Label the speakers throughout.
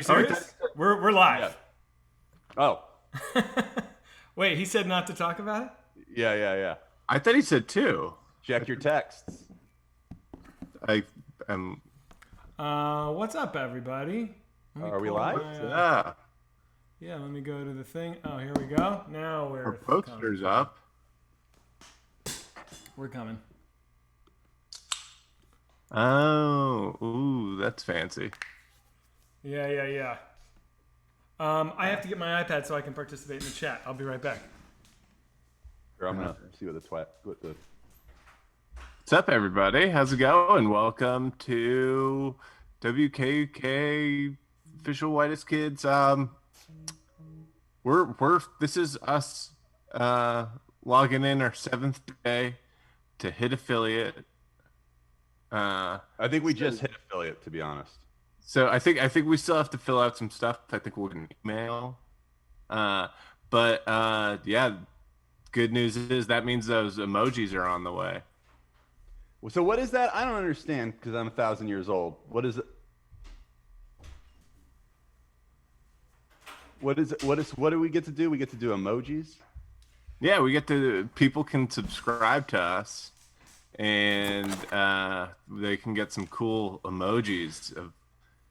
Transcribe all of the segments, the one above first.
Speaker 1: serious? We're live.
Speaker 2: Yeah. Oh.
Speaker 1: Wait, he said not to talk about it?
Speaker 2: Yeah.
Speaker 3: I thought he said two.
Speaker 2: Check your texts.
Speaker 3: I am.
Speaker 1: What's up, everybody?
Speaker 2: Are we live?
Speaker 1: Yeah, let me go to the thing. Oh, here we go. Now
Speaker 3: Our poster's up.
Speaker 1: We're coming.
Speaker 3: Oh, ooh, that's fancy.
Speaker 1: Yeah. I have to get my iPad so I can participate in the chat. I'll be right back.
Speaker 2: Here, I'm gonna see what the
Speaker 3: What's up, everybody? How's it going? Welcome to WKUK official Whitest Kids. This is us logging in our 7th day to hit affiliate.
Speaker 2: I think we just hit affiliate, to be honest.
Speaker 3: So I think we still have to fill out some stuff. I think we'll get an email. But yeah, good news is that means those emojis are on the way.
Speaker 2: So what is that? I don't understand because I'm 1,000 years old. What is it? What do we get to do? We get to do emojis?
Speaker 3: Yeah, people can subscribe to us and they can get some cool emojis of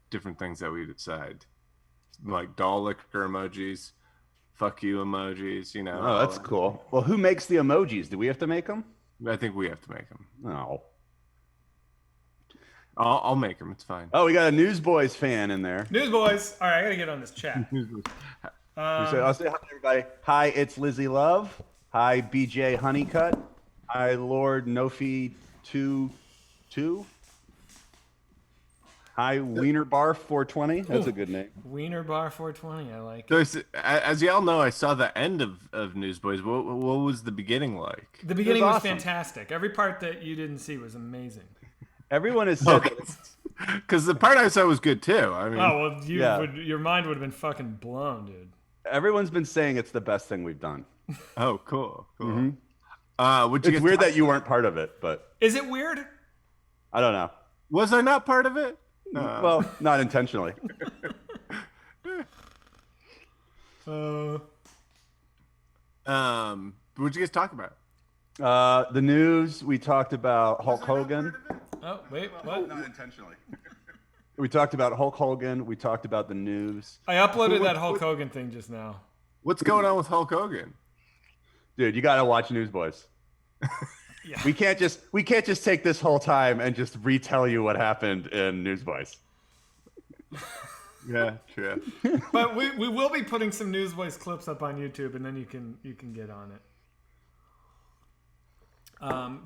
Speaker 3: different things that we decide. Like doll licker emojis, fuck you emojis, you know.
Speaker 2: Oh, that's cool. Well, who makes the emojis? Do we have to make them?
Speaker 3: I think we have to make them.
Speaker 2: No.
Speaker 3: I'll make them. It's fine.
Speaker 2: Oh, we got a Newsboys fan in there.
Speaker 1: Newsboys. All right, I got to get on this chat.
Speaker 2: I'll say hi, everybody. Hi, it's Lizzie Love. Hi, BJ Honeycutt. Hi, Lord Nofi22. Hi, Wiener Bar 420. That's a good name.
Speaker 1: Wiener Bar 420. I like
Speaker 3: it. So, as y'all know, I saw the end of Newsboys. What was the beginning like?
Speaker 1: The beginning was awesome. Fantastic. Every part that you didn't see was amazing.
Speaker 2: Everyone has said that.
Speaker 3: Because the part I saw was good too. I mean,
Speaker 1: your mind would have been fucking blown, dude.
Speaker 2: Everyone's been saying it's the best thing we've done.
Speaker 3: Oh, cool.
Speaker 2: Mm-hmm. It's weird that you weren't part of it, but
Speaker 1: is it weird?
Speaker 2: I don't know.
Speaker 3: Was I not part of it?
Speaker 2: Well, not intentionally.
Speaker 3: What'd you guys talk about?
Speaker 2: The news. We talked about Hulk Hogan.
Speaker 1: Oh, wait, what?
Speaker 2: Not intentionally. We talked about Hulk Hogan. We talked about the news.
Speaker 1: I uploaded that Hulk Hogan thing just now.
Speaker 3: What's going on with Hulk Hogan?
Speaker 2: Dude, you got to watch Newsboys. Yeah. We can't just take this whole time and just retell you what happened in Newsboys.
Speaker 3: Yeah, true.
Speaker 1: But we will be putting some Newsboys clips up on YouTube, and then you can get on it.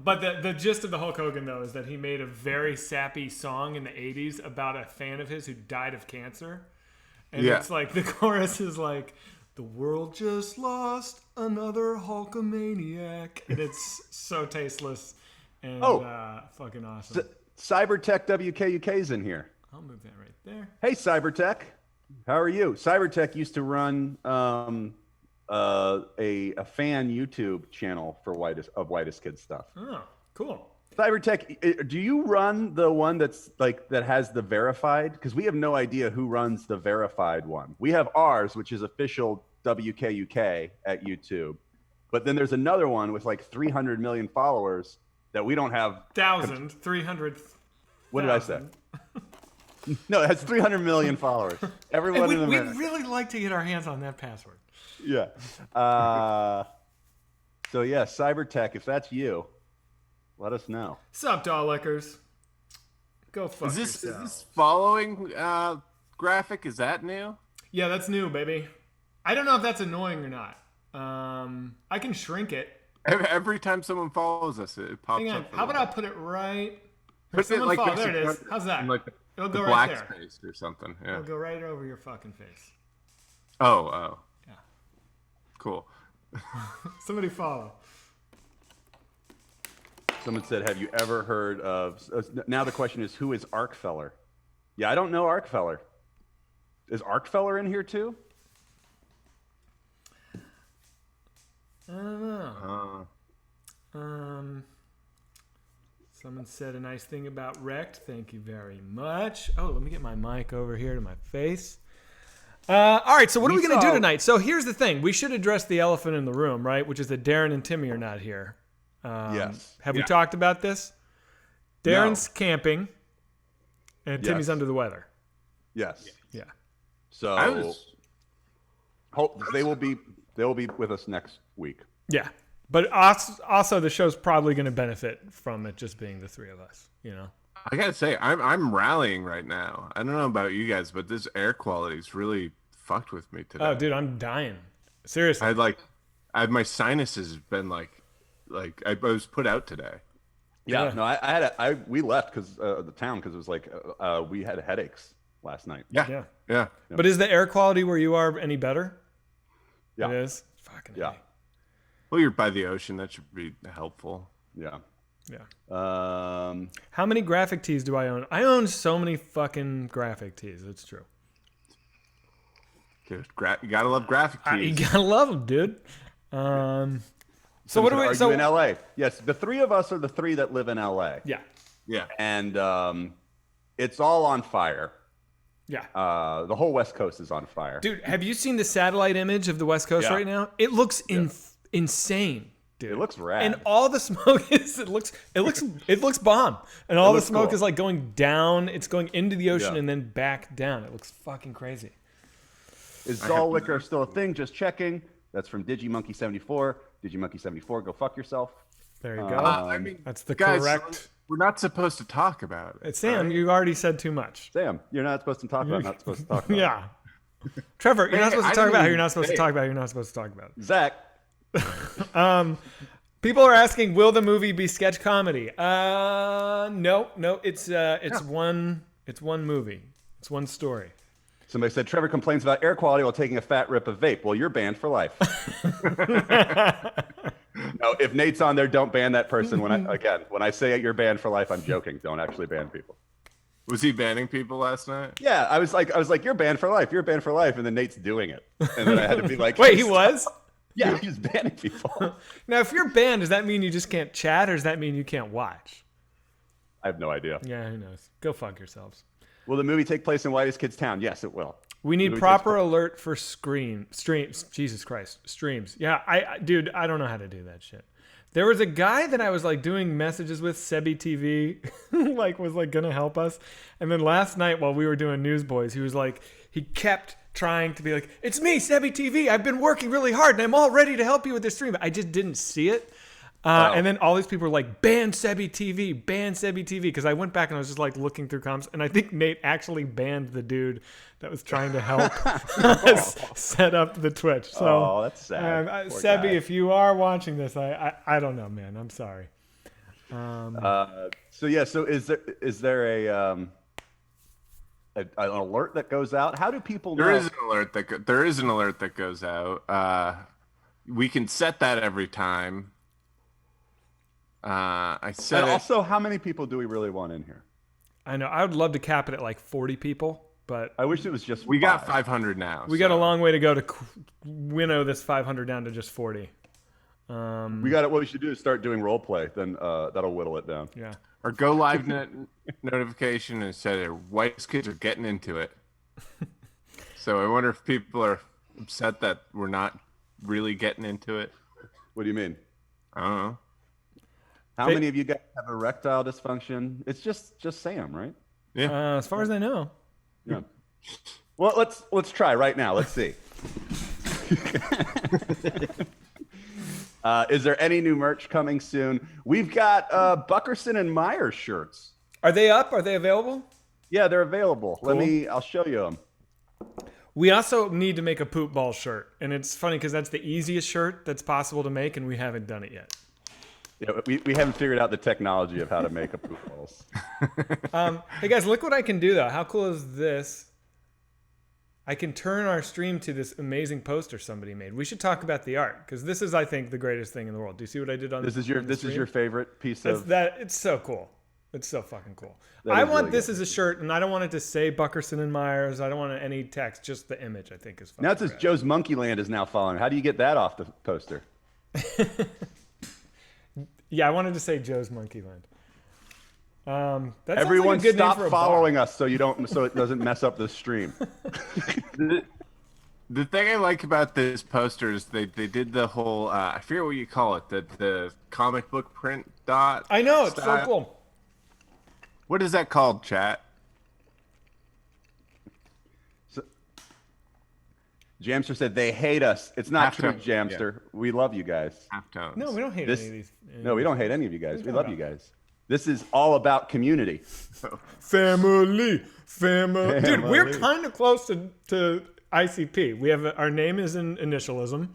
Speaker 1: But the gist of the Hulk Hogan, though, is that he made a very sappy song in the 80s about a fan of his who died of cancer. And it's like, the chorus is like, the world just lost another Hulkamaniac. And it's so tasteless and fucking awesome. Cybertech
Speaker 2: WKUK's in here.
Speaker 1: I'll move that right there.
Speaker 2: Hey, Cybertech. How are you? Cybertech used to run a fan YouTube channel for Whitest Kids stuff.
Speaker 1: Oh, cool.
Speaker 2: Cybertech, do you run the one that has the verified? Because we have no idea who runs the verified one. We have ours, which is official WKUK at YouTube, but then there's another one with like 300 million followers that we don't have.
Speaker 1: 300.
Speaker 2: What did I say? No, it has 300 million followers. Everyone in America.
Speaker 1: We'd really like to get our hands on that password.
Speaker 2: Yeah. So yeah, Cybertech, if that's you, let us know.
Speaker 1: Sup, doll lickers? Go fuck yourself.
Speaker 3: Is this following graphic? Is that new?
Speaker 1: Yeah, that's new, baby. I don't know if that's annoying or not. I can shrink it.
Speaker 3: Every time someone follows us, it pops
Speaker 1: Hang on.
Speaker 3: up.
Speaker 1: How about I put it right?
Speaker 3: Put it like
Speaker 1: there it is. How's that?
Speaker 3: Like
Speaker 1: It'll go
Speaker 3: the
Speaker 1: right
Speaker 3: black
Speaker 1: there.
Speaker 3: space or something. Yeah.
Speaker 1: It'll go right over your fucking face.
Speaker 3: Oh.
Speaker 1: Yeah.
Speaker 3: Cool.
Speaker 1: Somebody follow.
Speaker 2: Someone said, have you ever heard of... Now the question is, who is Arkfeller? Yeah, I don't know Arkfeller. Is Arkfeller in here too?
Speaker 1: I don't know. Someone said a nice thing about Wrecked. Thank you very much. Oh, let me get my mic over here to my face. All right, so what are we going to do tonight? So here's the thing. We should address the elephant in the room, right? Which is that Darren and Timmy are not here.
Speaker 2: Yes.
Speaker 1: Have we talked about this? Darren's camping, and Timmy's under the weather.
Speaker 2: Yes.
Speaker 1: Yeah.
Speaker 2: So they will be with us next week.
Speaker 1: Yeah. But also the show's probably going to benefit from it just being the three of us, you know?
Speaker 3: I gotta say, I'm rallying right now. I don't know about you guys, but this air quality's really fucked with me today.
Speaker 1: Oh, dude, I'm dying. Seriously.
Speaker 3: My sinuses have been like I was put out today.
Speaker 2: Yeah. No, we left because the town because it was like we had headaches last night.
Speaker 3: Yeah.
Speaker 1: But is the air quality where you are any better?
Speaker 2: Yeah.
Speaker 1: It is? Fucking
Speaker 2: Yeah.
Speaker 1: A.
Speaker 3: Well, you're by the ocean. That should be helpful.
Speaker 2: Yeah.
Speaker 1: Yeah. How many graphic tees do I own? I own so many fucking graphic tees. It's true.
Speaker 3: Dude, you gotta love graphic tees.
Speaker 1: You gotta love them, dude. So what do we?
Speaker 2: Are
Speaker 1: So
Speaker 2: you in LA? Yes, the three of us are the three that live in LA.
Speaker 1: Yeah.
Speaker 3: Yeah.
Speaker 2: And it's all on fire.
Speaker 1: Yeah.
Speaker 2: The whole West Coast is on fire.
Speaker 1: Dude, have you seen the satellite image of the West Coast right now? It looks insane. Dude.
Speaker 2: It looks rad.
Speaker 1: And all the smoke is it looks bomb. And all the smoke is like going down, it's going into the ocean and then back down. It looks fucking crazy.
Speaker 2: Is Zol liquor still a thing? Just checking. That's from DigiMonkey74. DigiMonkey74, go fuck yourself.
Speaker 1: There you go.
Speaker 3: I mean,
Speaker 1: that's the
Speaker 3: guys,
Speaker 1: correct.
Speaker 3: We're not supposed to talk about it.
Speaker 1: Sam, you already said too much.
Speaker 2: Sam, you're not supposed to talk about. Not supposed to talk about.
Speaker 1: Yeah. Trevor, you're not supposed to talk about. You're not supposed to talk about. You're not supposed to talk about.
Speaker 2: Zach.
Speaker 1: People are asking, will the movie be sketch comedy? No. It's one movie. It's one story.
Speaker 2: Somebody said Trevor complains about air quality while taking a fat rip of vape. Well, you're banned for life. No, if Nate's on there, don't ban that person. When I say you're banned for life, I'm joking. Don't actually ban people.
Speaker 3: Was he banning people last night?
Speaker 2: Yeah, I was like, you're banned for life. You're banned for life, and then Nate's doing it, and then I had to be like,
Speaker 1: wait, he was?
Speaker 2: Yeah, he was banning people.
Speaker 1: Now, if you're banned, does that mean you just can't chat, or does that mean you can't watch?
Speaker 2: I have no idea.
Speaker 1: Yeah, who knows? Go fuck yourselves.
Speaker 2: Will the movie take place in Whitest Kids Town? Yes, it will.
Speaker 1: We need proper alert for streams. Jesus Christ, streams. Yeah, dude, I don't know how to do that shit. There was a guy that I was like doing messages with, Sebi TV, was gonna help us. And then last night while we were doing Newsboys, he kept trying to be like, it's me, Sebi TV. I've been working really hard and I'm all ready to help you with this stream. I just didn't see it. And then all these people were like, ban Sebi TV, ban Sebi TV. Because I went back and I was just like looking through comments. And I think Nate actually banned the dude that was trying to help set up the Twitch. So,
Speaker 2: that's sad.
Speaker 1: Sebi, if you are watching this, I don't know, man. I'm sorry.
Speaker 2: So is there an alert that goes out? How do people know?
Speaker 3: There is an alert that goes out. We can set that every time.
Speaker 2: Also, how many people do we really want in here?
Speaker 1: I know. I would love to cap it at like 40 people, but
Speaker 2: I wish it was just.
Speaker 3: We got 500 now.
Speaker 1: We got a long way to go to winnow this 500 down to just 40.
Speaker 2: What we should do is start doing role play. Then that'll whittle it down.
Speaker 1: Yeah.
Speaker 3: Or go live notification and say White kids are getting into it. So I wonder if people are upset that we're not really getting into it.
Speaker 2: What do you mean?
Speaker 3: I don't know.
Speaker 2: How many of you guys have erectile dysfunction? It's just Sam, right?
Speaker 3: Yeah.
Speaker 1: As far as I know.
Speaker 2: Yeah. Well, let's try right now. Let's see. Is there any new merch coming soon? We've got Buckerson and Myers shirts.
Speaker 1: Are they up? Are they available?
Speaker 2: Yeah, they're available.
Speaker 1: Cool.
Speaker 2: I'll show you them.
Speaker 1: We also need to make a poop ball shirt. And it's funny because that's the easiest shirt that's possible to make, and we haven't done it yet.
Speaker 2: Yeah, we haven't figured out the technology of how to make a poop balls.
Speaker 1: Hey guys, look what I can do though. How cool is this? I can turn our stream to this amazing poster somebody made. We should talk about the art because this is, I think, the greatest thing in the world. Do you see what I did on
Speaker 2: this? Is your favorite piece of
Speaker 1: that? It's so cool. It's so fucking cool. I want this as a shirt, and I don't want it to say Buckerson and Myers. I don't want any text. Just the image, I think, is fun.
Speaker 2: Now it says Joe's Monkey Land is now following. How do you get that off the poster?
Speaker 1: Yeah, I wanted to say Joe's Monkey Land.
Speaker 2: Everyone stop following us so it doesn't mess up the stream.
Speaker 3: The thing I like about this poster is they did the whole I forget what you call it, the comic book print dot.
Speaker 1: I know, it's
Speaker 3: style.
Speaker 1: so cool.
Speaker 3: What is that called, chat?
Speaker 2: Jamster said they hate us. It's not true,
Speaker 3: Halftone,
Speaker 2: Jamster. We love you guys.
Speaker 3: Halftones.
Speaker 1: No, we don't hate any of these.
Speaker 2: No, we don't hate any of you guys. We love you
Speaker 1: about?
Speaker 2: guys. This is all about
Speaker 1: Family. Dude, we're kind of close to ICP. We have our name is in initialism.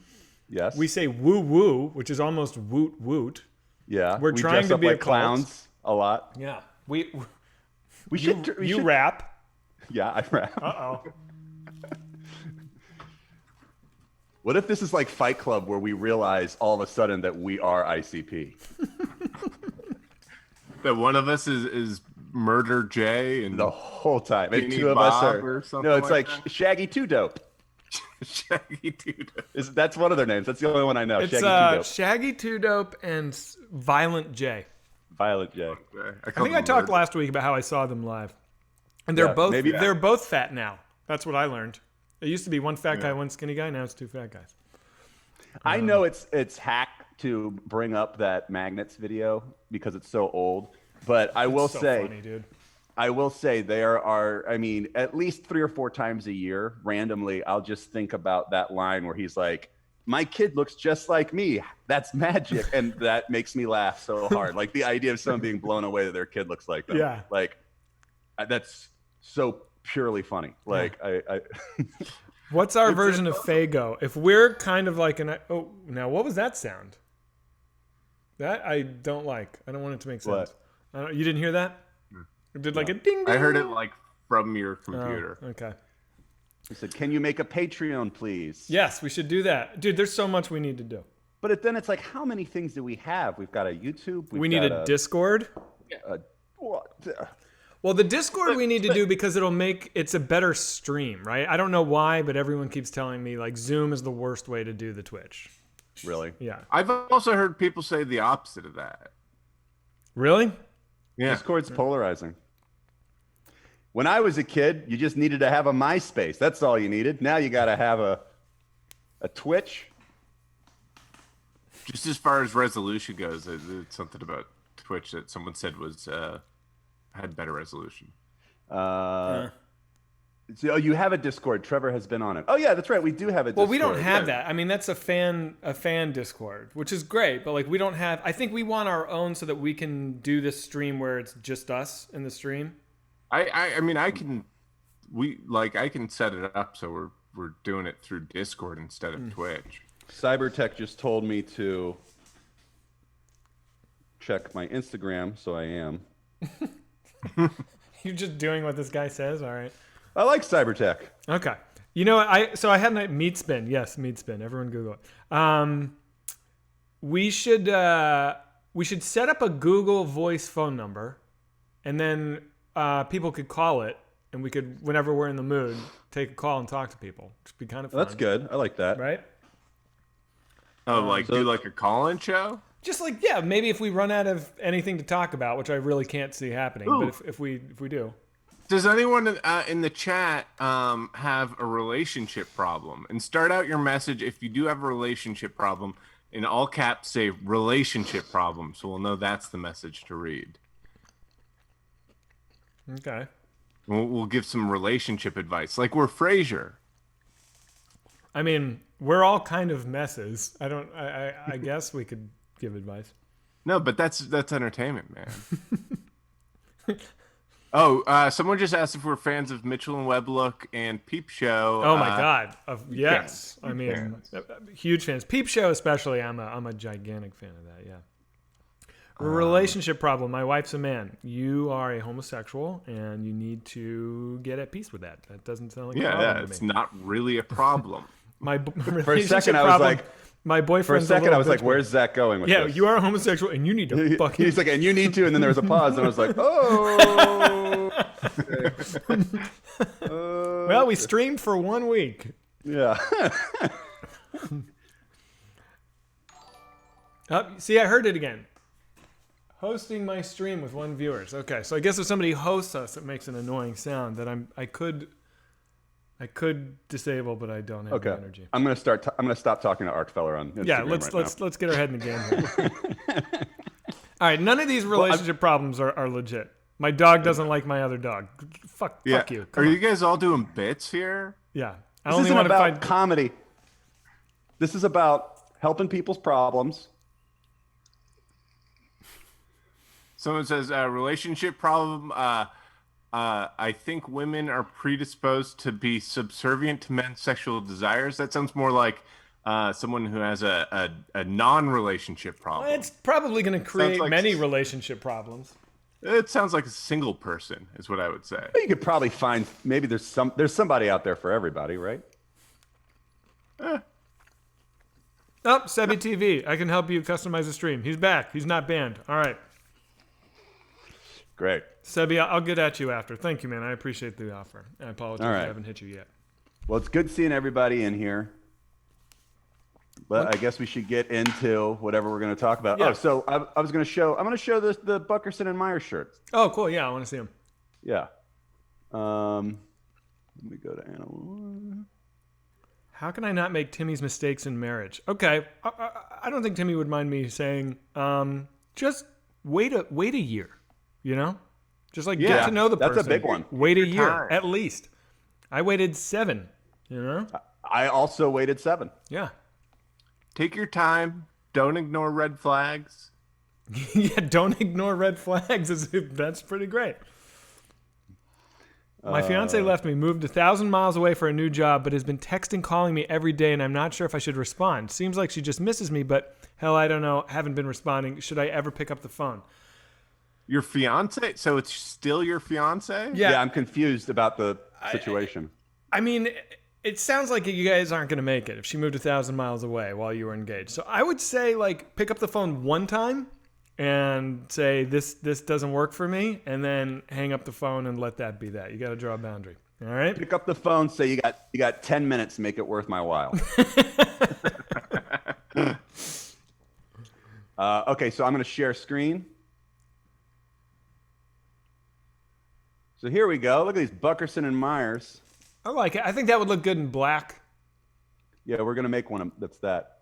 Speaker 2: Yes.
Speaker 1: We say woo woo, which is almost woot woot.
Speaker 2: Yeah.
Speaker 1: We're
Speaker 2: we
Speaker 1: trying
Speaker 2: dress
Speaker 1: to
Speaker 2: up
Speaker 1: be a
Speaker 2: like clowns a lot.
Speaker 1: Yeah.
Speaker 2: We
Speaker 1: You
Speaker 2: should
Speaker 1: rap.
Speaker 2: Yeah, I rap.
Speaker 1: Uh-oh.
Speaker 2: What if this is like Fight Club where we realize all of a sudden that we are ICP?
Speaker 3: That one of us is Murder Jay and
Speaker 2: The whole time. And
Speaker 3: Beanie
Speaker 2: two of us
Speaker 3: Bob
Speaker 2: are.
Speaker 3: or something
Speaker 2: No, it's
Speaker 3: like
Speaker 2: like
Speaker 3: that?
Speaker 2: Shaggy Two Dope.
Speaker 3: Shaggy Dude.
Speaker 2: That's one of their names. That's the only one I know.
Speaker 1: It's
Speaker 2: Shaggy Two Dope.
Speaker 1: Shaggy Two Dope and Violent J.
Speaker 2: Violet J.
Speaker 1: I think I talked last week about how I saw them live, and they're both fat now. That's what I learned. It used to be one fat guy, one skinny guy. Now it's two fat guys.
Speaker 2: I know it's hack to bring up that Magnets video because it's so old, but I will
Speaker 1: so
Speaker 2: say,
Speaker 1: funny, dude.
Speaker 2: I will say there are, I mean, at least 3 or 4 times a year, randomly, I'll just think about that line where he's like, my kid looks just like me. That's magic. And that makes me laugh so hard. Like the idea of someone being blown away that their kid looks like them.
Speaker 1: Yeah.
Speaker 2: Like that's so purely funny. Like I
Speaker 1: What's our version of Fago? If we're kind of like now what was that sound? That I don't like. I don't want it to make sense. You didn't hear that? It did like a ding ding.
Speaker 3: I heard it like from your computer.
Speaker 1: Oh, okay.
Speaker 2: he said, can you make a Patreon, please?
Speaker 1: Yes, we should do that. Dude, there's so much we need to do.
Speaker 2: But then it's like, how many things do we have? We've got a YouTube.
Speaker 1: We need a Discord. Well, the Discord we need to do because it's a better stream, right? I don't know why, but everyone keeps telling me like Zoom is the worst way to do the Twitch.
Speaker 2: Really?
Speaker 1: Yeah.
Speaker 3: I've also heard people say the opposite of that.
Speaker 1: Really?
Speaker 3: Yeah.
Speaker 2: Discord's polarizing. When I was a kid, you just needed to have a MySpace. That's all you needed. Now you got to have a Twitch.
Speaker 3: Just as far as resolution goes, it's something about Twitch that someone said was had better resolution.
Speaker 2: So you have a Discord. Trevor has been on it. Oh yeah, that's right. We do have a Discord.
Speaker 1: Well, we don't have that. I mean, that's a fan Discord, which is great, but like we don't have. I think we want our own so that we can do this stream where it's just us in the stream.
Speaker 3: I mean I can set it up so we're doing it through Discord instead of Twitch.
Speaker 2: Cybertech just told me to check my Instagram, so I am.
Speaker 1: You're just doing what this guy says. All right.
Speaker 2: I like Cybertech.
Speaker 1: Okay. You know, I had a meat spin. Yes, meat spin. Everyone Google it. We should set up a Google Voice phone number, and then people could call it, and we could, whenever we're in the mood, take a call and talk to people. It'd be kind of fun.
Speaker 2: That's good. I like that.
Speaker 1: Right?
Speaker 3: Oh, do like a call-in show?
Speaker 1: Just like, yeah, maybe if we run out of anything to talk about, which I really can't see happening,
Speaker 3: Ooh.
Speaker 1: but if we do.
Speaker 3: Does anyone in the chat have a relationship problem? And start out your message if you do have a relationship problem. In all caps, say relationship problem, so we'll know that's the message to read.
Speaker 1: Okay.
Speaker 3: We'll give some relationship advice, like we're Frasier.
Speaker 1: I mean, we're all kind of messes. I guess we could give advice.
Speaker 3: No, but that's entertainment, man. Oh, someone just asked if we're fans of Mitchell and Webb Look and Peep Show.
Speaker 1: Oh my God! Yes, I mean,
Speaker 3: fans.
Speaker 1: huge fans. Peep Show, especially. I'm a gigantic fan of that. Yeah. Relationship problem. My wife's a man. You are a homosexual, and you need to get at peace with that. That doesn't sound like a problem to
Speaker 3: it's
Speaker 1: me.
Speaker 3: not really a problem.
Speaker 2: For a second, I was like,
Speaker 1: my boyfriend.
Speaker 2: where's Zach going with
Speaker 1: Yeah,
Speaker 2: this?
Speaker 1: you are a homosexual, and you need to fucking.
Speaker 2: He's like, and you need to, and then there was a pause, and I was like, oh.
Speaker 1: Well, we streamed for 1 week.
Speaker 2: Yeah.
Speaker 1: See, I heard it again. Hosting my stream with 1 viewers. Okay, so I guess if somebody hosts us, it makes an annoying sound that I could I could disable, but I don't have the energy.
Speaker 2: I'm gonna stop talking to Archfeller on Instagram.
Speaker 1: Yeah, let's get our head in the game here. All right, none of these relationship problems are legit. My dog doesn't like my other dog. Fuck you.
Speaker 3: Are you guys all doing bits here?
Speaker 1: Yeah.
Speaker 2: This isn't about comedy. This is about helping people's problems.
Speaker 3: Someone says relationship problem. I think women are predisposed to be subservient to men's sexual desires. That sounds more like someone who has a non-relationship problem.
Speaker 1: It's probably going to create many relationship problems.
Speaker 3: It sounds like a single person is what I would say.
Speaker 2: You could probably find maybe there's somebody out there for everybody, right?
Speaker 1: Oh, Sebi TV. I can help you customize a stream. He's back. He's not banned. All right.
Speaker 2: Great.
Speaker 1: Sebi, I'll get at you after. Thank you, man. I appreciate the offer. I apologize I haven't hit you yet.
Speaker 2: Well, it's good seeing everybody in here. But I guess we should get into whatever we're going to talk about. Yeah. Oh, so I was going to show. I'm going to show the Buckerson and Myers shirts.
Speaker 1: Oh, cool. Yeah, I want to see them.
Speaker 2: Yeah. Let me go to Anna.
Speaker 1: How can I not make Timmy's mistakes in marriage? Okay, I don't think Timmy would mind me saying, just wait a year. You know, just like get to know the person.
Speaker 2: That's a big one.
Speaker 1: Wait a year at least. I waited 7. You know.
Speaker 2: I also waited 7.
Speaker 1: Yeah.
Speaker 3: Take your time. Don't ignore red flags.
Speaker 1: Yeah, don't ignore red flags. That's pretty great. My fiance left me, moved 1,000 miles away for a new job, but has been texting, calling me every day, and I'm not sure if I should respond. Seems like she just misses me, but hell, I don't know. Haven't been responding. Should I ever pick up the phone?
Speaker 3: Your fiance? So it's still your fiance?
Speaker 2: Yeah, I'm confused about the situation.
Speaker 1: I mean, it sounds like you guys aren't going to make it if she moved 1,000 miles away while you were engaged. So I would say, like, pick up the phone one time and say, this doesn't work for me, and then hang up the phone and let that be that. You got to draw a boundary. All right?
Speaker 2: Pick up the phone, say you got 10 minutes to make it worth my while. Okay, so I'm going to share screen. So here we go. Look at these Buckerson and Myers.
Speaker 1: I like it. I think that would look good in black.
Speaker 2: Yeah, we're going to make one that's that.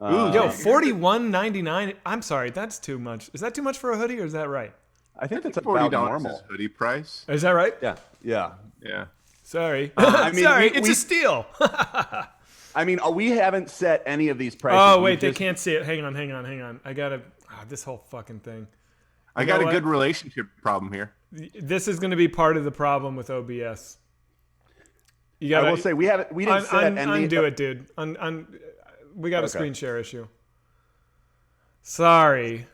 Speaker 1: Yo, $41.99. I'm sorry, that's too much. Is that too much for a hoodie, or is that right?
Speaker 2: I think that's about normal.
Speaker 3: Hoodie price.
Speaker 1: Is that right?
Speaker 2: Yeah.
Speaker 1: Sorry.
Speaker 2: I mean,
Speaker 1: sorry, it's a steal.
Speaker 2: I mean, we haven't set any of these prices.
Speaker 1: Oh, wait, they can't see it. Hang on. I got to... this whole fucking thing.
Speaker 3: I got a good relationship problem here.
Speaker 1: This is going to be part of the problem with OBS.
Speaker 2: I will say we didn't set any.
Speaker 1: Undo it, dude. We got a screen share issue. Sorry.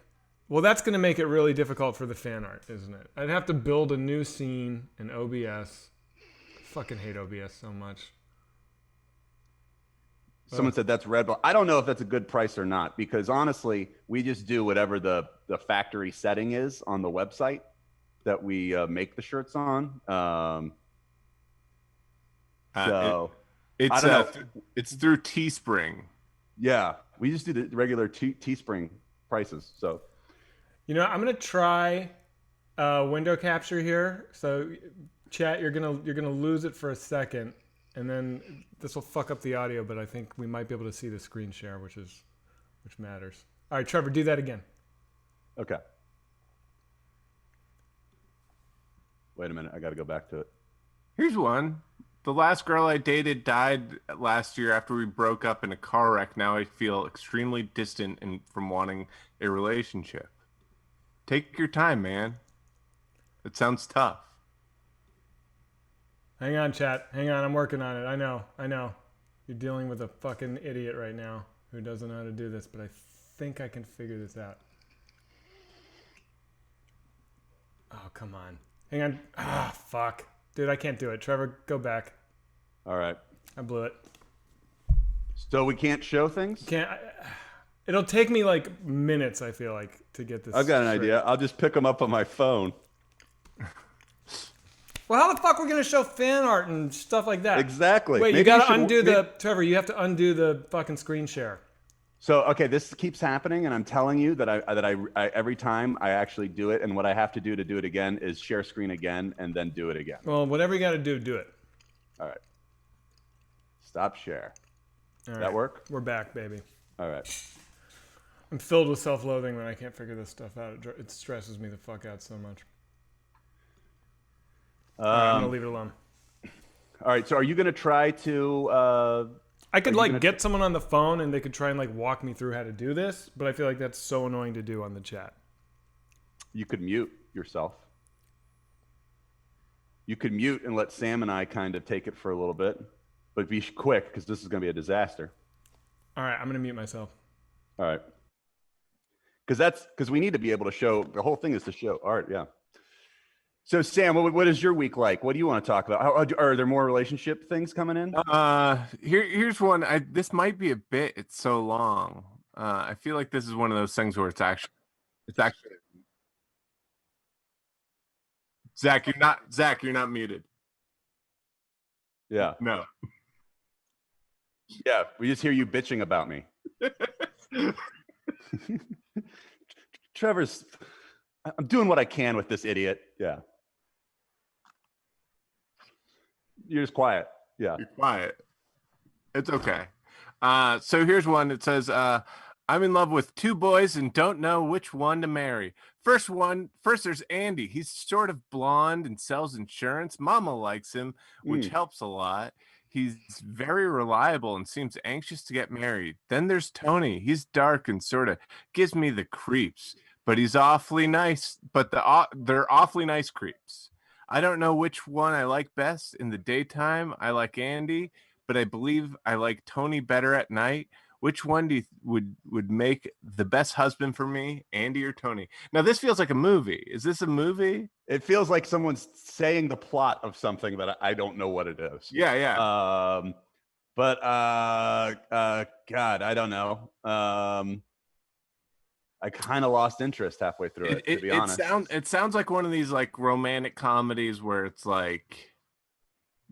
Speaker 1: Well, that's going to make it really difficult for the fan art, isn't it? I'd have to build a new scene in OBS. I fucking hate OBS so much.
Speaker 2: Someone said that's Red Bull. I don't know if that's a good price or not, because honestly, we just do whatever the factory setting is on the website that we make the shirts on. So
Speaker 3: it's through Teespring.
Speaker 2: Yeah, we just do the regular Teespring prices. So,
Speaker 1: you know, I'm gonna try window capture here. So, chat, you're gonna lose it for a second, and then this will fuck up the audio. But I think we might be able to see the screen share, which matters. All right, Trevor, do that again.
Speaker 2: Okay. Wait a minute, I got to go back to it.
Speaker 3: Here's one. The last girl I dated died last year after we broke up in a car wreck. Now I feel extremely distant from wanting a relationship. Take your time, man. It sounds tough.
Speaker 1: Hang on, chat. Hang on. I'm working on it. I know. You're dealing with a fucking idiot right now who doesn't know how to do this, but I think I can figure this out. Oh, come on. Hang on. Ah, fuck. Dude, I can't do it. Trevor, go back.
Speaker 2: All right.
Speaker 1: I blew it.
Speaker 2: So we can't show things?
Speaker 1: It'll take me like minutes, I feel like, to get this.
Speaker 2: I've got an idea. I'll just pick them up on my phone.
Speaker 1: Well, how the fuck we're going to show fan art and stuff like that?
Speaker 2: Exactly.
Speaker 1: Wait, you got to undo Trevor, you have to undo the fucking screen share.
Speaker 2: So, okay, this keeps happening, and I'm telling you that I every time I actually do it, and what I have to do it again is share screen again and then do it again.
Speaker 1: Well, whatever you got to do it.
Speaker 2: All right. Stop share.
Speaker 1: All
Speaker 2: That
Speaker 1: right.
Speaker 2: work?
Speaker 1: We're back, baby.
Speaker 2: All right.
Speaker 1: I'm filled with self-loathing when I can't figure this stuff out. It stresses me the fuck out so much. All right, I'm gonna leave it alone.
Speaker 2: All right. So are you gonna try to?
Speaker 1: I could like get someone on the phone and they could try and like walk me through how to do this, but I feel like that's so annoying to do on the chat.
Speaker 2: You could mute yourself. You could mute and let Sam and I kind of take it for a little bit, but be quick because this is gonna be a disaster.
Speaker 1: All right, I'm gonna mute myself.
Speaker 2: All right. Because we need to be able to show. The whole thing is to show art. Yeah. So Sam, what is your week like? What do you want to talk about? Are there more relationship things coming in?
Speaker 3: Here's one. This might be a bit. It's so long. I feel like this is one of those things where it's actually. Zach, you're not muted.
Speaker 2: Yeah.
Speaker 3: No.
Speaker 2: Yeah. We just hear you bitching about me. I'm doing what I can with this idiot. Yeah. You're just quiet. Yeah.
Speaker 3: You're quiet. It's okay. So here's one. It says, I'm in love with 2 boys and don't know which one to marry. First there's Andy. He's sort of blonde and sells insurance. Mama likes him, which helps a lot. He's very reliable and seems anxious to get married. Then there's Tony. He's dark and sort of gives me the creeps, but he's awfully nice. But they're awfully nice creeps. I don't know which one I like best. In the daytime, I like Andy, but I believe I like Tony better at night. Which one do you would make the best husband for me, Andy or Tony? Now this feels like a movie. Is this a movie?
Speaker 2: It feels like someone's saying the plot of something that I don't know what it is.
Speaker 3: Yeah.
Speaker 2: But God, I don't know. I kind of lost interest halfway through it, to be honest.
Speaker 3: It sounds like one of these like romantic comedies where it's like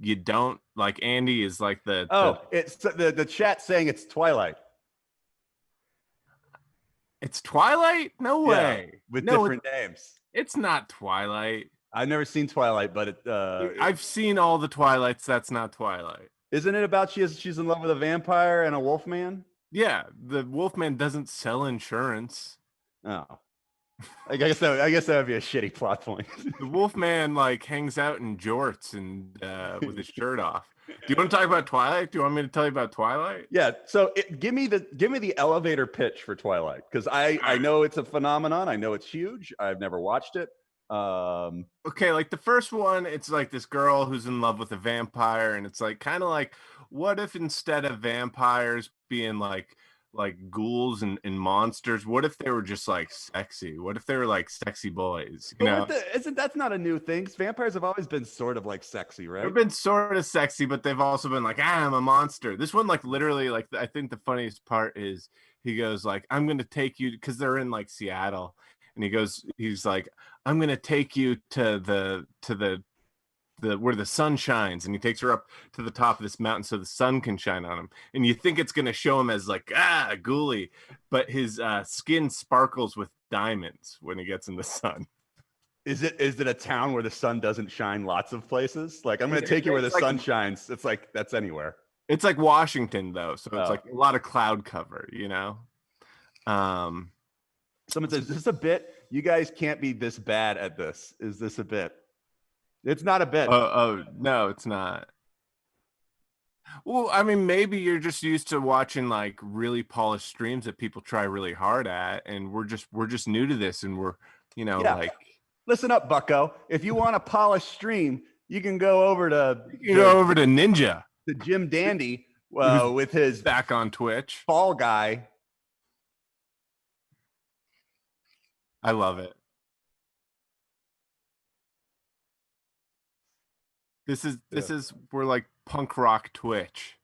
Speaker 3: you don't like Andy is like
Speaker 2: it's the chat saying it's Twilight.
Speaker 3: It's Twilight? No way.
Speaker 2: With different names.
Speaker 3: It's not Twilight.
Speaker 2: I've never seen Twilight, but
Speaker 3: I've seen all the Twilights. That's not Twilight.
Speaker 2: Isn't it about she's in love with a vampire and a wolfman?
Speaker 3: Yeah, the wolfman doesn't sell insurance.
Speaker 2: Oh. I guess that would be a shitty plot point.
Speaker 3: The wolfman like hangs out in jorts and with his shirt off. Do you want to talk about Twilight? Do you want me to tell you about Twilight?
Speaker 2: Yeah. So give me the elevator pitch for Twilight, because I know it's a phenomenon. I know it's huge. I've never watched it.
Speaker 3: Okay, like the first one, it's like this girl who's in love with a vampire, and it's like kind of like, what if instead of vampires being like ghouls and monsters, what if they were just like sexy? What if they were like sexy boys? You know,
Speaker 2: that's not a new thing. Vampires have always been sort of like sexy, right?
Speaker 3: They've been sort of sexy, but they've also been like, I'm a monster. This one, like literally, like I think the funniest part is he goes like, I'm gonna take you, because they're in like Seattle, and he's like, I'm gonna take you to the where the sun shines, and he takes her up to the top of this mountain so the sun can shine on him, and you think it's going to show him as like ghouly, but his skin sparkles with diamonds when he gets in the sun.
Speaker 2: Is it a town where the sun doesn't shine lots of places? Like, I'm going to take you where the sun shines. It's like, that's anywhere.
Speaker 3: It's like Washington though, so it's like a lot of cloud cover, you know.
Speaker 2: Someone says, is this a bit? You guys can't be this bad at this. Is this a bit? It's not a bit.
Speaker 3: Oh, no, it's not. Well, I mean, maybe you're just used to watching like really polished streams that people try really hard at, and we're just new to this, and we're, you know, like,
Speaker 2: listen up, Bucko. If you want a polished stream, you can go over to
Speaker 3: Ninja,
Speaker 2: to Jim Dandy, with his
Speaker 3: back on Twitch
Speaker 2: Fall Guy.
Speaker 3: I love it. This is we're like punk rock Twitch.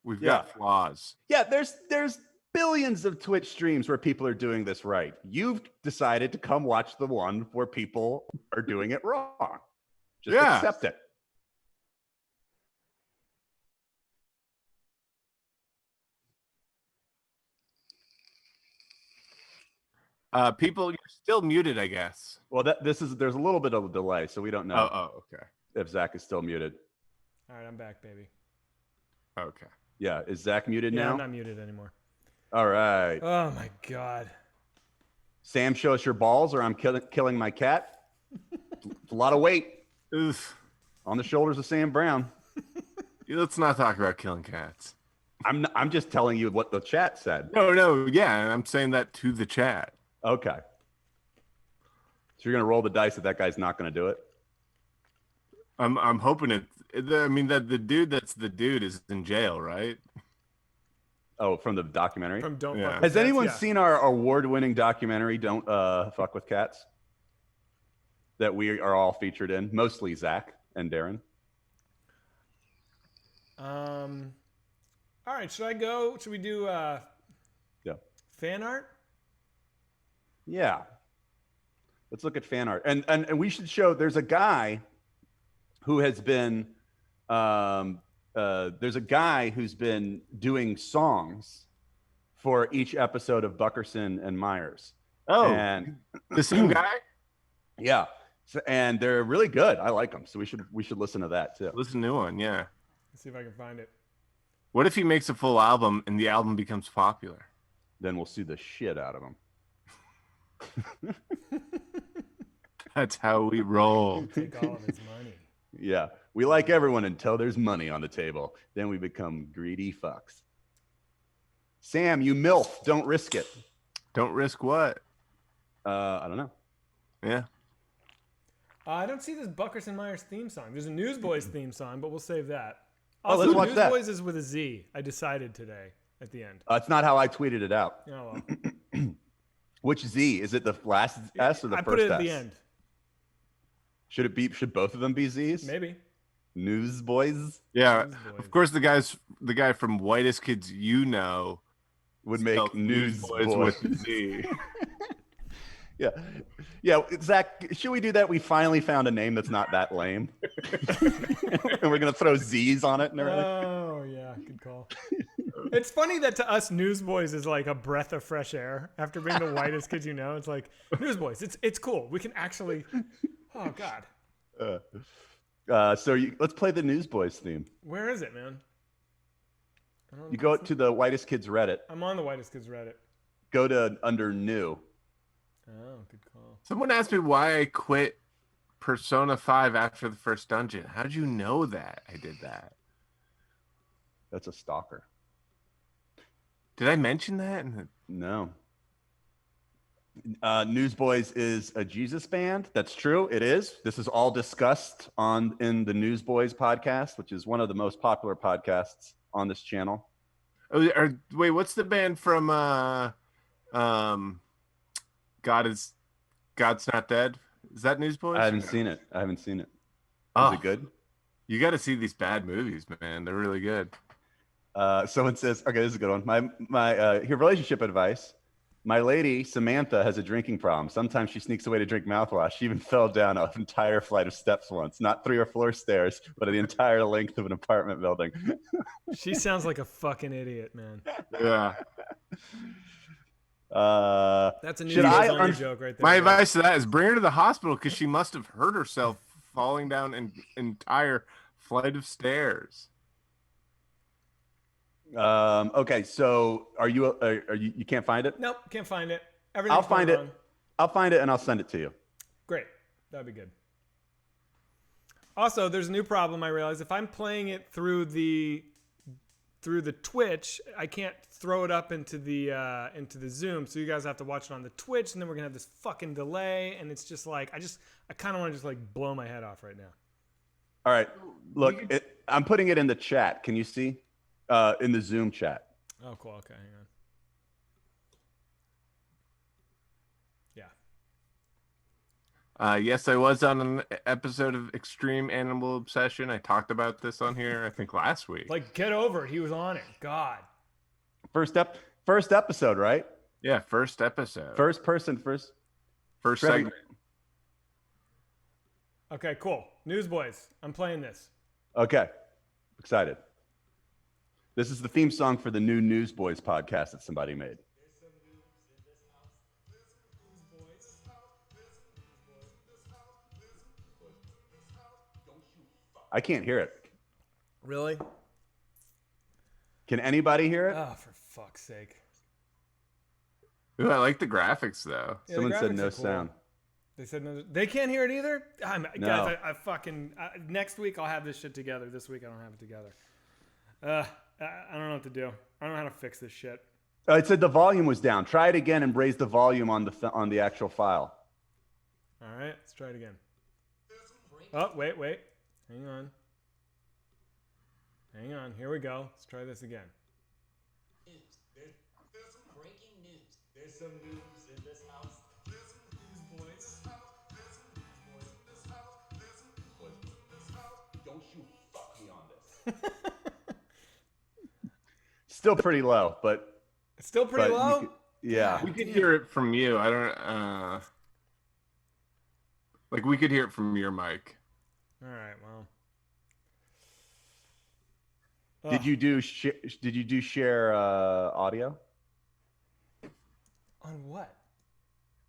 Speaker 3: We've got flaws.
Speaker 2: Yeah, there's billions of Twitch streams where people are doing this right. You've decided to come watch the one where people are doing it wrong. Just accept it.
Speaker 3: People, you're still muted, I guess.
Speaker 2: Well, there's a little bit of a delay, so we don't know.
Speaker 3: Oh, okay.
Speaker 2: If Zach is still muted.
Speaker 1: All right, I'm back, baby.
Speaker 3: Okay.
Speaker 2: Yeah. Is Zach muted
Speaker 1: Yeah,
Speaker 2: now?
Speaker 1: I'm not muted anymore.
Speaker 2: All right.
Speaker 1: Oh my god.
Speaker 2: Sam, show us your balls, or I'm killing my cat. It's a lot of weight
Speaker 3: Oof.
Speaker 2: on the shoulders of Sam Brown.
Speaker 3: Let's not talk about killing cats.
Speaker 2: I'm just telling you what the chat said.
Speaker 3: No, yeah, I'm saying that to the chat.
Speaker 2: Okay. So you're gonna roll the dice that guy's not gonna do it.
Speaker 3: I'm hoping it. I mean, that the dude that's the dude is in jail, right?
Speaker 2: Oh, from the documentary.
Speaker 1: From Don't
Speaker 3: Yeah.
Speaker 1: Fuck With
Speaker 2: Has
Speaker 1: Cats,
Speaker 2: anyone
Speaker 1: yeah.
Speaker 2: seen our award-winning documentary, Don't Fuck with Cats? That we are all featured in, mostly Zach and Darren.
Speaker 1: All right, should I go? Should we do
Speaker 2: Yeah.
Speaker 1: fan art?
Speaker 2: Yeah. Let's look at fan art. And we should show there's a guy who has been there's a guy who's been doing songs for each episode of Buckerson and Myers.
Speaker 3: Oh,
Speaker 2: And
Speaker 3: the same guy.
Speaker 2: yeah. So, and they're really good. I like them. So we should listen to that too.
Speaker 3: Listen to one, yeah.
Speaker 1: Let's see if I can find it.
Speaker 3: What if he makes a full album and the album becomes popular?
Speaker 2: Then we'll sue the shit out of him.
Speaker 3: That's how we roll.
Speaker 1: Take all of his money.
Speaker 2: Yeah. We like everyone until there's money on the table. Then we become greedy fucks. Sam, you MILF, don't risk it.
Speaker 3: Don't risk what?
Speaker 2: I don't know.
Speaker 3: Yeah.
Speaker 1: I don't see this Buckerson Myers theme song. There's a Newsboys theme song, but we'll save that.
Speaker 2: Oh,
Speaker 1: Also,
Speaker 2: let's watch that.
Speaker 1: Newsboys is with a Z. I decided today at the end.
Speaker 2: It's not how I tweeted it out.
Speaker 1: Oh well.
Speaker 2: Which Z? Is it the last S or the
Speaker 1: I
Speaker 2: first
Speaker 1: put it at
Speaker 2: S?
Speaker 1: the end.
Speaker 2: Should both of them be Z's?
Speaker 1: Maybe.
Speaker 2: Newsboys
Speaker 3: Yeah.
Speaker 1: Newsboys.
Speaker 3: Of course, the guy from Whitest Kids You Know
Speaker 2: would make
Speaker 3: spelled
Speaker 2: Newsboys.
Speaker 3: with a Z.
Speaker 2: Yeah. Yeah, Zach, should we do that? We finally found a name that's not that lame. And we're going to throw Z's on it and everything.
Speaker 1: Oh yeah, good call. It's funny that to us Newsboys is like a breath of fresh air after being the whitest kids you know. It's like Newsboys. It's cool. We can actually. Oh god.
Speaker 2: Let's play the Newsboys theme.
Speaker 1: Where is it, man?
Speaker 2: You go to the Whitest Kids Reddit.
Speaker 1: I'm on the whitest kids Reddit.
Speaker 2: Go to under new.
Speaker 1: Oh, good call.
Speaker 3: Someone asked me why I quit Persona 5 after the first dungeon. How did you know that I did that?
Speaker 2: That's a stalker.
Speaker 3: Did I mention that?
Speaker 2: No. Newsboys is a Jesus band. That's true. It is. This is all discussed in the Newsboys podcast, which is one of the most popular podcasts on this channel.
Speaker 3: Oh, wait, what's the band from God's Not Dead? Is that Newsboys?
Speaker 2: I haven't seen it. Is
Speaker 3: Oh,
Speaker 2: it good?
Speaker 3: you got to see these bad movies, man. They're really good.
Speaker 2: Someone says, okay, this is a good one. My here relationship advice. My lady Samantha has a drinking problem. Sometimes she sneaks away to drink mouthwash. She even fell down an entire flight of steps once, not 3 or 4 stairs, but the entire length of an apartment building.
Speaker 1: She sounds like a fucking idiot, man.
Speaker 3: Yeah.
Speaker 1: That's a
Speaker 2: Should
Speaker 1: Newsboys
Speaker 2: I
Speaker 1: only joke right there.
Speaker 3: My
Speaker 1: guys.
Speaker 3: advice to that is bring her to the hospital because she must have hurt herself falling down an entire flight of stairs.
Speaker 2: Okay, so are you you can't find it?
Speaker 1: Nope, can't find it.
Speaker 2: I'll find it.
Speaker 1: Wrong.
Speaker 2: I'll find it and I'll send it to you.
Speaker 1: Great. That'd be good. Also, there's a new problem I realized. If I'm playing it through the Twitch, I can't throw it up into the Zoom. So you guys have to watch it on the Twitch, and then we're gonna have this fucking delay, and it's just like I kind of want to just like blow my head off right now.
Speaker 2: All right. Look, I'm putting it in the chat. Can you see? In the Zoom chat.
Speaker 1: Oh, cool. Okay, hang on. Yeah.
Speaker 3: Yes, I was on an episode of Extreme Animal Obsession. I talked about this on here, I think, last week.
Speaker 1: Like, get over it. He was on it. God.
Speaker 2: First episode, right?
Speaker 3: Yeah, first episode.
Speaker 2: First person, first
Speaker 3: segment.
Speaker 1: Okay, cool. Newsboys. I'm playing this.
Speaker 2: Okay. Excited. This is the theme song for the new Newsboys podcast that somebody made. I can't hear it.
Speaker 1: Really?
Speaker 2: Can anybody hear it?
Speaker 1: Oh, for fuck's sake.
Speaker 3: Ooh, I like the graphics though.
Speaker 1: Yeah,
Speaker 2: Someone
Speaker 1: the
Speaker 2: said
Speaker 1: graphics
Speaker 2: no
Speaker 1: are cool.
Speaker 2: sound.
Speaker 1: They said no. They can't hear it either.
Speaker 2: No.
Speaker 1: Guys, I fucking next week I'll have this shit together. This week I don't have it together. I don't know what to do. I don't know how to fix this shit.
Speaker 2: It said the volume was down. Try it again and raise the volume on the actual file.
Speaker 1: All right, let's try it again. Oh, wait. Hang on. Here we go. Let's try this again.
Speaker 4: There's some breaking news. There's some news in this house. There's some news, boys. Don't you fuck me on this.
Speaker 2: Still pretty low, but
Speaker 1: It's still pretty low.
Speaker 2: yeah.
Speaker 3: We could hear it from you. I don't. Like we could hear it from your mic.
Speaker 1: All right. Well.
Speaker 2: Did you do share audio
Speaker 1: On what?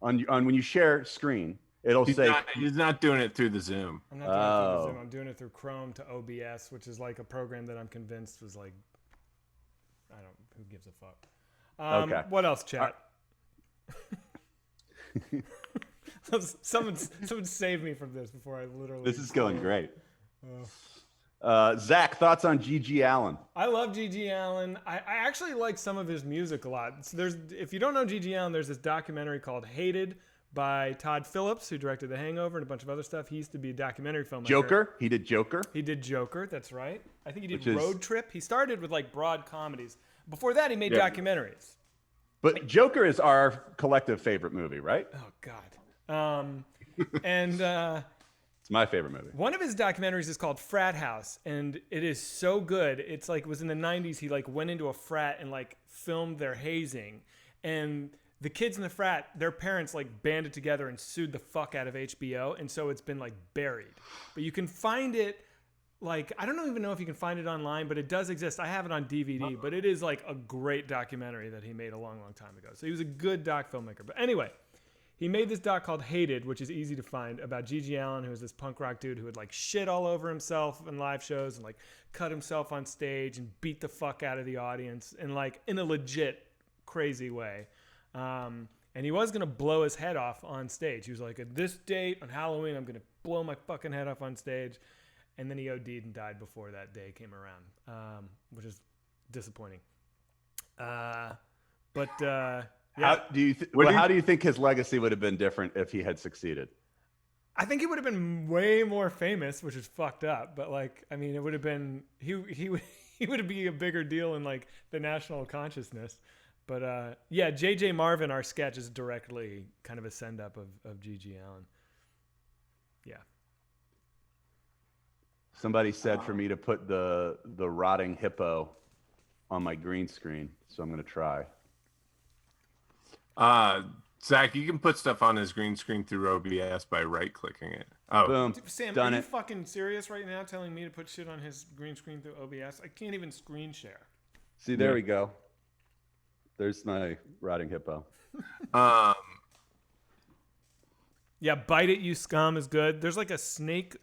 Speaker 2: on when you share screen? It'll say
Speaker 3: He's not doing it through the Zoom.
Speaker 1: I'm not doing it through Zoom. I'm doing it through Chrome to OBS, which is like a program that I'm convinced was like, who gives a fuck.
Speaker 2: Okay.
Speaker 1: What else, chat? Someone save me from this before I literally.
Speaker 2: this is going great. Zach, thoughts on G.G. Allen?
Speaker 1: I love G.G. Allen. I actually like some of his music a lot. So if you don't know G.G. Allen, there's this documentary called Hated by Todd Phillips, who directed The Hangover and a bunch of other stuff. He used to be a documentary filmmaker.
Speaker 2: Joker? He did Joker?
Speaker 1: He did Joker, that's right. I think he did
Speaker 2: Which is-
Speaker 1: Road Trip. He started with like broad comedies. Before that, he made documentaries.
Speaker 2: But Joker is our collective favorite movie, right?
Speaker 1: Oh, God.
Speaker 2: It's my favorite movie.
Speaker 1: One of his documentaries is called Frat House, and it is so good. It's like, it was in the 90s. He like went into a frat and like filmed their hazing. And the kids in the frat, their parents like banded together and sued the fuck out of HBO. And so it's been like buried. But you can find it, like, I don't even know if you can find it online, but it does exist. I have it on DVD, but it is like a great documentary that he made a long, long time ago. So he was a good doc filmmaker. But anyway, he made this doc called Hated, which is easy to find, about G.G. Allen, who was this punk rock dude who would like shit all over himself in live shows and like cut himself on stage and beat the fuck out of the audience and like in a legit crazy way. And he was going to blow his head off on stage. He was like, at this date on Halloween, I'm going to blow my fucking head off on stage. And then he OD'd and died before that day came around, which is disappointing. Yeah.
Speaker 2: How do you think his legacy would have been different if he had succeeded?
Speaker 1: I think he would have been way more famous, which is fucked up. But like, I mean, it would have been he would be a bigger deal in like the national consciousness. But yeah, J.J. Marvin, our sketch, is directly kind of a send up of G.G. Allen. Yeah.
Speaker 2: Somebody said for me to put the rotting hippo on my green screen, so I'm going to try.
Speaker 3: Zach, you can put stuff on his green screen through OBS by right-clicking it. Oh,
Speaker 2: Boom.
Speaker 1: Sam,
Speaker 2: Done
Speaker 1: are you
Speaker 2: it.
Speaker 1: fucking serious right now telling me to put shit on his green screen through OBS? I can't even screen share.
Speaker 2: See, there we go. There's my rotting hippo.
Speaker 1: Yeah, Bite It, You Scum is good. There's like a snake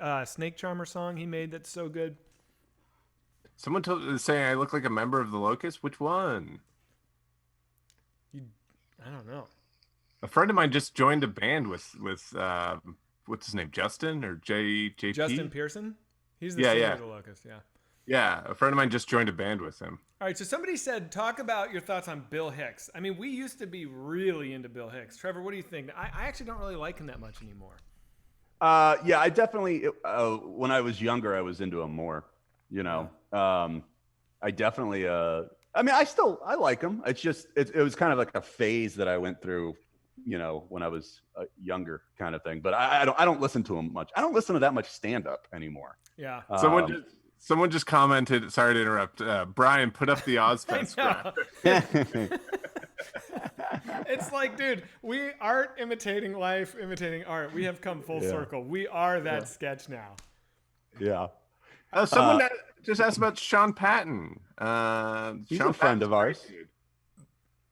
Speaker 1: charmer song he made that's so good.
Speaker 3: someone saying I look like a member of the Locust. Which one?
Speaker 1: I don't know.
Speaker 3: A friend of mine just joined a band with what's his name, Justin or JP?
Speaker 1: Justin Pearson? He's the
Speaker 3: Yeah,
Speaker 1: singer
Speaker 3: yeah.
Speaker 1: of the Locust, yeah.
Speaker 3: Yeah, a friend of mine just joined a band with him.
Speaker 1: All right, so somebody said, talk about your thoughts on Bill Hicks. I mean, we used to be really into Bill Hicks. Trevor, what do you think? I actually don't really like him that much anymore.
Speaker 2: Yeah, I definitely, when I was younger, I was into him more, you know. I definitely, I mean, I like him. It's just, it was kind of like a phase that I went through, you know, when I was younger kind of thing. But I don't listen to him much. I don't listen to that much stand-up anymore.
Speaker 1: Yeah.
Speaker 3: Someone just commented, sorry to interrupt, Brian, put up the Ozfest graphic.
Speaker 1: It's like, dude, we aren't imitating life, imitating art. We have come full circle. We are that sketch now.
Speaker 2: Yeah.
Speaker 3: Someone just asked about Sean Patton.
Speaker 2: He's
Speaker 3: Sean
Speaker 2: a friend of ours.
Speaker 3: Dude.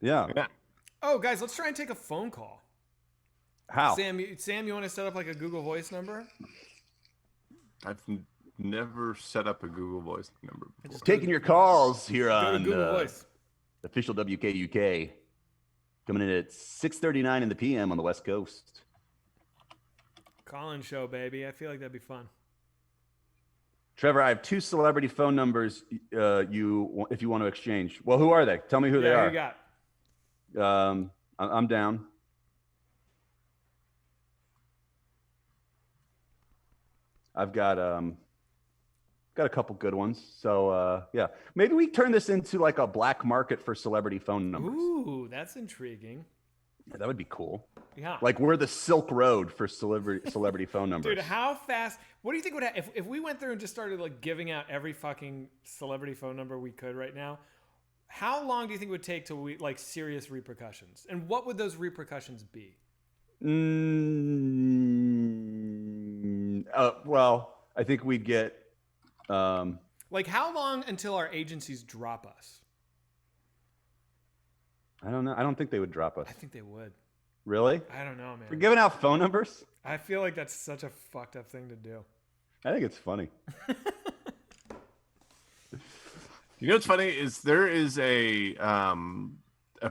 Speaker 2: Yeah.
Speaker 1: Oh, guys, let's try and take a phone call.
Speaker 2: How?
Speaker 1: Sam, you want to set up like a Google Voice number?
Speaker 3: never set up a Google Voice number before.
Speaker 2: Taking your calls here
Speaker 1: Go to
Speaker 2: on
Speaker 1: Google Voice.
Speaker 2: official WKUK. Coming in at 6:39 in the PM on the West Coast.
Speaker 1: Call-in show, baby. I feel like that'd be fun.
Speaker 2: Trevor, I have 2 celebrity phone numbers. If you want to exchange. Well, who are they? Tell me who they are.
Speaker 1: Who you got?
Speaker 2: I'm down. I've got a couple good ones. So yeah, maybe we turn this into like a black market for celebrity phone numbers.
Speaker 1: Ooh, that's intriguing.
Speaker 2: Yeah, that would be cool.
Speaker 1: Yeah.
Speaker 2: Like we're the Silk Road for celebrity phone numbers.
Speaker 1: Dude, how fast? What do you think would happen if we went through and just started like giving out every fucking celebrity phone number we could right now? How long do you think it would take to like serious repercussions? And what would those repercussions be?
Speaker 2: Well, I think we'd get.
Speaker 1: Like how long until our agencies drop us?
Speaker 2: I don't know. I don't think they would drop us.
Speaker 1: I think they would.
Speaker 2: Really?
Speaker 1: I don't know, man.
Speaker 2: We're giving out phone numbers?
Speaker 1: I feel like that's such a fucked up thing to do.
Speaker 2: I think it's funny.
Speaker 3: You know what's funny is there is a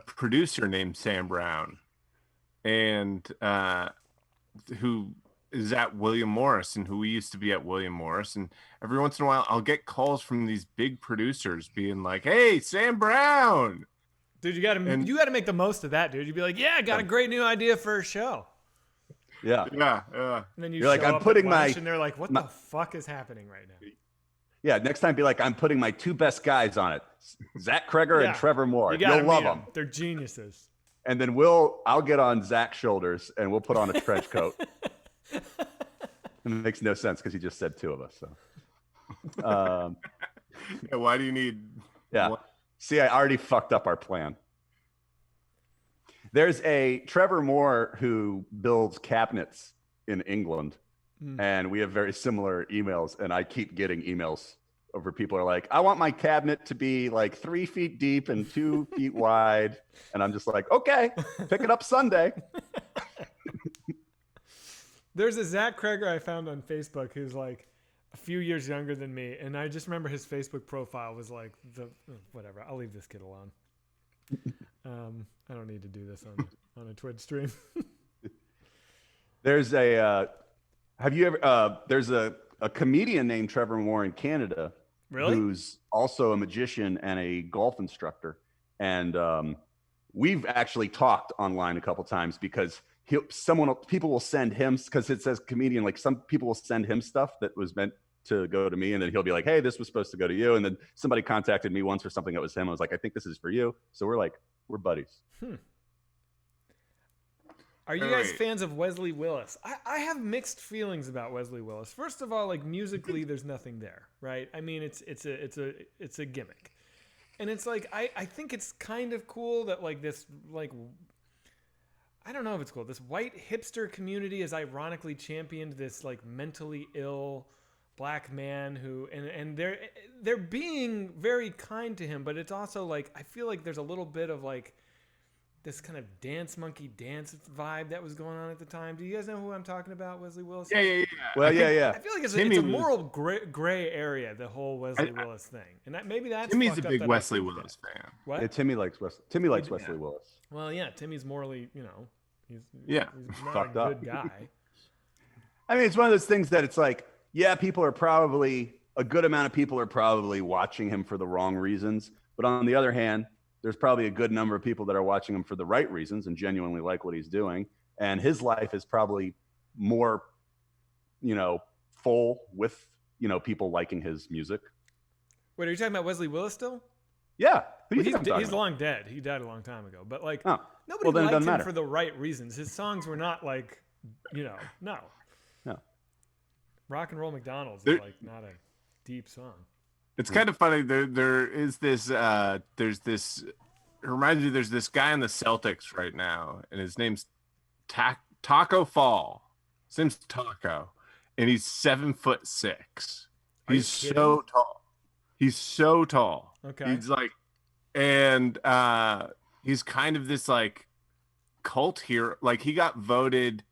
Speaker 3: producer named Sam Brown, and who is at William Morris, and who we used to be at William Morris, and every once in a while I'll get calls from these big producers being like, "Hey, Sam Brown."
Speaker 1: Dude, you gotta make the most of that, dude. You'd be like, yeah, I got a great new idea for a show.
Speaker 2: Yeah.
Speaker 3: Yeah.
Speaker 1: And then
Speaker 2: You're like, I'm putting
Speaker 1: and they're like, what the fuck is happening right now?
Speaker 2: Yeah, next time be like, I'm putting my 2 best guys on it. Zach Trevor and Trevor Moore. You'll love them.
Speaker 1: They're geniuses.
Speaker 2: And then I'll get on Zach's shoulders and we'll put on a trench coat. And it makes no sense because he just said 2 of us. So
Speaker 3: Yeah, why do you need
Speaker 2: See, I already fucked up our plan. There's a Trevor Moore who builds cabinets in England, and we have very similar emails. And I keep getting emails over people are like, I want my cabinet to be like 3 feet deep and 2 feet wide. And I'm just like, okay, pick it up Sunday.
Speaker 1: There's a Zach Kreger I found on Facebook who's like a few years younger than me, and I just remember his Facebook profile was like whatever. I'll leave this kid alone. I don't need to do this on a Twitch stream.
Speaker 2: There's a there's a comedian named Trevor Moore in Canada,
Speaker 1: really,
Speaker 2: who's also a magician and a golf instructor, and we've actually talked online a couple times because people will send him, because it says comedian, like some people will send him stuff that was meant to go to me, and then he'll be like, hey, this was supposed to go to you. And then somebody contacted me once for something that was him. I was like, I think this is for you. So we're buddies.
Speaker 1: Are you guys fans of Wesley Willis? I have mixed feelings about Wesley Willis. First of all, like musically, there's nothing there, right? I mean, it's a gimmick, and it's like I think it's kind of cool that like this like. I don't know if it's cool. This white hipster community has ironically championed this like mentally ill black man who, and they're being very kind to him, but it's also like I feel like there's a little bit of like this kind of dance monkey dance vibe that was going on at the time. Do you guys know who I'm talking about? Wesley Willis?
Speaker 3: Yeah.
Speaker 2: Well, yeah.
Speaker 1: I feel like it's a moral gray area, the whole Wesley Willis thing, and maybe that's
Speaker 3: Timmy's a big Wesley Willis fan.
Speaker 1: What?
Speaker 2: Yeah, Timmy likes Wesley Willis.
Speaker 1: Well, yeah, Timmy's morally, he's not
Speaker 2: fucked
Speaker 1: a good
Speaker 2: up
Speaker 1: guy.
Speaker 2: I mean, it's one of those things that it's like, yeah, a good amount of people are probably watching him for the wrong reasons, but on the other hand, there's probably a good number of people that are watching him for the right reasons and genuinely like what he's doing. And his life is probably more, full with, people liking his music.
Speaker 1: Wait, are you talking about Wesley Willis still?
Speaker 2: Yeah. Who do you think I'm talking
Speaker 1: he's
Speaker 2: about?
Speaker 1: long dead. He died a long time ago. But like,
Speaker 2: then
Speaker 1: nobody
Speaker 2: it
Speaker 1: liked
Speaker 2: doesn't
Speaker 1: him
Speaker 2: matter.
Speaker 1: for the right reasons. His songs were not like, no.
Speaker 2: No.
Speaker 1: Rock and Roll McDonald's is like not a deep song.
Speaker 3: It's kind of funny. There is this. There's this. It reminds me. There's this guy in the Celtics right now, and his name's Taco Fall. His name's Taco, and he's 7'6". He's so tall. He's so tall.
Speaker 1: Okay.
Speaker 3: He's like, and he's kind of this like cult hero. Like he got voted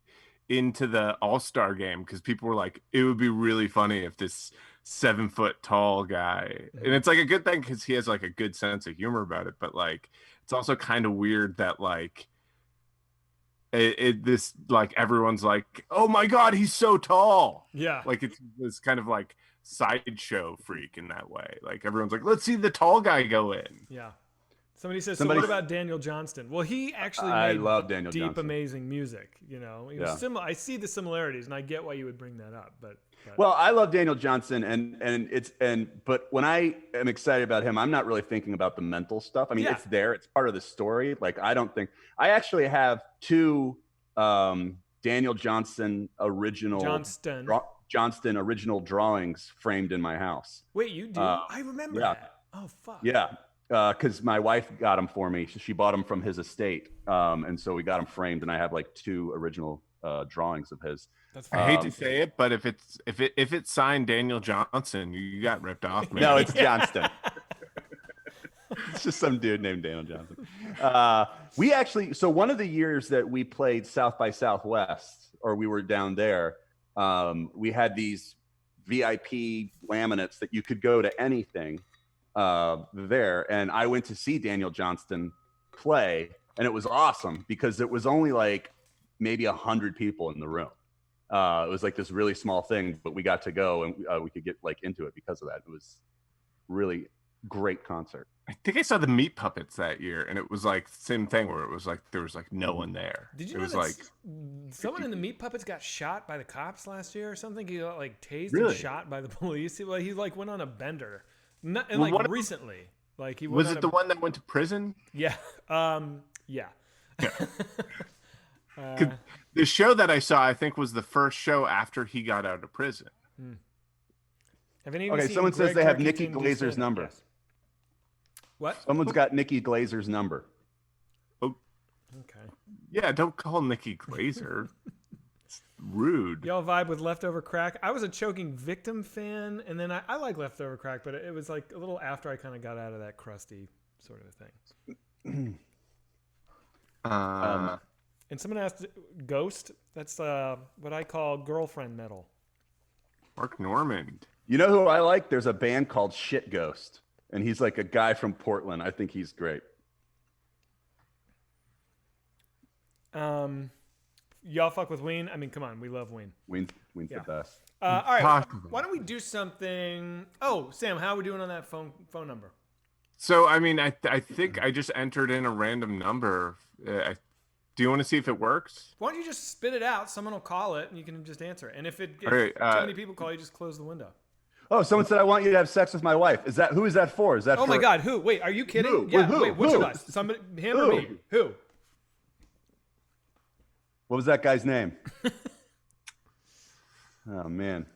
Speaker 3: into the All-Star game because people were like, it would be really funny if this 7 foot tall guy. And it's like a good thing because he has like a good sense of humor about it, but like it's also kind of weird that like this like everyone's like, oh my god, he's so tall.
Speaker 1: Yeah.
Speaker 3: Like it's this kind of like sideshow freak in that way. Like everyone's like, let's see the tall guy go in.
Speaker 1: Yeah. Somebody says,
Speaker 2: Somebody-
Speaker 1: so what about Daniel Johnston? Well, he actually
Speaker 2: I
Speaker 1: made
Speaker 2: love Daniel
Speaker 1: deep,
Speaker 2: Johnston.
Speaker 1: amazing music. You know, he was
Speaker 2: Yeah.
Speaker 1: similar. I see the similarities, and I get why you would bring that up. But
Speaker 2: Well, I love Daniel Johnson, but when I am excited about him, I'm not really thinking about the mental stuff. I mean,
Speaker 1: Yeah.
Speaker 2: it's there; it's part of the story. Like, I don't think I actually have two Daniel Johnston original Johnston original drawings framed in my house.
Speaker 1: Wait, you do? I remember
Speaker 2: yeah.
Speaker 1: that. Oh fuck.
Speaker 2: Yeah, because my wife got them for me. She bought them from his estate, and so we got them framed. And I have like two original drawings of his.
Speaker 1: That's
Speaker 3: I hate to say it, but if it's signed Daniel Johnson, you got ripped off, man.
Speaker 2: No, it's Johnston. It's just some dude named Daniel Johnson. We actually, so one of the years that we played South by Southwest, or we were down there, we had these VIP laminates that you could go to anything there. And I went to see Daniel Johnston play, and it was awesome because it was only like maybe 100 people in the room. It was like this really small thing, but we got to go and we could get like into it because of that. It was really great concert.
Speaker 3: I think I saw the Meat Puppets that year, and it was like the same thing where it was like there was like no one there.
Speaker 1: Did you
Speaker 3: it
Speaker 1: know
Speaker 3: was
Speaker 1: that
Speaker 3: like
Speaker 1: someone in the Meat Puppets got shot by the cops last year or something? He got like tased
Speaker 2: Really?
Speaker 1: and shot by the police. He like went on a bender, and
Speaker 3: Well,
Speaker 1: like
Speaker 3: what-
Speaker 1: recently, like he
Speaker 3: was
Speaker 1: went
Speaker 3: it
Speaker 1: on
Speaker 3: the one that went to prison?
Speaker 1: Yeah, yeah.
Speaker 3: The show that I saw, I think, was the first show after he got out of prison.
Speaker 1: Have any of you
Speaker 2: Okay,
Speaker 1: seen
Speaker 2: someone says
Speaker 1: Greg
Speaker 2: they have
Speaker 1: Turkington
Speaker 2: Nikki
Speaker 1: do
Speaker 2: Glazer's
Speaker 1: stand-up?
Speaker 2: number.
Speaker 1: Yes. What?
Speaker 2: Someone's got Nikki Glazer's number.
Speaker 1: Okay.
Speaker 3: Yeah, don't call Nikki Glazer. It's rude.
Speaker 1: Y'all vibe with Leftover Crack? I was a Choking Victim fan, and then I like Leftover Crack, but it was like a little after I kind of got out of that crusty sort of thing. And someone asked, Ghost? That's what I call girlfriend metal.
Speaker 3: Mark Normand.
Speaker 2: You know who I like? There's a band called Shit Ghost, and he's like a guy from Portland. I think he's great.
Speaker 1: Y'all fuck with Ween? I mean, come on, we love Ween.
Speaker 2: Ween's
Speaker 1: Yeah.
Speaker 2: the best.
Speaker 1: All right,
Speaker 3: Possible.
Speaker 1: why don't we do something? Oh, Sam, how are we doing on that phone number?
Speaker 3: So, I mean, I think I just entered in a random number. Do you want to see if it works?
Speaker 1: Why don't you just spit it out? Someone will call it, and you can just answer it. And if
Speaker 3: All right,
Speaker 1: too many people call, you just close the window.
Speaker 2: Oh, someone said I want you to have sex with my wife. Who is that for? Is that
Speaker 1: Oh
Speaker 2: for,
Speaker 1: my God, who? Wait, are you kidding?
Speaker 2: Who?
Speaker 1: Yeah,
Speaker 2: Who?
Speaker 1: wait, which
Speaker 2: Who?
Speaker 1: of us? Somebody, him or
Speaker 2: Who?
Speaker 1: me? Who?
Speaker 2: What was that guy's name? Oh man.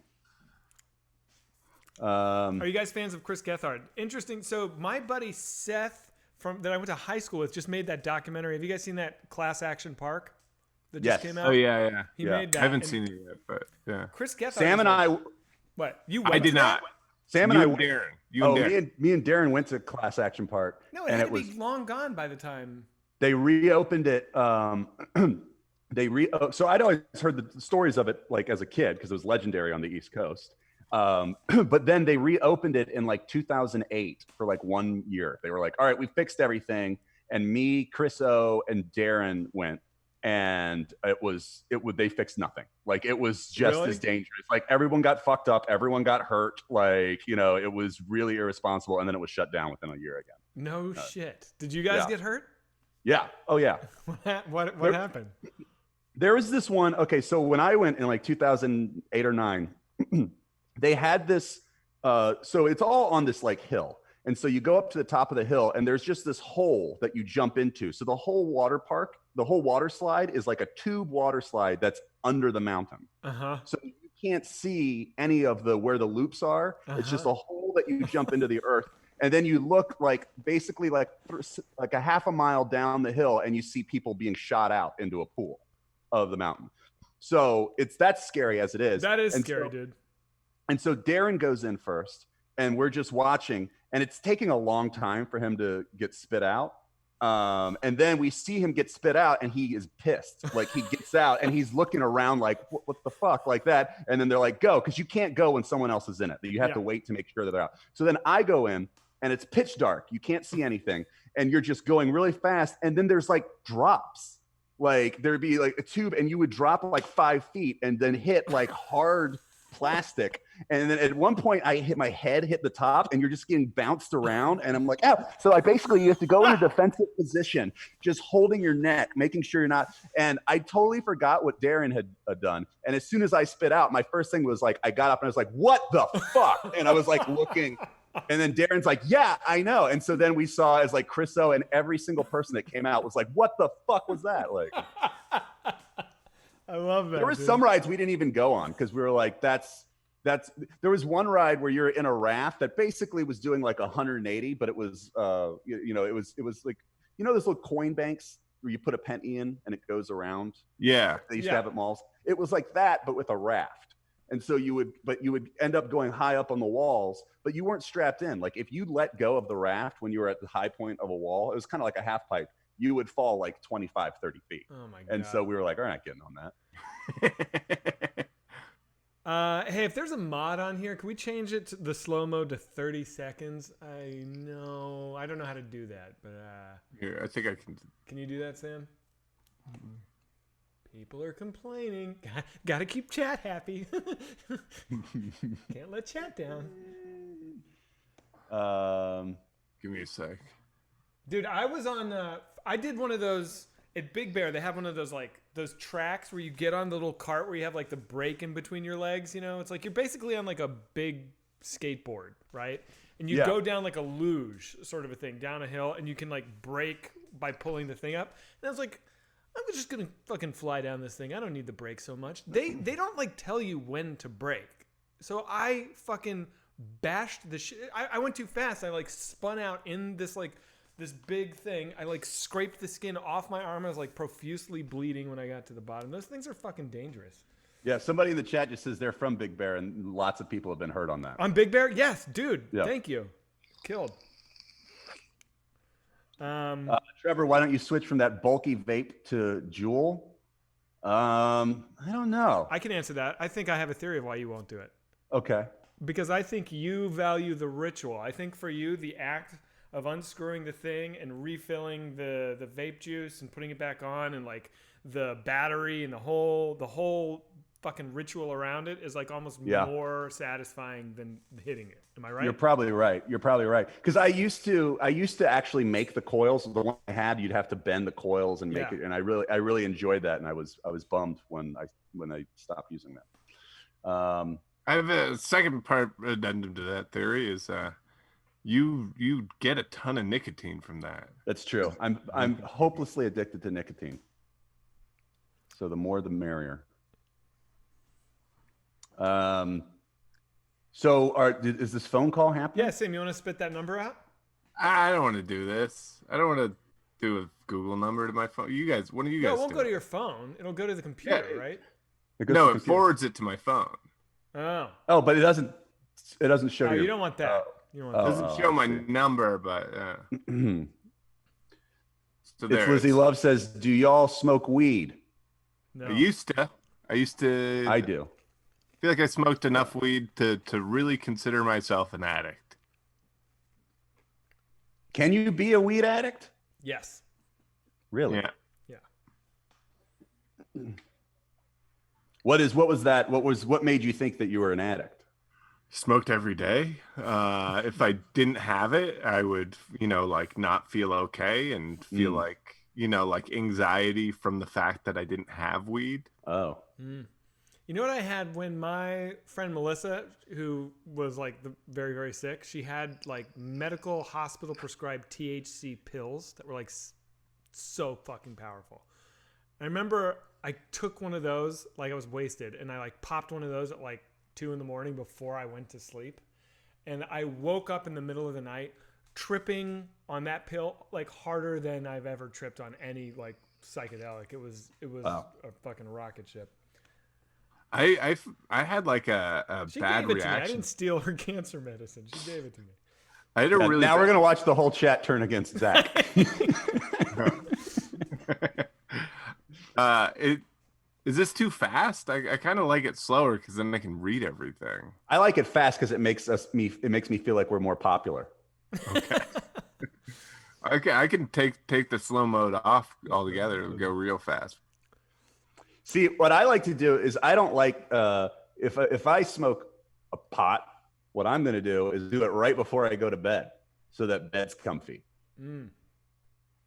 Speaker 1: Are you guys fans of Chris Gethard? Interesting. So my buddy Seth that I went to high school with just made that documentary. Have you guys seen that Class Action Park that just
Speaker 2: Yes.
Speaker 1: came out?
Speaker 3: Oh, yeah.
Speaker 1: He
Speaker 2: Yeah.
Speaker 1: made that.
Speaker 3: I haven't
Speaker 1: and
Speaker 3: seen it yet, but yeah.
Speaker 1: Chris Gethard.
Speaker 2: Sam
Speaker 1: is
Speaker 2: and
Speaker 1: like-
Speaker 2: I.
Speaker 1: What? You
Speaker 3: I
Speaker 1: went
Speaker 3: did
Speaker 1: to that?
Speaker 3: not.
Speaker 2: Sam
Speaker 3: You
Speaker 2: and
Speaker 3: and
Speaker 2: I.
Speaker 3: Darren. You
Speaker 2: Oh,
Speaker 3: and Darren.
Speaker 2: me and Darren went to Class Action Park.
Speaker 1: No, it
Speaker 2: and
Speaker 1: had
Speaker 2: it
Speaker 1: to
Speaker 2: was
Speaker 1: be long gone by the time.
Speaker 2: they reopened it. So I'd always heard the stories of it like as a kid because it was legendary on the East Coast. But then they reopened it in like 2008 for like 1 year. They were like, all right, we fixed everything. And me, Chris O, and Darren went, and they fixed nothing. Like it was just
Speaker 1: Really?
Speaker 2: as dangerous. Like everyone got fucked up, everyone got hurt. Like, it was really irresponsible. And then it was shut down within a year again.
Speaker 1: No shit. Did you guys
Speaker 2: yeah.
Speaker 1: get hurt?
Speaker 2: Yeah. Oh yeah.
Speaker 1: What happened?
Speaker 2: There was this one. Okay, so when I went in like 2008 or 9, they had this. So it's all on this like hill, and so you go up to the top of the hill, and there's just this hole that you jump into. So the whole water park, the whole water slide is like a tube water slide that's under the mountain. So you can't see any of where the loops are. It's just a hole that you jump into the earth. And then you look like basically like a half a mile down the hill, and you see people being shot out into a pool of the mountain. So that's scary as it is.
Speaker 1: That is
Speaker 2: And
Speaker 1: scary, dude.
Speaker 2: And so Darren goes in first, and we're just watching, and it's taking a long time for him to get spit out. And then we see him get spit out and he is pissed. Like he gets out and he's looking around like, what the fuck, like that. And then they're like, go, because you can't go when someone else is in it. You have to wait to make sure that they're out. So then I go in and it's pitch dark. You can't see anything. And you're just going really fast. And then there's like drops. Like there'd be like a tube and you would drop like 5 feet and then hit like hard plastic. And then at one point my head hit the top and you're just getting bounced around. And I'm like, oh, so I basically, you have to go in a defensive position, just holding your neck, making sure you're not. And I totally forgot what Darren had done. And as soon as I spit out, my first thing was like, I got up and I was like, what the fuck? And I was like looking. And then Darren's like, yeah, I know. And so then we saw as like Chriso and every single person that came out was like, what the fuck was that? Like,
Speaker 1: I love that.
Speaker 2: There were some rides we didn't even go on because we were like, that's, there was one ride where you're in a raft that basically was doing like 180, but it was, it was like, those little coin banks where you put a penny in and it goes around.
Speaker 3: Yeah.
Speaker 2: They used to have at malls. It was like that, but with a raft. And so you would end up going high up on the walls, but you weren't strapped in. Like if you let go of the raft when you were at the high point of a wall, it was kind of like a half pipe. You would fall like 25, 30 feet.
Speaker 1: Oh my God.
Speaker 2: And so we were like, we're not getting on
Speaker 1: that. Hey, if there's a mod on here, can we change it to the slow-mo to 30 seconds? I don't know how to do that, but
Speaker 3: here, I think I can.
Speaker 1: Can you do that, Sam? People are complaining. Got to keep chat happy. Can't let chat down.
Speaker 3: Give me a sec.
Speaker 1: Dude, I was on. I did one of those at Big Bear. They have one of those like those tracks where you get on the little cart where you have like the brake in between your legs. It's like you're basically on like a big skateboard, right? And you go down like a luge sort of a thing down a hill, and you can like brake by pulling the thing up. And I was like, I'm just gonna fucking fly down this thing. I don't need the brake so much. They don't like tell you when to brake. So I fucking bashed the shit. I went too fast. I like spun out in this like this big thing. I like scraped the skin off my arm. I was like profusely bleeding when I got to the bottom. Those things are fucking dangerous.
Speaker 2: Yeah, somebody in the chat just says they're from Big Bear, and lots of people have been hurt on that.
Speaker 1: On Big Bear? Yes, dude.
Speaker 2: Yeah.
Speaker 1: Thank you. Killed.
Speaker 2: Trevor, why don't you switch from that bulky vape to Juul? I don't know.
Speaker 1: I can answer that. I think I have a theory of why you won't do it.
Speaker 2: Okay.
Speaker 1: Because I think you value the ritual. I think for you, the act of unscrewing the thing and refilling the vape juice and putting it back on, and like the battery and the whole fucking ritual around it is like almost more satisfying than hitting it. Am I right?
Speaker 2: You're probably right. Because I used to actually make the coils. The one I had, you'd have to bend the coils and make it, and I really enjoyed that, and I was bummed when I stopped using that.
Speaker 3: I have a second part addendum to that theory is you get a ton of nicotine from that.
Speaker 2: That's true. I'm hopelessly addicted to nicotine. So the more the merrier. Is this phone call happening?
Speaker 1: Yeah, Sam, you want to spit that number out?
Speaker 3: I don't want to do this. I don't want to do a Google number to my phone. You guys, what do you guys?
Speaker 1: No, it won't go to your phone. It'll go to the computer, right?
Speaker 3: It forwards it to my phone.
Speaker 2: Oh, but it doesn't show you.
Speaker 1: You don't want that.
Speaker 3: It doesn't show my number, but so there.
Speaker 2: It's Lizzie Love says, "Do y'all smoke weed?"
Speaker 3: No. I used to.
Speaker 2: I do.
Speaker 3: I feel like I smoked enough weed to really consider myself an addict.
Speaker 2: Can you be a weed addict?
Speaker 1: Yes.
Speaker 2: Really?
Speaker 3: Yeah.
Speaker 2: What made you think that you were an addict?
Speaker 3: Smoked every day. If I didn't have it, I would, like not feel okay and feel like anxiety from the fact that I didn't have weed.
Speaker 2: Oh.
Speaker 1: You know what I had when my friend Melissa, who was like very, very sick, she had like medical hospital prescribed THC pills that were like so fucking powerful. I remember I took one of those, like I was wasted, and I like popped one of those at like 2 a.m. before I went to sleep. And I woke up in the middle of the night tripping on that pill like harder than I've ever tripped on any like psychedelic. It was
Speaker 2: wow.
Speaker 1: A fucking rocket ship.
Speaker 3: I had like a
Speaker 1: she
Speaker 3: bad
Speaker 1: gave it
Speaker 3: reaction.
Speaker 1: To me. I didn't steal her cancer medicine. She gave it to me.
Speaker 3: I had a really
Speaker 2: now we're gonna watch the whole chat turn against Zach.
Speaker 3: Is this too fast? I kind of like it slower because then I can read everything.
Speaker 2: I like it fast because it makes me feel like we're more popular.
Speaker 3: Okay. Okay, I can take the slow mode off altogether and go real fast.
Speaker 2: See, what I like to do is I don't like if I smoke a pot, what I'm going to do is do it right before I go to bed so that bed's comfy.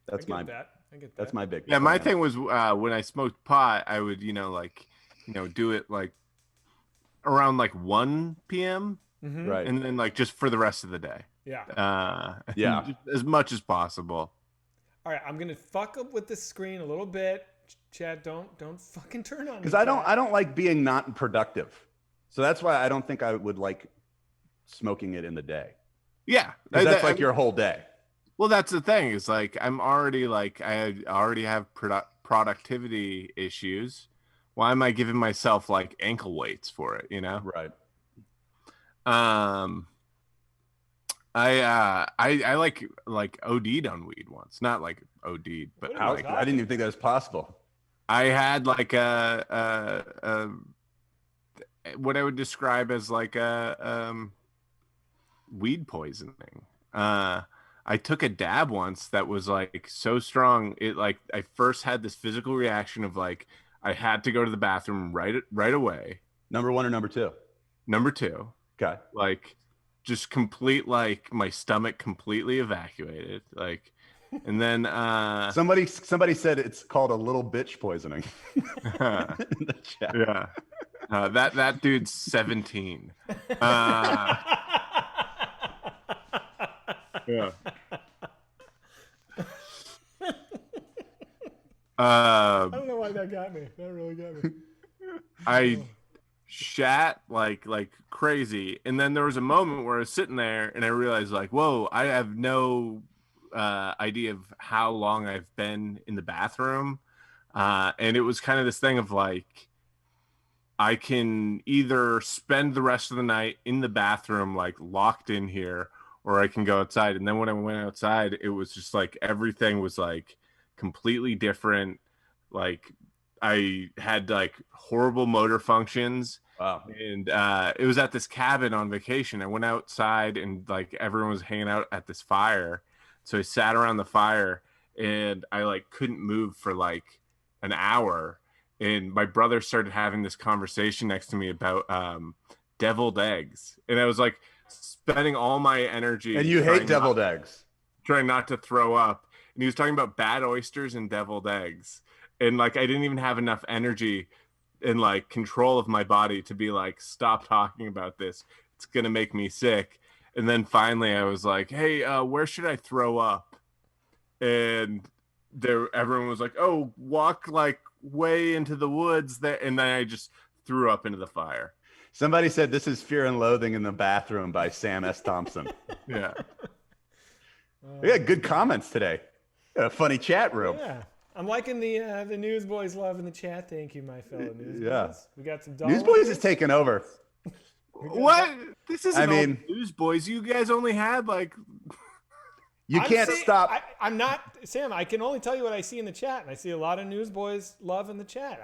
Speaker 2: That's
Speaker 1: I get that.
Speaker 2: That's my big.
Speaker 3: Yeah, my thing was when I smoked pot, I would do it like around like 1 p.m.
Speaker 2: Right,
Speaker 3: and then like just for the rest of the day.
Speaker 1: Yeah.
Speaker 2: Yeah.
Speaker 3: Just as much as possible.
Speaker 1: All right, I'm gonna fuck up with the screen a little bit. Chad, don't fucking turn on.
Speaker 2: Because I don't like being not productive, so that's why I don't think I would like smoking it in the day.
Speaker 3: Yeah,
Speaker 2: That's like your whole day.
Speaker 3: Well, that's the thing. Is like I'm already like I already have productivity issues. Why am I giving myself like ankle weights for it? You know?
Speaker 2: Right.
Speaker 3: I like OD'd on weed once. Not like OD'd, but
Speaker 1: What are you
Speaker 3: like,
Speaker 1: talking
Speaker 2: I didn't even think that was possible.
Speaker 3: I had like a what I would describe as like a weed poisoning. I took a dab once that was like so strong. It like I first had this physical reaction of like I had to go to the bathroom right away.
Speaker 2: Number 1 or number 2?
Speaker 3: Number 2,
Speaker 2: Okay.
Speaker 3: like just complete like my stomach completely evacuated. Like, and then
Speaker 2: Somebody said it's called a little bitch poisoning. In the chat.
Speaker 3: yeah, that dude's 17. Yeah.
Speaker 1: I don't know why that got me. That really got me.
Speaker 3: I shat like crazy, and then there was a moment where I was sitting there and I realized like, whoa, I have no idea of how long I've been in the bathroom, and it was kind of this thing of like I can either spend the rest of the night in the bathroom like locked in here, or I can go outside. And then when I went outside, it was just like everything was like completely different. Like I had like horrible motor functions.
Speaker 2: Wow.
Speaker 3: And it was at this cabin on vacation. I went outside and like everyone was hanging out at this fire. So I sat around the fire and I like couldn't move for like an hour. And my brother started having this conversation next to me about deviled eggs. And I was like spending all my energy.
Speaker 2: And you hate deviled eggs.
Speaker 3: Trying not to throw up. And he was talking about bad oysters and deviled eggs. And like I didn't even have enough energy and like control of my body to be like, stop talking about this. It's going to make me sick. And then finally I was like, hey, where should I throw up? And everyone was like, oh, walk like way into the woods there. And then I just threw up into the fire.
Speaker 2: Somebody said this is Fear and Loathing in the Bathroom by Sam S. Thompson.
Speaker 3: Yeah.
Speaker 2: We got good comments today. Got a funny chat room.
Speaker 1: Yeah. I'm liking the Newsboys love in the chat. Thank you, my fellow Newsboys.
Speaker 2: Yeah.
Speaker 1: We got some
Speaker 2: Newsboys is taking over.
Speaker 3: What? This isn't
Speaker 2: mean,
Speaker 3: old news, boys. You guys only had like...
Speaker 2: You can't stop.
Speaker 1: I'm not, Sam, I can only tell you what I see in the chat. And I see a lot of Newsboys love in the chat.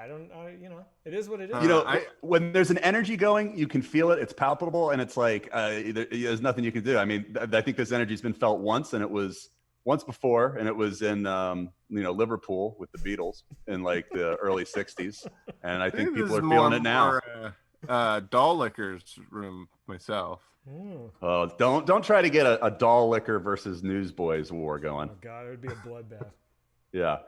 Speaker 1: It is what it is.
Speaker 2: When there's an energy going, you can feel it. It's palpable. And it's like, there's nothing you can do. I mean, I think this energy's been felt once, and it was once before, and it was in, Liverpool with the Beatles in like the early 60s. And I think people are feeling it now.
Speaker 3: Doll Liquor's room myself.
Speaker 2: Oh, don't try to get a doll liquor versus Newsboys war going.
Speaker 1: Oh God, it would be a bloodbath.
Speaker 2: Yeah.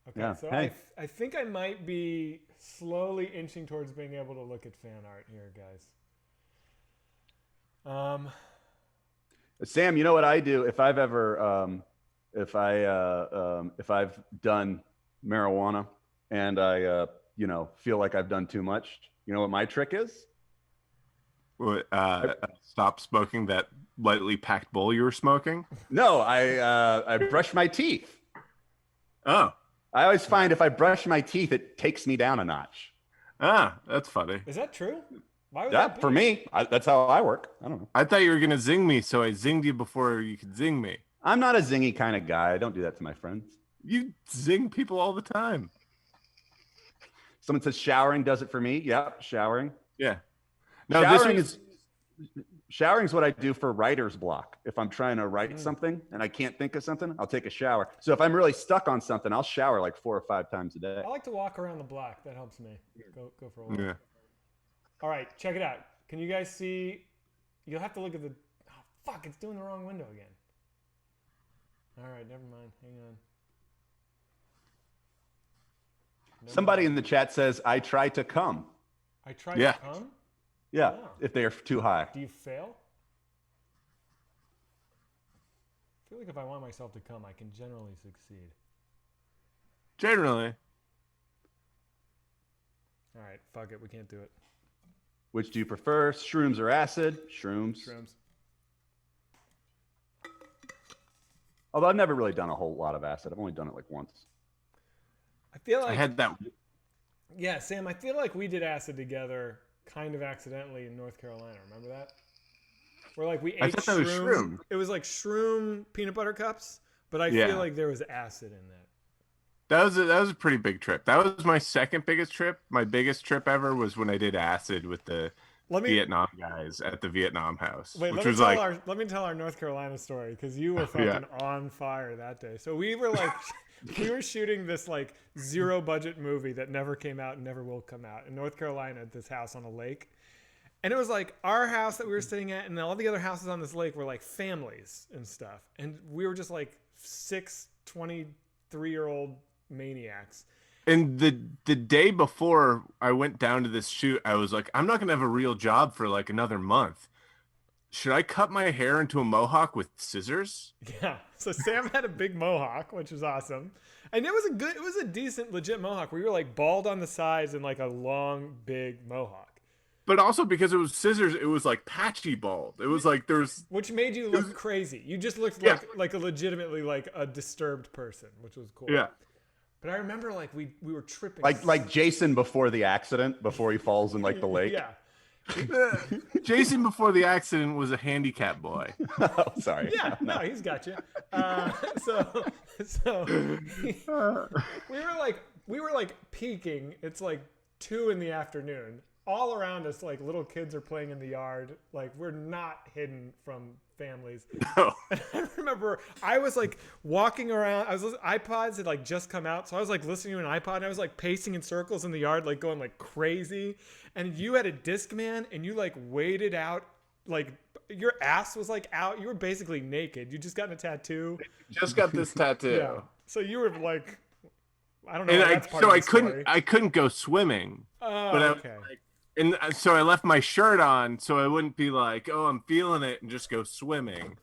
Speaker 1: Okay,
Speaker 2: Yeah.
Speaker 1: so
Speaker 2: Hey.
Speaker 1: I think I might be slowly inching towards being able to look at fan art here, guys.
Speaker 2: Sam, you know what I do if I've ever if I've done marijuana and I feel like I've done too much. You know what my trick is?
Speaker 3: Stop smoking that lightly packed bowl you were smoking?
Speaker 2: No, I brush my teeth.
Speaker 3: Oh.
Speaker 2: I always find if I brush my teeth, it takes me down a notch.
Speaker 3: Ah, that's funny.
Speaker 1: Is that true? Why would
Speaker 2: Yeah,
Speaker 1: that be?
Speaker 2: for me, that's how I work. I don't know.
Speaker 3: I thought you were gonna zing me, so I zinged you before you could zing me.
Speaker 2: I'm not a zingy kind of guy. I don't do that to my friends.
Speaker 3: You zing people all the time.
Speaker 2: Someone says showering does it for me. Yeah, showering.
Speaker 3: Yeah. No,
Speaker 2: Showering is what I do for writer's block. If I'm trying to write something and I can't think of something, I'll take a shower. So if I'm really stuck on something, I'll shower like 4 or 5 times a day.
Speaker 1: I like to walk around the block. That helps me. Go for a walk.
Speaker 3: Yeah.
Speaker 1: All right, check it out. Can you guys see? You'll have to look at the. Oh, fuck! It's doing the wrong window again. All right, never mind. Hang on.
Speaker 2: Somebody in the chat says, I try to come.
Speaker 1: I tried
Speaker 3: Yeah.
Speaker 1: to come.
Speaker 2: Yeah,
Speaker 1: Oh.
Speaker 2: if they are too high.
Speaker 1: Do you fail? I feel like if I want myself to come, I can generally succeed.
Speaker 3: Generally.
Speaker 1: All right, fuck it. We can't do it.
Speaker 2: Which do you prefer, shrooms or acid? Shrooms.
Speaker 1: Shrooms.
Speaker 2: Although I've never really done a whole lot of acid. I've only done it like once.
Speaker 1: I feel like.
Speaker 3: I had that.
Speaker 1: Yeah, Sam. I feel like we did acid together, kind of accidentally in North Carolina. Remember that? Where like we ate
Speaker 3: I thought that was shroom.
Speaker 1: It was like shroom peanut butter cups, but I
Speaker 3: Yeah.
Speaker 1: feel like there was acid in that.
Speaker 3: That was a pretty big trip. That was my second biggest trip. My biggest trip ever was when I did acid with the Vietnam guys at the Vietnam house,
Speaker 1: Wait,
Speaker 3: which
Speaker 1: let me
Speaker 3: was
Speaker 1: tell
Speaker 3: like
Speaker 1: let me tell our North Carolina story because you were fucking
Speaker 3: Yeah.
Speaker 1: on fire that day. So we were like, we were shooting this like zero budget movie that never came out and never will come out in North Carolina at this house on a lake. And it was like our house that we were staying at, and all the other houses on this lake were like families and stuff. And we were just like 6 23-year-old maniacs.
Speaker 3: And the day before I went down to this shoot, I was like, I'm not gonna have a real job for like another month. Should I cut my hair into a mohawk with scissors?
Speaker 1: Yeah. So Sam had a big mohawk, which was awesome. And it was a decent, legit mohawk. We were like bald on the sides and like a long, big mohawk.
Speaker 3: But also because it was scissors, it was like patchy bald. It was like there's
Speaker 1: Which made you look crazy. You just looked
Speaker 3: Yeah.
Speaker 1: like a legitimately like a disturbed person, which was cool.
Speaker 3: yeah.
Speaker 1: But I remember like we were tripping.
Speaker 2: Like Jason before the accident, before he falls in like the lake.
Speaker 1: Yeah.
Speaker 3: Jason before the accident was a handicap boy.
Speaker 2: Oh, sorry.
Speaker 1: Yeah, no, he's got you. So we were like peaking. It's like 2 in the afternoon. All around us, like little kids are playing in the yard. Like we're not hidden from families.
Speaker 3: No.
Speaker 1: I remember I was like walking around. iPods had like just come out, so I was like listening to an iPod. And I was like pacing in circles in the yard, like going like crazy. And you had a Discman, and you like waited out, like your ass was like out. You were basically naked. You just gotten a tattoo.
Speaker 3: Just got this tattoo.
Speaker 1: Yeah. So you were like, I don't know.
Speaker 3: And
Speaker 1: That's part of the story.
Speaker 3: I couldn't go swimming.
Speaker 1: Oh,
Speaker 3: but
Speaker 1: okay.
Speaker 3: And so I left my shirt on so I wouldn't be like, oh, I'm feeling it, and just go swimming.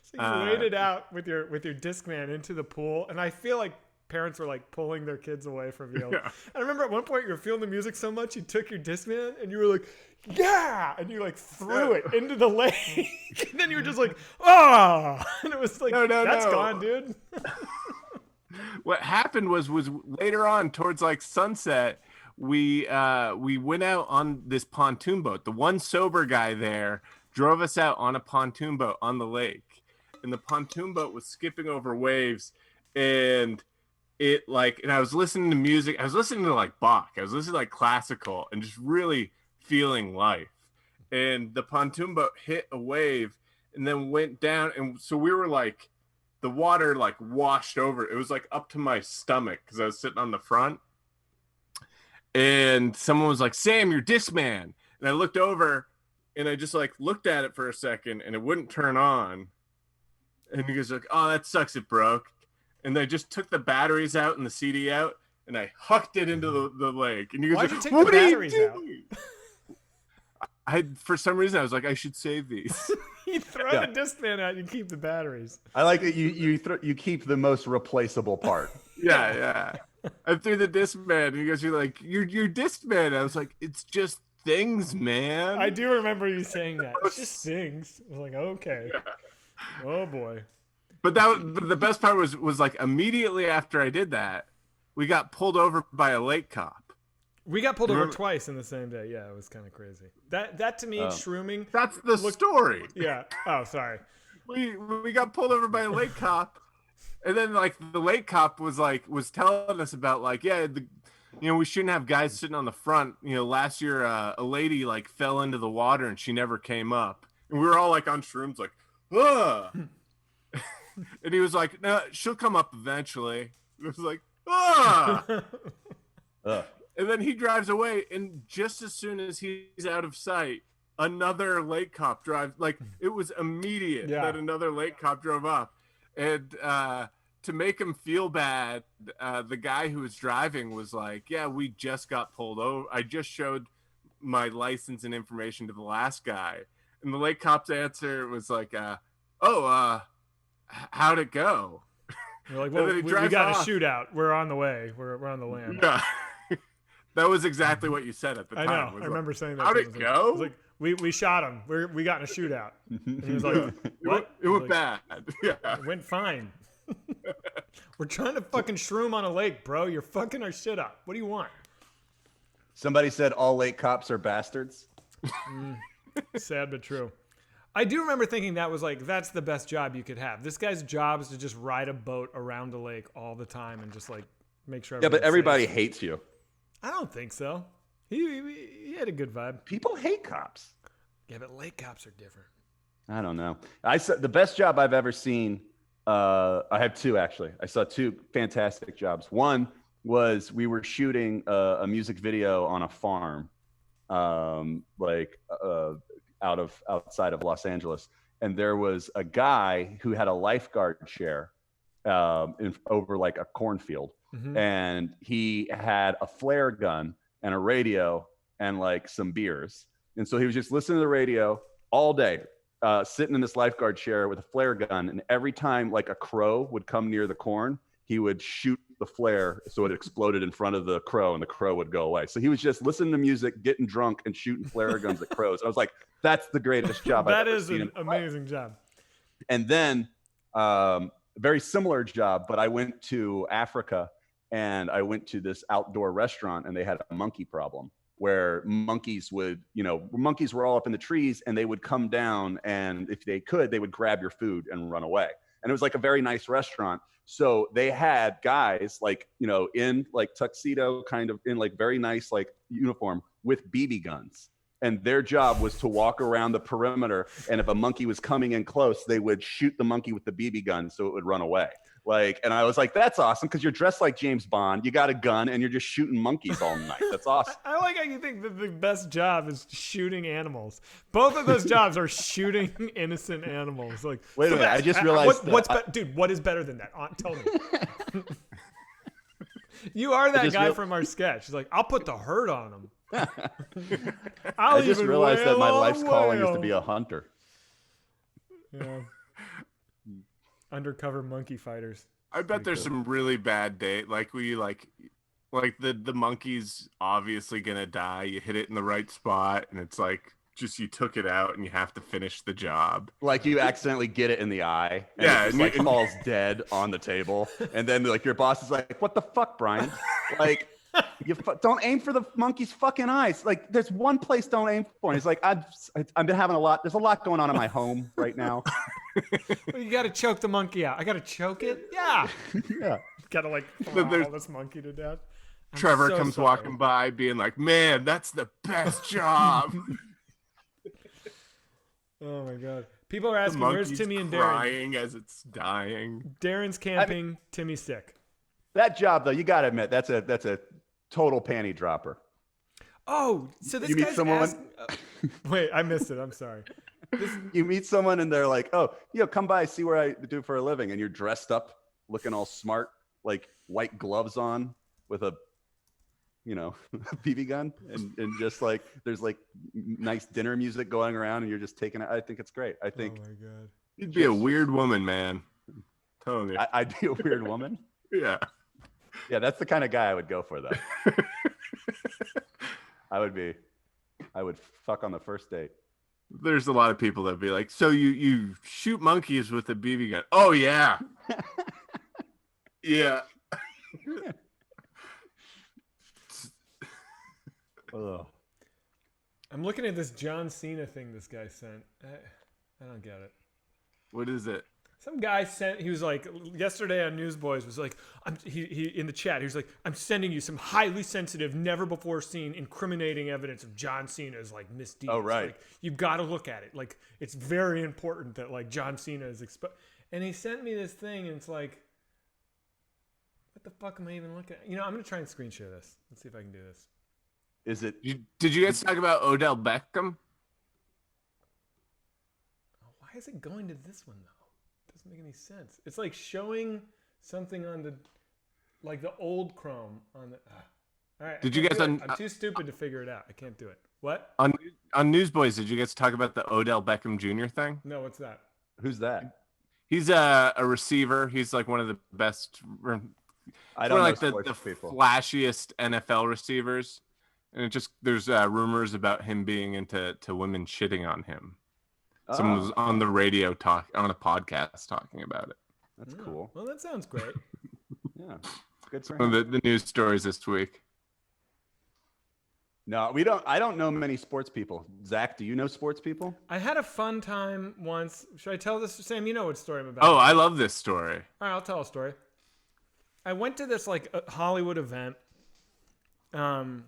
Speaker 1: So you waded out with your Discman into the pool, and I feel like parents were like pulling their kids away from you.
Speaker 3: Yeah.
Speaker 1: I remember at one point you were feeling the music so much you took your Discman and you were like, yeah, and you like threw it into the lake. And then you were just like, oh, and it was like, that's gone, dude.
Speaker 3: What happened was later on towards like sunset, we went out on this pontoon boat. The one sober guy there drove us out on a pontoon boat on the lake, and the pontoon boat was skipping over waves, and I was listening to music. I was listening to like Bach. I was listening to like classical and just really feeling life. And the pontoon boat hit a wave and then went down, and so we were like, the water like washed over. It was like up to my stomach because I was sitting on the front. And someone was like, Sam, your Discman. And I looked over and I just like looked at it for a second and it wouldn't turn on. And he goes like, oh, that sucks, it broke. And I just took the batteries out and the CD out and I hucked it into the lake. And he goes,
Speaker 1: Why'd
Speaker 3: like,
Speaker 1: you take the batteries out?
Speaker 3: For some reason, I was like, I should save these.
Speaker 1: You throw the Discman out, you keep the batteries.
Speaker 2: I like that you keep the most replaceable part.
Speaker 3: Yeah. I threw the Discman, and you guys were like, "Your Discman." I was like, "It's just things, man."
Speaker 1: I do remember you saying that. It's just things. I was like, okay. Yeah. Oh boy.
Speaker 3: But the best part was like immediately after I did that, we got pulled over by a lake cop.
Speaker 1: We got pulled over twice in the same day. Yeah, it was kind of crazy. That to me, shrooming.
Speaker 3: That's the story.
Speaker 1: Yeah. Oh, sorry.
Speaker 3: We got pulled over by a lake cop, and then like the lake cop was telling us about like we shouldn't have guys sitting on the front. Last year a lady like fell into the water and she never came up, and we were all like on shrooms like, ugh. And he was like, no, she'll come up eventually. It was like, ah. And then he drives away, and just as soon as he's out of sight, another lake cop drives. Like, it was immediate that another lake cop drove up. And to make him feel bad, the guy who was driving was like, yeah, we just got pulled over. I just showed my license and information to the last guy. And the lake cop's answer was like, how'd it go?
Speaker 1: We're like, well, we got a shootout. We're on the way. We're on the land.
Speaker 3: Yeah. That was exactly what you said at the time.
Speaker 1: I know. I remember saying that.
Speaker 3: How'd it go?
Speaker 1: I was like, we shot him. We got in a shootout. And he was like, what?
Speaker 3: It went bad. Yeah.
Speaker 1: It went fine. We're trying to fucking shroom on a lake, bro. You're fucking our shit up. What do you want?
Speaker 2: Somebody said all lake cops are bastards.
Speaker 1: Sad but true. I do remember thinking that's the best job you could have. This guy's job is to just ride a boat around a lake all the time and just like make sure.
Speaker 2: Yeah, but everybody
Speaker 1: safe.
Speaker 2: hates you.
Speaker 1: I don't think so. He had a good vibe.
Speaker 2: People hate cops.
Speaker 1: Yeah, but lake cops are different.
Speaker 2: I don't know. I saw the best job I've ever seen. I have two actually. I saw two fantastic jobs. One was we were shooting a music video on a farm, outside of Los Angeles, and there was a guy who had a lifeguard chair over like a cornfield. Mm-hmm. And he had a flare gun and a radio and like some beers. And so he was just listening to the radio all day, sitting in this lifeguard chair with a flare gun. And every time like a crow would come near the corn, he would shoot the flare so it exploded in front of the crow and the crow would go away. So he was just listening to music, getting drunk, and shooting flare guns at crows. I was like, that's the greatest job I've ever seen.
Speaker 1: That is an amazing job.
Speaker 2: And then very similar job, but I went to Africa. And I went to this outdoor restaurant and they had a monkey problem where monkeys were all up in the trees and they would come down, and if they could, they would grab your food and run away. And it was like a very nice restaurant. So they had guys like, in like tuxedo, kind of in like very nice like uniform with BB guns. And their job was to walk around the perimeter. And if a monkey was coming in close, they would shoot the monkey with the BB gun so it would run away. And I was like, that's awesome because you're dressed like James Bond. You got a gun and you're just shooting monkeys all night. That's awesome.
Speaker 1: I like how you think that the best job is shooting animals. Both of those jobs are shooting innocent animals. Like,
Speaker 2: wait a minute, I just realized.
Speaker 1: Dude, what is better than that? Tell me. You are that guy from our sketch. He's like, I'll put the hurt on him.
Speaker 2: I just realized that my life's calling is to be a hunter.
Speaker 1: Yeah. Undercover monkey fighters.
Speaker 3: I bet there's some really bad date. Like the monkey's obviously gonna die. You hit it in the right spot, and it's like just you took it out, and you have to finish the job.
Speaker 2: Like you accidentally get it in the eye, and it just falls dead on the table, and then like your boss is like, "What the fuck, Brian? Like." Don't aim for the monkey's fucking eyes. Like, there's one place don't aim for. And he's like, I've been having there's a lot going on in my home right now.
Speaker 1: Well, you got to choke the monkey out. I got to choke it? Yeah.
Speaker 2: Yeah.
Speaker 1: Got to like throttle this monkey to death.
Speaker 3: Trevor comes walking by being like, man, that's the best job.
Speaker 1: Oh my God. People are asking, where's Timmy and Darren?
Speaker 3: Crying as it's dying.
Speaker 1: Darren's camping, Timmy's sick.
Speaker 2: That job, though, you got to admit, that's a total panty dropper.
Speaker 1: Oh, so this
Speaker 2: you meet
Speaker 1: guy's
Speaker 2: someone.
Speaker 1: Wait, I missed it. I'm sorry.
Speaker 2: You meet someone and they're like, "Oh, come by, see what I do for a living," and you're dressed up, looking all smart, like white gloves on, with a, BB gun, and just like there's like nice dinner music going around, and you're just taking it. I think it's great. I think.
Speaker 1: Oh my God.
Speaker 3: You'd be a weird woman, man. I'm telling you.
Speaker 2: I'd be a weird woman.
Speaker 3: Yeah.
Speaker 2: Yeah, that's the kind of guy I would go for, though. I would fuck on the first date.
Speaker 3: There's a lot of people that'd be like, so you shoot monkeys with a BB gun? Oh, yeah. Yeah.
Speaker 2: Ugh.
Speaker 1: I'm looking at this John Cena thing this guy sent. I don't get it.
Speaker 3: What is it?
Speaker 1: Some guy sent. He was like yesterday on Newsboys was like, he in the chat. He was like, I'm sending you some highly sensitive, never before seen, incriminating evidence of John Cena's like misdeeds.
Speaker 2: Oh, right.
Speaker 1: Like, you've got to look at it. Like, it's very important that like John Cena is exposed. And he sent me this thing, and it's like, what the fuck am I even looking at? You know, I'm gonna try and screen share this. Let's see if I can do this.
Speaker 2: Is it?
Speaker 3: Did you guys talk about Odell Beckham?
Speaker 1: Why is it going to this one though? Doesn't make any sense. It's like showing something on the, like the old Chrome on the. All right.
Speaker 3: Did you guys?
Speaker 1: I'm too stupid to figure it out. I can't do it. What?
Speaker 3: On Newsboys, did you guys talk about the Odell Beckham Jr. thing?
Speaker 1: No. What's that?
Speaker 2: Who's that?
Speaker 3: He's a receiver. He's like one of the best.
Speaker 2: I don't know
Speaker 3: like the
Speaker 2: sports people.
Speaker 3: flashiest NFL receivers, and it just there's rumors about him being into women shitting on him. Someone was on the radio on a podcast talking about it.
Speaker 2: That's cool.
Speaker 1: Well, that sounds great.
Speaker 2: Yeah, good for
Speaker 3: One
Speaker 2: him.
Speaker 3: of the news stories this week.
Speaker 2: No, we don't. I don't know many sports people. Zach, do you know sports people?
Speaker 1: I had a fun time once. Should I tell this, Sam? You know what story I'm about.
Speaker 3: Oh, I love this story.
Speaker 1: All right, I'll tell a story. I went to this like Hollywood event, and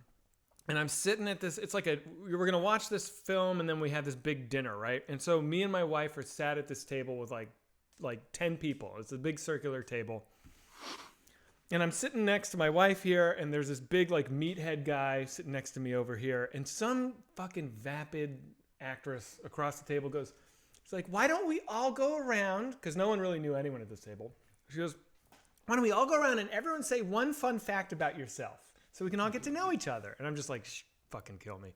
Speaker 1: I'm sitting at this. It's like we're gonna watch this film, and then we have this big dinner, right? And so me and my wife are sat at this table with like 10 people. It's a big circular table, and I'm sitting next to my wife here, and there's this big like meathead guy sitting next to me over here, and some fucking vapid actress across the table goes, "It's like, why don't we all go around?" Because no one really knew anyone at this table. She goes, "Why don't we all go around and everyone say one fun fact about yourself so we can all get to know each other?" And I'm just like, fucking kill me.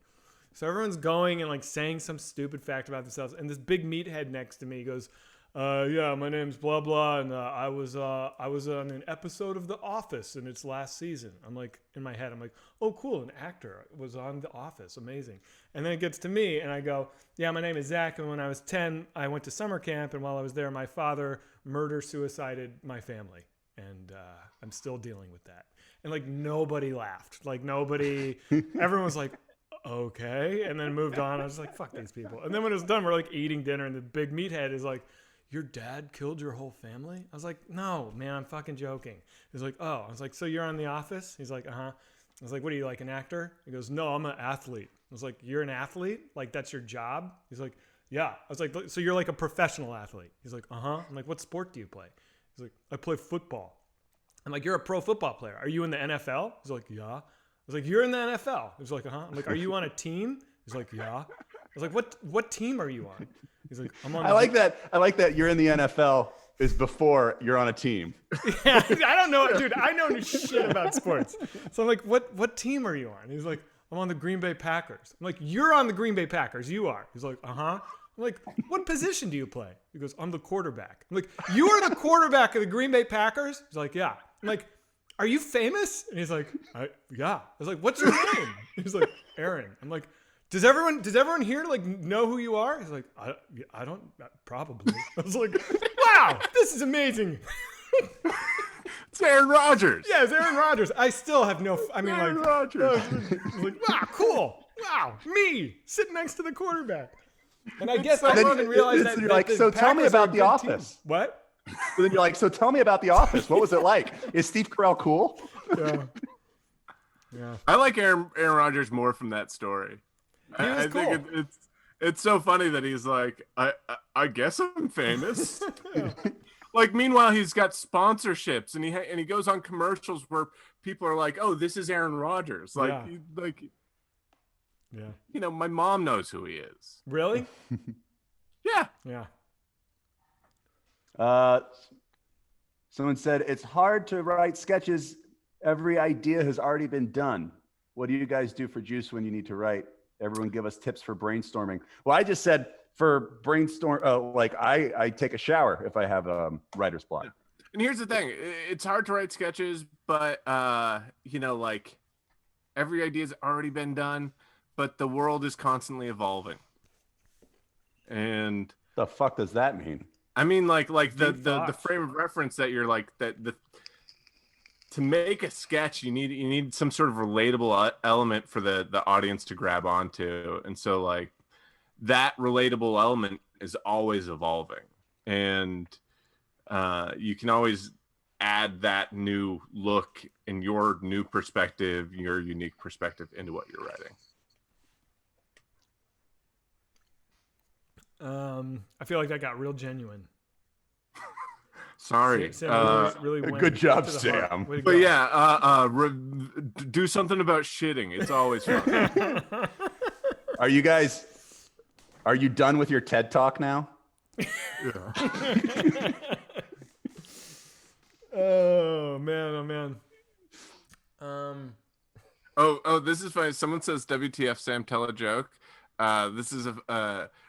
Speaker 1: So everyone's going and like saying some stupid fact about themselves. And this big meathead next to me goes, "Yeah, my name's blah, blah. And I was on an episode of The Office in its last season." I'm like, in my head, I'm like, "Oh, cool. An actor was on The Office. Amazing." And then it gets to me and I go, "Yeah, my name is Zach. And when I was 10, I went to summer camp. And while I was there, my father murder-suicided my family. And I'm still dealing with that." And like nobody laughed. Like nobody, everyone was like, "Okay," and then moved on. I was like, fuck these people. And then when it was done, we're like eating dinner, and the big meathead is like, "Your dad killed your whole family?" I was like, "No, man, I'm fucking joking." He's like, "Oh." I was like, "So you're on The Office?" He's like, "Uh-huh." I was like, "What are you, like an actor?" He goes, "No, I'm an athlete." I was like, "You're an athlete? Like that's your job?" He's like, "Yeah." I was like, "So you're like a professional athlete?" He's like, "Uh-huh." I'm like, "What sport do you play?" He's like, "I play football." I'm like, "You're a pro football player. Are you in the NFL?" He's like, "Yeah." I was like, "You're in the NFL?" He's like, "Uh-huh." I'm like, "Are you on a team?" He's like, "Yeah." I was like, "What team are you on?" He's like, "I'm on."
Speaker 2: I like that you're in the NFL is before you're on a team.
Speaker 1: Yeah, I don't know, dude. I know shit about sports. So I'm like, "What team are you on?" He's like, "I'm on the Green Bay Packers." I'm like, "You're on the Green Bay Packers. You are." He's like, "Uh-huh." I'm like, "What position do you play?" He goes, "I'm the quarterback." I'm like, "You are the quarterback of the Green Bay Packers?" He's like, "Yeah." I'm like, "Are you famous?" And he's like, "Yeah." I was like, "What's your name?" He's like, "Aaron." I'm like, Does everyone here like know who you are?" He's like, I don't, probably. I was like, "Wow, this is amazing."
Speaker 3: It's Aaron Rodgers.
Speaker 1: Yeah, it's Aaron Rodgers. I still have no. I mean,
Speaker 3: Aaron
Speaker 1: like,
Speaker 3: Rodgers.
Speaker 1: I was like, "Wow, cool. Wow, me sitting next to the quarterback." And I guess I didn't even realize that.
Speaker 2: You're like, "So tell me
Speaker 1: Packers are
Speaker 2: about
Speaker 1: a
Speaker 2: The
Speaker 1: good
Speaker 2: Office."
Speaker 1: team. What?
Speaker 2: So then you're like, "So tell me about The Office. What was it like? Is Steve Carell cool?"
Speaker 1: Yeah. Yeah.
Speaker 3: I like Aaron Rodgers more from that story.
Speaker 1: He was
Speaker 3: I
Speaker 1: cool.
Speaker 3: think it's so funny that he's like, I guess I'm famous.
Speaker 1: Yeah.
Speaker 3: Like, meanwhile, he's got sponsorships and he goes on commercials where people are like, "Oh, this is Aaron Rodgers." Like,
Speaker 1: Yeah. Yeah.
Speaker 3: You know, my mom knows who he is.
Speaker 1: Really?
Speaker 3: Yeah.
Speaker 1: Yeah.
Speaker 2: Someone said it's hard to write sketches. Every idea has already been done. What do you guys do for juice when you need to write? Everyone give us tips for brainstorming. Well, I just said for brainstorm, like I take a shower if I have a writer's block.
Speaker 3: And here's the thing. It's hard to write sketches, but, you know, like every idea's already been done, but the world is constantly evolving. And
Speaker 2: The fuck does that mean?
Speaker 3: I mean, like the
Speaker 1: thoughts.
Speaker 3: frame of reference that you're like, that to make a sketch, you need some sort of relatable element for the audience to grab onto, and so like that relatable element is always evolving, and you can always add that new look and your new perspective, your unique perspective into what you're writing.
Speaker 1: I feel like that got real genuine.
Speaker 3: Sorry.
Speaker 1: Sam really went
Speaker 2: good job,
Speaker 1: to the heart.
Speaker 2: Sam.
Speaker 1: Way to
Speaker 3: But
Speaker 1: go.
Speaker 3: yeah, do something about shitting. It's always fun.
Speaker 2: Are you done with your TED Talk now?
Speaker 1: Oh man.
Speaker 3: Oh, this is funny. Someone says, "WTF, Sam, tell a joke." This is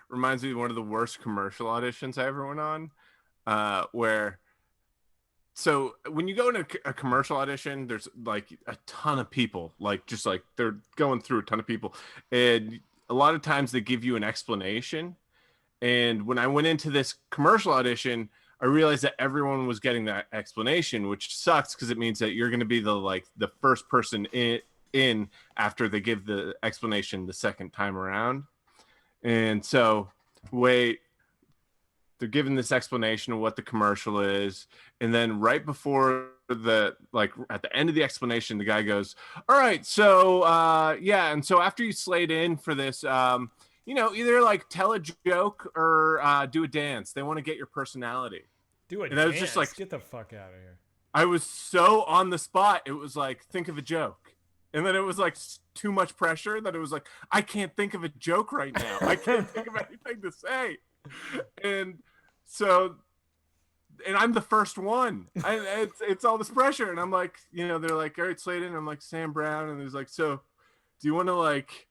Speaker 3: reminds me of one of the worst commercial auditions I ever went on. Where, so when you go in a commercial audition, there's like a ton of people, like just like they're going through a ton of people, and a lot of times they give you an explanation. And when I went into this commercial audition, I realized that everyone was getting that explanation, which sucks because it means that you're going to be the first person in after they give the explanation the second time around. And so they're giving this explanation of what the commercial is, and then right before at the end of the explanation, the guy goes, "All right, so yeah, and so after you slayed in for this, either like tell a joke or do a dance. They want to get your personality."
Speaker 1: Do it.
Speaker 3: And I was just like,
Speaker 1: get the fuck out of here.
Speaker 3: I was so on the spot. It was like, think of a joke. And then it was like too much pressure that it was like, I can't think of a joke right now. I can't think of anything to say. And so, and I'm the first one. It's all this pressure. And I'm like, they're like, all right, Slayton. I'm like, Sam Brown. And he's like, so do you want to like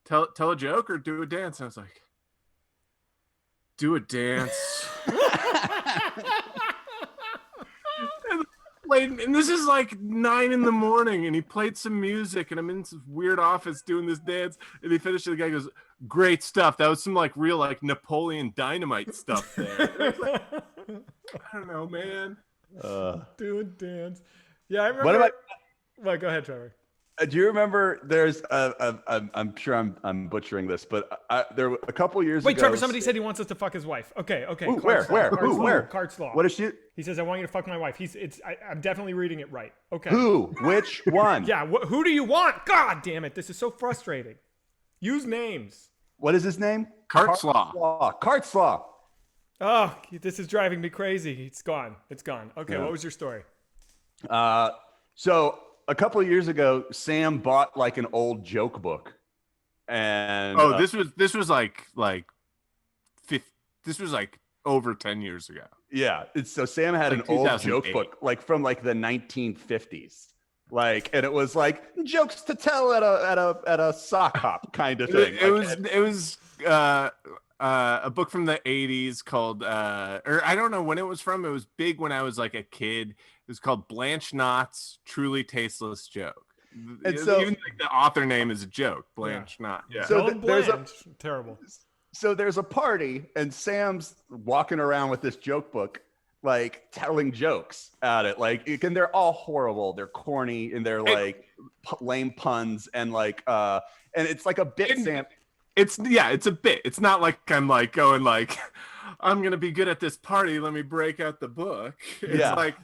Speaker 3: tell a joke or do a dance? And I was like, do a dance. And this is like 9 a.m, and he played some music, and I'm in this weird office doing this dance, and he finished it. The guy goes, "Great stuff. That was some like real like Napoleon Dynamite stuff there." Like, I don't know, man.
Speaker 1: Do a dance. Yeah, I remember.
Speaker 2: What about?
Speaker 1: Well, go ahead, Trevor.
Speaker 2: Do you remember? There's I'm sure I'm butchering this, but there a couple years ago.
Speaker 1: Wait, Trevor. Somebody said he wants us to fuck his wife. Okay.
Speaker 2: Ooh, where?
Speaker 1: Cart's Law.
Speaker 2: What is she?
Speaker 1: He says, "I want you to fuck my wife." I'm definitely reading it right. Okay.
Speaker 2: Who? Which one?
Speaker 1: Yeah. Who do you want? God damn it! This is so frustrating. Use names.
Speaker 2: What is his name?
Speaker 3: Cartslaw.
Speaker 2: Cartslaw.
Speaker 1: Oh, this is driving me crazy. It's gone. Okay.
Speaker 2: Yeah.
Speaker 1: What was your story?
Speaker 2: So a couple of years ago, Sam bought like an old joke book, and
Speaker 3: this was like this was like over 10 years ago.
Speaker 2: Yeah, so Sam had
Speaker 3: like
Speaker 2: an old joke book, like from like the 1950s, like, and it was like jokes to tell at a sock hop kind of thing.
Speaker 3: It was a book from the 80s called or I don't know when it was from. It was big when I was like a kid. It was called Blanche Knott's Truly Tasteless Joke. And so even like the author name is a joke, Blanche Knott. Yeah.
Speaker 2: So there's
Speaker 1: terrible.
Speaker 2: So there's a party, and Sam's walking around with this joke book, like telling jokes at it, like, and they're all horrible. They're corny, and they're like lame puns, and like, and it's like a bit. Sam,
Speaker 3: it's a bit. It's not like I'm like going like, I'm gonna be good at this party. Let me break out the book. It's like,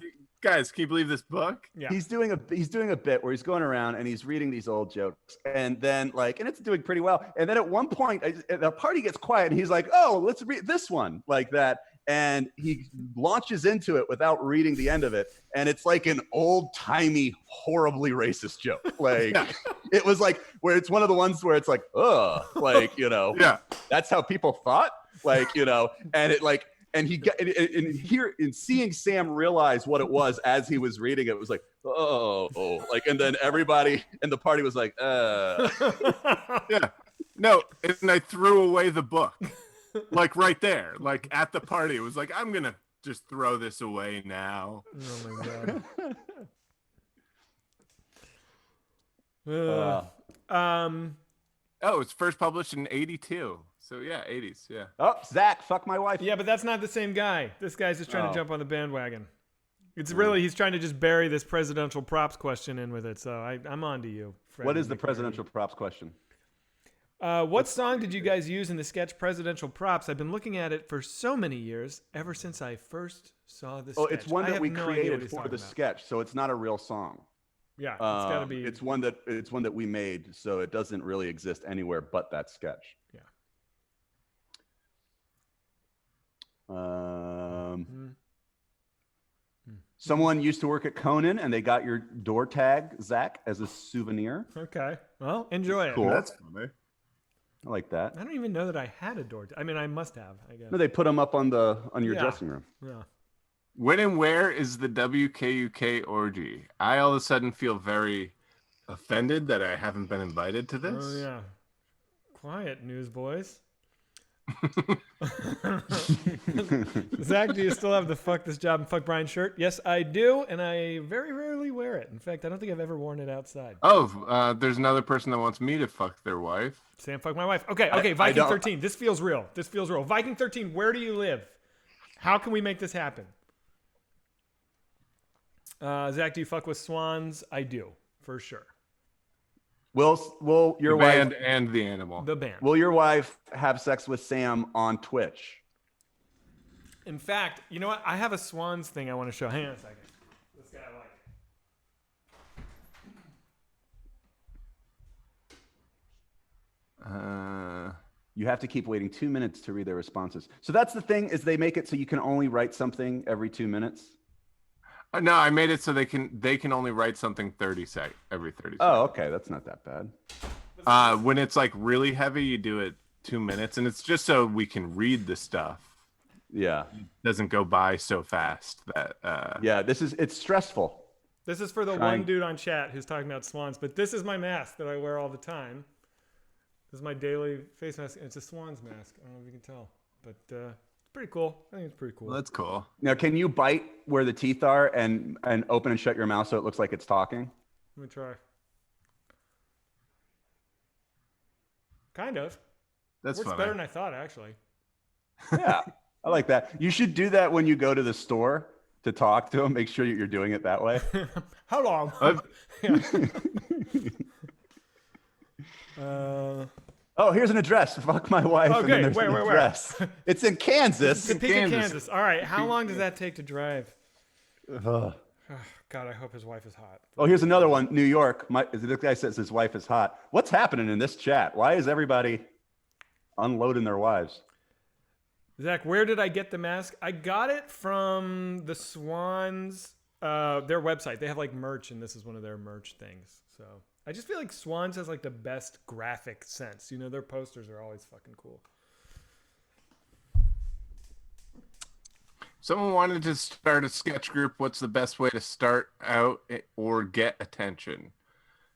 Speaker 3: guys, can you believe this book?
Speaker 2: Yeah. He's doing a bit where he's going around and he's reading these old jokes, and then like, and it's doing pretty well. And then at one point, the party gets quiet, and he's like, "Oh, let's read this one," like that. And he launches into it without reading the end of it, and it's like an old-timey, horribly racist joke. Like it was like where it's one of the ones where it's like, like that's how people thought, like and it like. And he got in seeing Sam realize what it was as he was reading it was like, like, and then everybody in the party was like,
Speaker 3: yeah, no, and I threw away the book, like right there, like at the party. It was like, I'm gonna just throw this away now.
Speaker 1: Oh my god.
Speaker 3: It's first published in 1982. So yeah, 80s, yeah.
Speaker 2: Oh, Zach, fuck my wife.
Speaker 1: Yeah, but that's not the same guy. This guy's just trying to jump on the bandwagon. It's really, he's trying to just bury this presidential props question in with it. So I'm on to you, Freddie.
Speaker 2: What is the presidential props question?
Speaker 1: What song did you guys use in the sketch Presidential Props? I've been looking at it for so many years, ever since I first saw this.
Speaker 2: Oh, it's one that we created for the sketch, so it's not a real song.
Speaker 1: Yeah, it's got to be.
Speaker 2: It's one that we made, so it doesn't really exist anywhere but that sketch.
Speaker 1: Yeah.
Speaker 2: Someone used to work at Conan, and they got your door tag, Zach, as a souvenir.
Speaker 1: Okay. Well, enjoy it.
Speaker 2: Cool.
Speaker 3: That's funny.
Speaker 2: I like that.
Speaker 1: I don't even know that I had a door. I mean, I must have, I guess.
Speaker 2: No, they put them up on your dressing room.
Speaker 1: Yeah.
Speaker 3: When and where is the WKUK orgy? I all of a sudden feel very offended that I haven't been invited to this.
Speaker 1: Oh, yeah. Quiet, newsboys. Zach, do you still have the fuck this job and fuck Brian shirt? Yes, I do, and I very rarely wear it. In fact, I don't think I've ever worn it outside.
Speaker 3: Oh, there's another person that wants me to fuck their wife.
Speaker 1: Sam, fuck my wife. Okay, Viking 13. This feels real. Viking 13, where do you live? How can we make this happen? Zach, do you fuck with swans? I do, for sure.
Speaker 2: Will your
Speaker 3: The
Speaker 2: wife
Speaker 3: band and the animal.
Speaker 1: The band.
Speaker 2: Will your wife have sex with Sam on Twitch?
Speaker 1: In fact, you know what? I have a swans thing I want to show. Hang on a second. This guy I like.
Speaker 2: You have to keep waiting 2 minutes to read their responses. So that's the thing, is they make it so you can only write something every 2 minutes.
Speaker 3: No, I made it so they can only write something every 30 seconds.
Speaker 2: Oh, okay, that's not that bad.
Speaker 3: When it's like really heavy, you do it 2 minutes, and it's just so we can read the stuff.
Speaker 2: Yeah.
Speaker 3: It doesn't go by so fast that.
Speaker 2: Yeah, it's stressful.
Speaker 1: This is for the one dude on chat who's talking about swans, but this is my mask that I wear all the time. This is my daily face mask. It's a swan's mask. I don't know if you can tell, but it's pretty cool. I think it's pretty cool.
Speaker 3: Well, that's cool.
Speaker 2: Now, can you bite where the teeth are and open and shut your mouth so it looks like it's talking?
Speaker 1: Let me try. Kind of.
Speaker 3: That's
Speaker 1: Works
Speaker 3: funny.
Speaker 1: better than I thought, actually.
Speaker 2: Yeah, I like that. You should do that when you go to the store to talk to them. Make sure you're doing it that way.
Speaker 1: How long?
Speaker 2: Oh, here's an address. Fuck my wife.
Speaker 1: Okay,
Speaker 2: and then there's an address. It's in Kansas.
Speaker 1: Topeka, Kansas. All right. How long does that take to drive?
Speaker 2: Ugh.
Speaker 1: Oh, God, I hope his wife is hot.
Speaker 2: Oh, here's another one. New York. This guy says his wife is hot. What's happening in this chat? Why is everybody unloading their wives?
Speaker 1: Zach, where did I get the mask? I got it from the Swans, their website. They have like merch, and this is one of their merch things. So I just feel like Swans has like the best graphic sense. You know, their posters are always fucking cool.
Speaker 3: Someone wanted to start a sketch group. What's the best way to start out or get attention?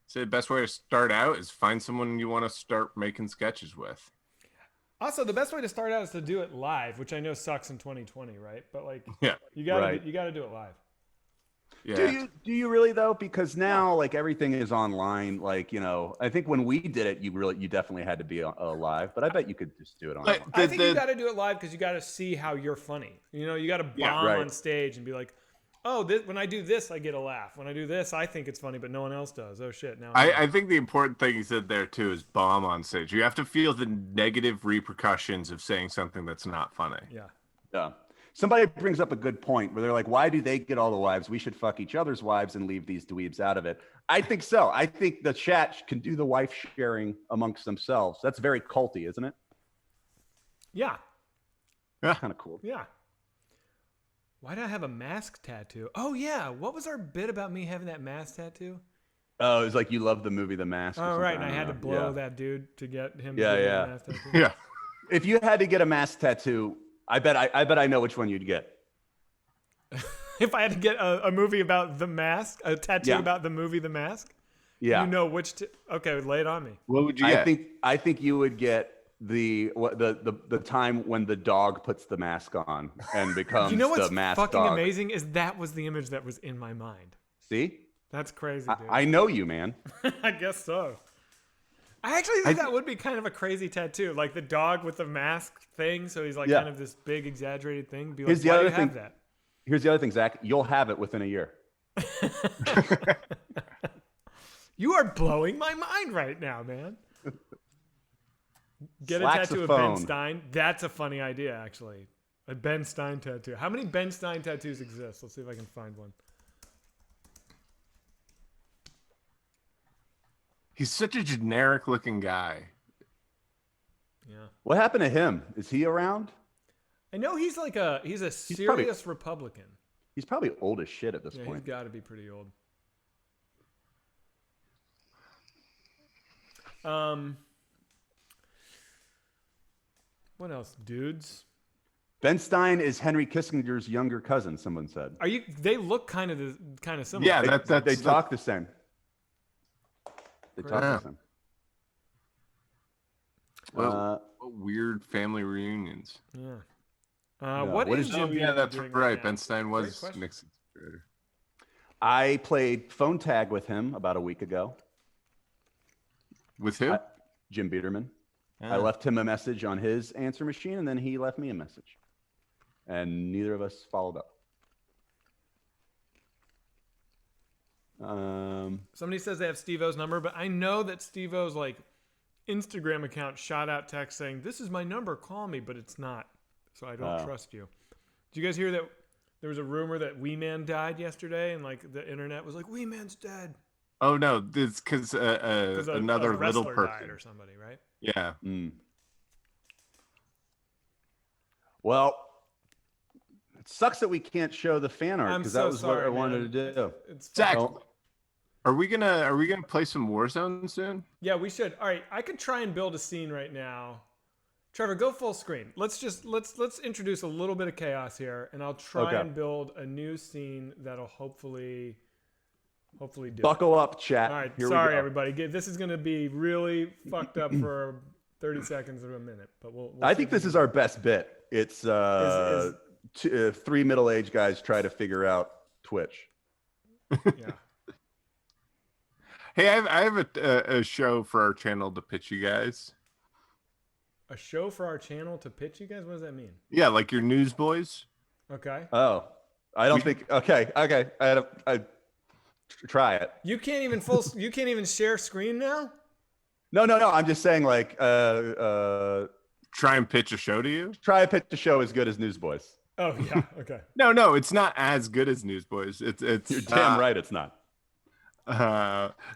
Speaker 3: So the best way to start out is find someone you want to start making sketches with.
Speaker 1: Also, the best way to start out is to do it live, which I know sucks in 2020, right? But like,
Speaker 3: Yeah,
Speaker 1: you gotta do it live.
Speaker 3: Yeah.
Speaker 2: Do you really though? Because now like everything is online. Like, you know, I think when we did it, you definitely had to be live. But I bet you could just do it online.
Speaker 1: I think you got to do it live because you got to see how you're funny. You know, you got to bomb on stage and be like, oh, when I do this, I get a laugh. When I do this, I think it's funny, but no one else does. Oh, shit. Now
Speaker 3: I think the important thing you said there, too, is bomb on stage. You have to feel the negative repercussions of saying something that's not funny.
Speaker 1: Yeah.
Speaker 2: Yeah. Somebody brings up a good point where they're like, why do they get all the wives? We should fuck each other's wives and leave these dweebs out of it. I think so. I think the chat can do the wife sharing amongst themselves. That's very culty, isn't it?
Speaker 1: Yeah.
Speaker 3: Yeah.
Speaker 2: Kind of cool.
Speaker 1: Yeah. Why do I have a mask tattoo? Oh, yeah. What was our bit about me having that mask tattoo?
Speaker 2: Oh, it was like you love the movie The Mask.
Speaker 1: Oh, right. And I had to blow that dude to get him to get a mask tattoo.
Speaker 3: Yeah.
Speaker 2: If you had to get a mask tattoo, I bet I know which one you'd get.
Speaker 1: If I had to get a movie about The Mask, a tattoo about the movie The Mask,
Speaker 2: yeah,
Speaker 1: you know which. Okay, lay it on me.
Speaker 3: What would you get?
Speaker 2: I think you would get the time when the dog puts the mask on and becomes
Speaker 1: you know what's
Speaker 2: the mask
Speaker 1: fucking
Speaker 2: dog.
Speaker 1: amazing is that was the image that was in my mind.
Speaker 2: See,
Speaker 1: that's crazy, dude.
Speaker 2: I know you, man.
Speaker 1: I guess so. I actually think that would be kind of a crazy tattoo, like the dog with the mask thing. So he's like kind of this big exaggerated thing. Be like, why do you have that?
Speaker 2: Here's the other thing, Zach. You'll have it within a year.
Speaker 1: You are blowing my mind right now, man. Get a tattoo of Ben Stein. That's a funny idea, actually. A Ben Stein tattoo. How many Ben Stein tattoos exist? Let's see if I can find one.
Speaker 3: He's such a generic looking guy.
Speaker 1: Yeah.
Speaker 2: What happened to him? Is he around?
Speaker 1: I know he's a serious Republican.
Speaker 2: He's probably old as shit at this
Speaker 1: Yeah,
Speaker 2: point.
Speaker 1: he's got to be pretty old. What else, dudes?
Speaker 2: Ben Stein is Henry Kissinger's younger cousin. Someone said.
Speaker 1: Are you? They look kind of similar.
Speaker 3: Yeah,
Speaker 2: They talk the same. They talk the same.
Speaker 3: Well, what weird family reunions.
Speaker 1: Yeah. What is Jim?
Speaker 3: Yeah, that's
Speaker 1: doing
Speaker 3: right.
Speaker 1: now?
Speaker 3: Ben Stein was Nixon's creator.
Speaker 2: I played phone tag with him about a week ago.
Speaker 3: With who?
Speaker 2: Jim Biederman. I left him a message on his answer machine, and then he left me a message. And neither of us followed up.
Speaker 1: Somebody says they have Steve-O's number, but I know that Steve-O's Instagram account shot out text saying, "This is my number, call me," but it's not. So I don't trust you. Did you guys hear that there was a rumor that Wee Man died yesterday, and the internet was like, "Wee Man's dead."
Speaker 3: Oh no, it's because another little person
Speaker 1: died or somebody, right?
Speaker 3: Yeah.
Speaker 2: Well, it sucks that we can't show the fan art because
Speaker 1: so
Speaker 2: that was what
Speaker 1: sorry,
Speaker 2: I wanted
Speaker 1: man.
Speaker 2: to do.
Speaker 1: It's
Speaker 3: Zach,
Speaker 1: fine.
Speaker 3: are we gonna play some Warzone soon?
Speaker 1: Yeah, we should. All right, I could try and build a scene right now. Trevor, go full screen. Let's introduce a little bit of chaos here, and I'll try and build a new scene that'll hopefully do.
Speaker 2: Buckle up, chat.
Speaker 1: All right,
Speaker 2: Here
Speaker 1: sorry
Speaker 2: we go.
Speaker 1: everybody. This is going to be really fucked up for 30 seconds or a minute, but we'll
Speaker 2: I
Speaker 1: see
Speaker 2: think
Speaker 1: if
Speaker 2: this
Speaker 1: we
Speaker 2: is
Speaker 1: can-
Speaker 2: our best bit. It's three middle-aged guys try to figure out Twitch.
Speaker 1: Yeah.
Speaker 3: Hey, I have a show for our channel to pitch you guys.
Speaker 1: A show for our channel to pitch you guys? What does that mean?
Speaker 3: Yeah, like your newsboys.
Speaker 1: Okay.
Speaker 2: Oh, I don't think. Okay. I try it.
Speaker 1: You can't even share screen now?
Speaker 2: No. I'm just saying,
Speaker 3: Try and pitch a show to you.
Speaker 2: try a pitch a show as good as Newsboys.
Speaker 1: Oh, yeah. Okay.
Speaker 3: No, it's not as good as Newsboys. It's
Speaker 2: You're damn right, it's not.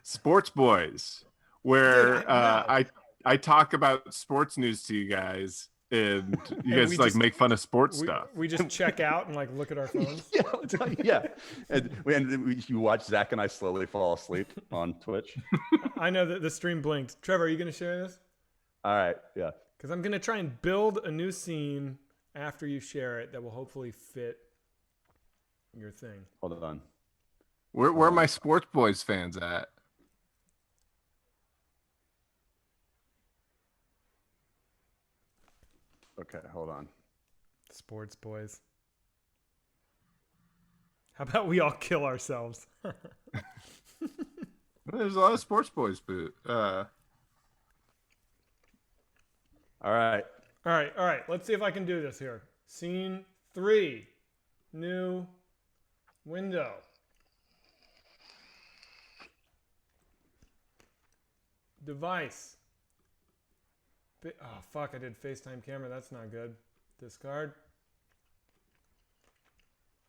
Speaker 3: Sports Boys, where
Speaker 1: Dude, no.
Speaker 3: I talk about sports news to you guys, and you guys
Speaker 1: we just-
Speaker 3: make fun of sports stuff.
Speaker 1: We just check out and look at our phones.
Speaker 2: Yeah. And you watch Zach and I slowly fall asleep on Twitch.
Speaker 1: I know that the stream blinked. Trevor, are you going to share this?
Speaker 2: All right. Yeah.
Speaker 1: Because I'm going to try and build a new scene after you share it that will hopefully fit your thing.
Speaker 2: Hold on.
Speaker 3: Where are my Sports Boys fans at?
Speaker 2: Okay. Hold on.
Speaker 1: Sports boys. How about we all kill ourselves?
Speaker 3: There's a lot of Sports Boys, but
Speaker 2: All right.
Speaker 1: All right. Let's see if I can do this here. Scene 3. New window. Device. Oh, fuck. I did FaceTime camera. That's not good. Discard.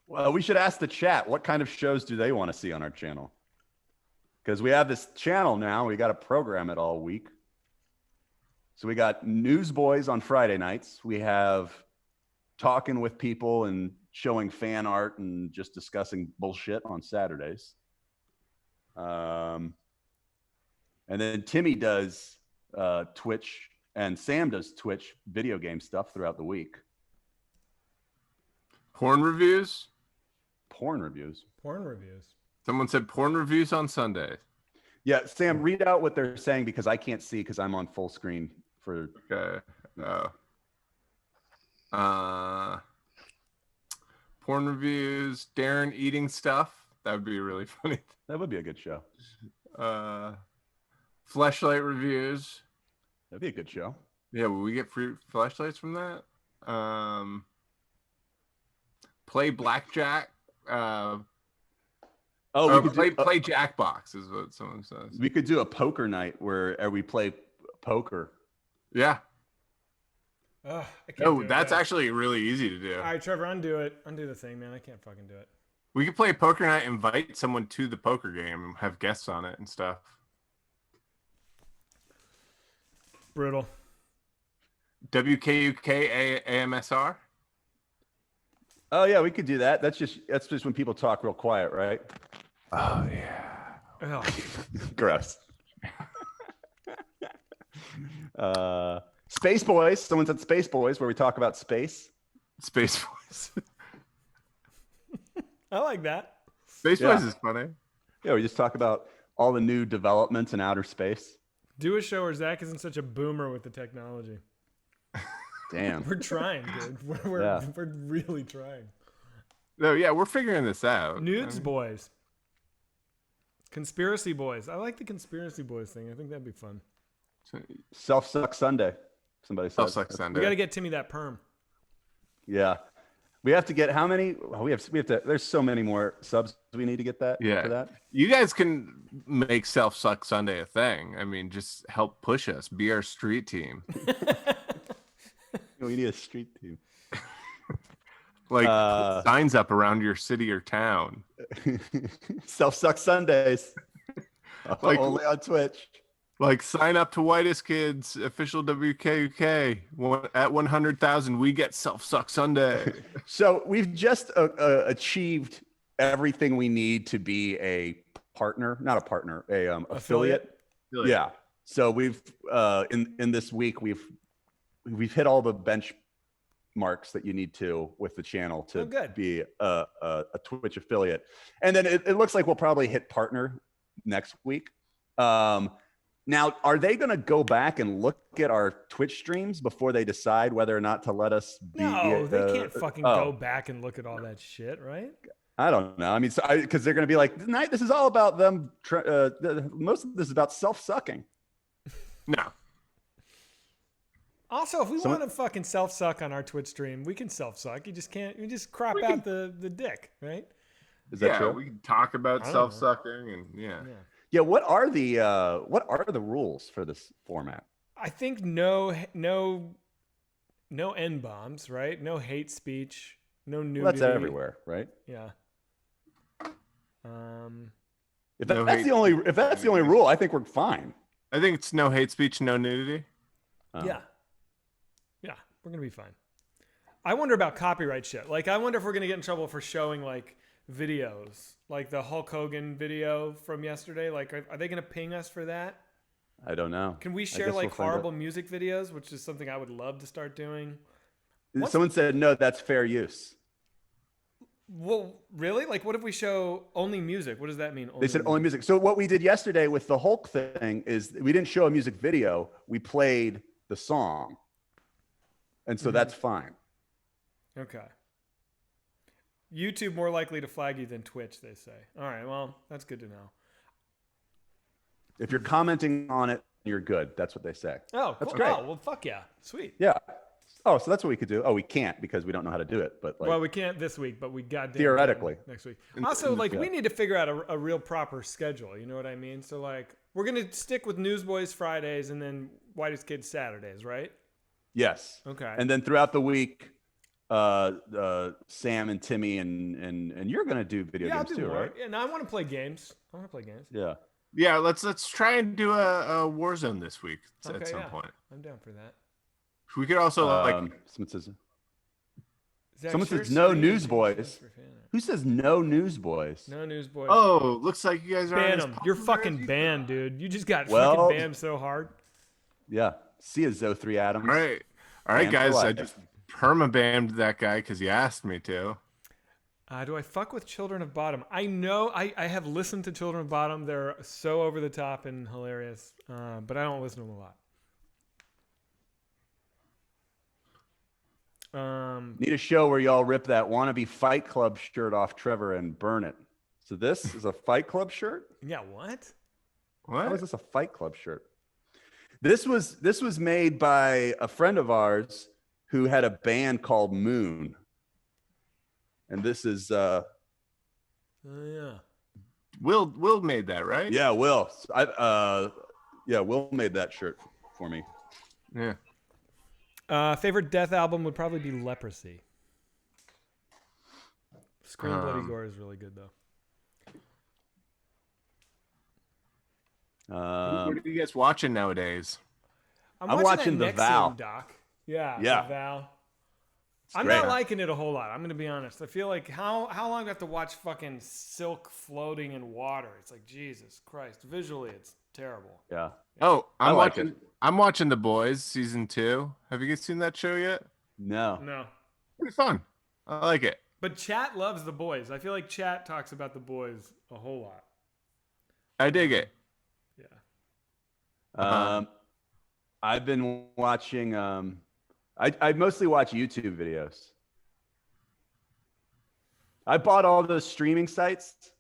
Speaker 2: Well, we should ask the chat what kind of shows do they want to see on our channel? Because we have this channel now. We got to program it all week. So we got Newsboys on Friday nights. We have talking with people and showing fan art and just discussing bullshit on Saturdays. And then Timmy does Twitch and Sam does Twitch video game stuff throughout the week.
Speaker 3: porn reviews.
Speaker 2: Porn reviews.
Speaker 1: Porn reviews.
Speaker 3: Someone said porn reviews on Sunday.
Speaker 2: Yeah, Sam, read out what they're saying because I can't see because I'm on full screen for.
Speaker 3: Okay. Porn reviews. Darren eating stuff. That would be really funny.
Speaker 2: That would be a good show.
Speaker 3: Fleshlight reviews.
Speaker 2: That'd be a good show.
Speaker 3: Yeah, will we get free flashlights from that? play blackjack.
Speaker 2: We could
Speaker 3: play Jackbox is what someone says.
Speaker 2: We could do a poker night where we play poker.
Speaker 3: Yeah.
Speaker 1: I can't
Speaker 3: No,
Speaker 1: do it,
Speaker 3: that's
Speaker 1: guys.
Speaker 3: actually really easy to do.
Speaker 1: All right, Trevor, undo it. Undo the thing, man. I can't fucking do it.
Speaker 3: We could play poker night, invite someone to the poker game, and have guests on it and stuff.
Speaker 1: Brutal.
Speaker 3: WKUK AMSR.
Speaker 2: Oh yeah, we could do that. That's just when people talk real quiet, right?
Speaker 3: Oh yeah.
Speaker 1: Oh,
Speaker 2: Gross. Space Boys. Someone said Space Boys, where we talk about space.
Speaker 3: Space Boys.
Speaker 1: I like that.
Speaker 3: Space
Speaker 2: Yeah.
Speaker 3: Boys is funny.
Speaker 2: Yeah, we just talk about all the new developments in outer space.
Speaker 1: Do a show where Zach isn't such a boomer with the technology.
Speaker 2: Damn.
Speaker 1: We're trying, dude. We're really trying.
Speaker 3: No, yeah, we're figuring this out.
Speaker 1: Nudes boys. Conspiracy boys. I like the conspiracy boys thing. I think that'd be fun.
Speaker 2: Self-suck Sunday. Somebody said.
Speaker 3: Self-suck Sunday.
Speaker 1: We got to get Timmy that perm.
Speaker 2: Yeah. We have to get how many? Oh, we have to. There's so many more subs we need to get that.
Speaker 3: Yeah.
Speaker 2: For that.
Speaker 3: You guys can make Self-suck Sunday a thing. I mean, just help push us. Be our street team.
Speaker 2: We need a street team.
Speaker 3: Like put signs up around your city or town.
Speaker 2: Self-suck Sundays.
Speaker 3: Like-
Speaker 2: Only on Twitch.
Speaker 3: Like sign up to Whitest Kids official WKUK at 100,000. We get Self-suck Sunday.
Speaker 2: So we've just achieved everything we need to be a partner, not a partner, a affiliate. Yeah. So we've in this week we've hit all the benchmarks that you need to with the channel to be a Twitch affiliate, and then it looks like we'll probably hit partner next week. Now, are they going to go back and look at our Twitch streams before they decide whether or not to let us be?
Speaker 1: No, they can't fucking go back and look at all that shit, right?
Speaker 2: I don't know. I mean, because they're going to be like, tonight, this is all about them. Most of this is about self-sucking.
Speaker 3: No.
Speaker 1: Also, if we want to fucking self-suck on our Twitch stream, we can self-suck. You just can't. You just crop out the dick, right?
Speaker 2: Is that true?
Speaker 3: We can talk about
Speaker 1: I don't
Speaker 3: self-sucking and
Speaker 2: Yeah. What are the rules for this format?
Speaker 1: I think no N bombs, right? No hate speech, no nudity.
Speaker 2: Well, that's everywhere, right?
Speaker 1: Yeah.
Speaker 2: If that's the only rule, I think we're fine.
Speaker 3: I think it's no hate speech, no nudity.
Speaker 1: Yeah, we're gonna be fine. I wonder about copyright shit. Like, I wonder if we're gonna get in trouble for showing like videos, like the Hulk Hogan video from yesterday. Like, are they gonna ping us for that?
Speaker 2: I don't know.
Speaker 1: Can we share like horrible music videos, which is something I would love to start doing?
Speaker 2: Someone said no, that's fair use.
Speaker 1: Well, really? Like, what if we show only music? What does that mean?
Speaker 2: They said only music. So what we did yesterday with the Hulk thing is we didn't show a music video. We played the song. And so that's fine.
Speaker 1: Okay. YouTube more likely to flag you than Twitch, they say. All right, well, that's good to know.
Speaker 2: If you're commenting on it, you're good. That's what they say.
Speaker 1: Oh,
Speaker 2: that's
Speaker 1: cool.
Speaker 2: great.
Speaker 1: Oh, well, fuck yeah. Sweet.
Speaker 2: Yeah. Oh, so that's what we could do. Oh, we can't because we don't know how to do it. But like,
Speaker 1: Well, we can't this week, but we goddamn
Speaker 2: theoretically
Speaker 1: can next week. Also, like, we need to figure out a real proper schedule. You know what I mean? So, like, we're going to stick with Newsboys Fridays and then Whitest Kids Saturdays, right?
Speaker 2: yes.
Speaker 1: Okay.
Speaker 2: And then throughout the week, Sam and Timmy and you're gonna do video games too, right?
Speaker 1: Yeah, no, I want to play games.
Speaker 2: Yeah.
Speaker 3: Yeah, let's try and do a Warzone this week at some point.
Speaker 1: I'm down for that.
Speaker 3: We could also
Speaker 2: someone says no Newsboys. Who says no Newsboys?
Speaker 1: No Newsboys.
Speaker 3: Oh, looks like you guys are
Speaker 1: ban them. You're fucking banned, dude. You just got
Speaker 2: Well,
Speaker 1: fucking banned so hard.
Speaker 2: Yeah. See you, Zo3 Adams.
Speaker 3: All right,
Speaker 2: Banned
Speaker 3: guys.
Speaker 2: for
Speaker 3: I
Speaker 2: life.
Speaker 3: just perma-banned that guy because he asked me to.
Speaker 1: Do I fuck with Children of Bottom? I know I have listened to Children of Bottom. They're so over the top and hilarious, but I don't listen to them a lot.
Speaker 2: Need a show where y'all rip that wannabe Fight Club shirt off Trevor and burn it. So this is a Fight Club shirt?
Speaker 1: Yeah, what?
Speaker 2: How is this a Fight Club shirt? This was made by a friend of ours who had a band called Moon. and this is
Speaker 1: Oh yeah.
Speaker 3: Will made that, right?
Speaker 2: yeah, Will. Will made that shirt for me.
Speaker 3: Yeah.
Speaker 1: Favorite Death album would probably be Leprosy. Scream Bloody Gore is really good though.
Speaker 3: What are you guys watching nowadays?
Speaker 1: I'm watching
Speaker 2: The
Speaker 1: that
Speaker 2: Vow.
Speaker 1: Nexium doc. Yeah,
Speaker 2: Yeah.
Speaker 1: The Vow.
Speaker 2: It's
Speaker 1: I'm
Speaker 2: great.
Speaker 1: not liking it a whole lot. I'm gonna be honest. I feel like how long do I have to watch fucking silk floating in water? It's like Jesus Christ. Visually, it's terrible.
Speaker 2: Yeah.
Speaker 3: Oh,
Speaker 2: I like
Speaker 3: I'm watching The Boys season 2. Have you guys seen that show yet?
Speaker 2: No.
Speaker 1: No.
Speaker 3: Pretty fun. I like it.
Speaker 1: But Chat loves The Boys. I feel like Chat talks about The Boys a whole lot.
Speaker 3: I dig it.
Speaker 1: Yeah.
Speaker 2: I've been watching. I mostly watch YouTube videos. I bought all those streaming sites.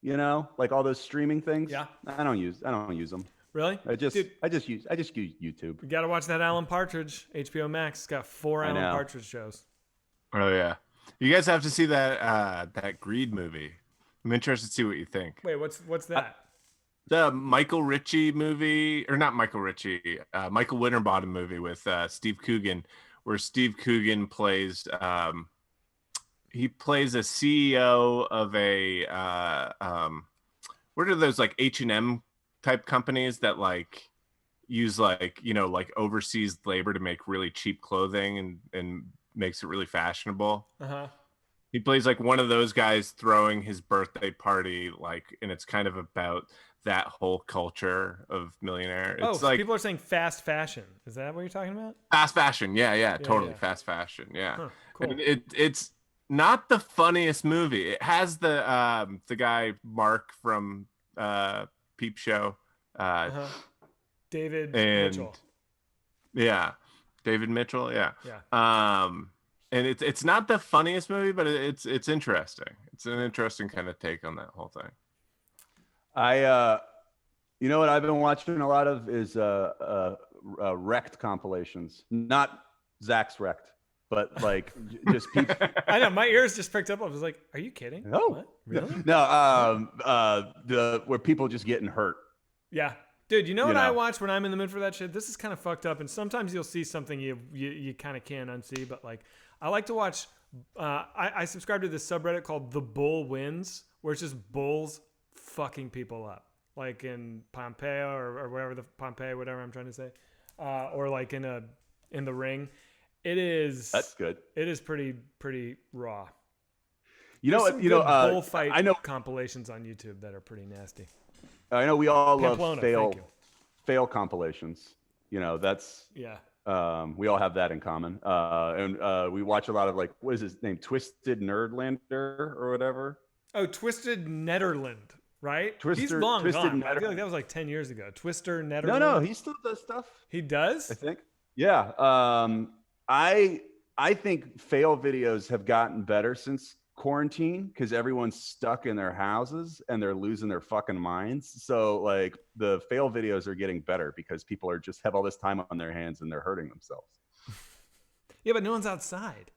Speaker 2: You know, like all those streaming things.
Speaker 1: Yeah.
Speaker 2: I don't use them.
Speaker 1: Really?
Speaker 2: I just
Speaker 1: Dude,
Speaker 2: use YouTube.
Speaker 1: you gotta watch that Alan Partridge HBO Max. It's got 4 Alan
Speaker 2: know.
Speaker 1: Partridge shows.
Speaker 3: Oh yeah. You guys have to see that Greed movie. I'm interested to see what you think.
Speaker 1: Wait, what's that?
Speaker 3: The Michael Ritchie movie, or not Michael Ritchie, Michael Winterbottom movie with Steve Coogan, where Steve Coogan plays he plays a CEO of a what are those like H&M type companies that like use like, you know, like overseas labor to make really cheap clothing and makes it really fashionable.
Speaker 1: Uh-huh.
Speaker 3: He plays like one of those guys throwing his birthday party, like, and it's kind of about that whole culture of millionaire. It's
Speaker 1: So
Speaker 3: like
Speaker 1: people are saying fast fashion. Is that what you're talking about?
Speaker 3: fast fashion. Yeah, totally.
Speaker 1: yeah.
Speaker 3: Fast fashion. Yeah.
Speaker 1: Huh, cool.
Speaker 3: And it's not the funniest movie. It has the guy Mark from Peep Show.
Speaker 1: Uh-huh. David
Speaker 3: and
Speaker 1: Mitchell.
Speaker 3: Yeah. David Mitchell. Yeah.
Speaker 1: Yeah.
Speaker 3: And it's not the funniest movie, but it's interesting. It's an interesting kind of take on that whole thing.
Speaker 2: You know what I've been watching a lot of is Wrecked compilations. Not Zach's Wrecked, but like just people.
Speaker 1: I know my ears just picked up. I was like, "Are you kidding?
Speaker 2: No,
Speaker 1: What? Really?
Speaker 2: No. Where people just getting hurt.
Speaker 1: Yeah, dude. You know what I
Speaker 2: know.
Speaker 1: watch when I'm in the mood for that shit? This is kind of fucked up, and sometimes you'll see something you kind of can't unsee. But like, I like to watch. I subscribe to this subreddit called The Bull Wins, where it's just bulls fucking people up, like in Pompeii or whatever whatever I'm trying to say, or like in the ring.
Speaker 2: That's good.
Speaker 1: It is pretty raw.
Speaker 2: There's some
Speaker 1: bullfight
Speaker 2: I know
Speaker 1: compilations on YouTube that are pretty nasty.
Speaker 2: I know we all
Speaker 1: Pamplona,
Speaker 2: love
Speaker 1: thank you.
Speaker 2: fail compilations. You know, that's
Speaker 1: Yeah.
Speaker 2: we all have that in common. And we watch a lot of like, what is his name? Twisted Nerdlander or whatever.
Speaker 1: Oh, Twisted Netherland, right? He's
Speaker 2: Twisted
Speaker 1: long gone. I feel
Speaker 2: Netherland.
Speaker 1: like that was like 10 years ago. Twister Netherland.
Speaker 2: No, he still does stuff.
Speaker 1: He does?
Speaker 2: I think. Yeah. I think fail videos have gotten better since quarantine because everyone's stuck in their houses and they're losing their fucking minds. So like the fail videos are getting better because people are just have all this time on their hands and they're hurting themselves.
Speaker 1: Yeah, but no one's outside.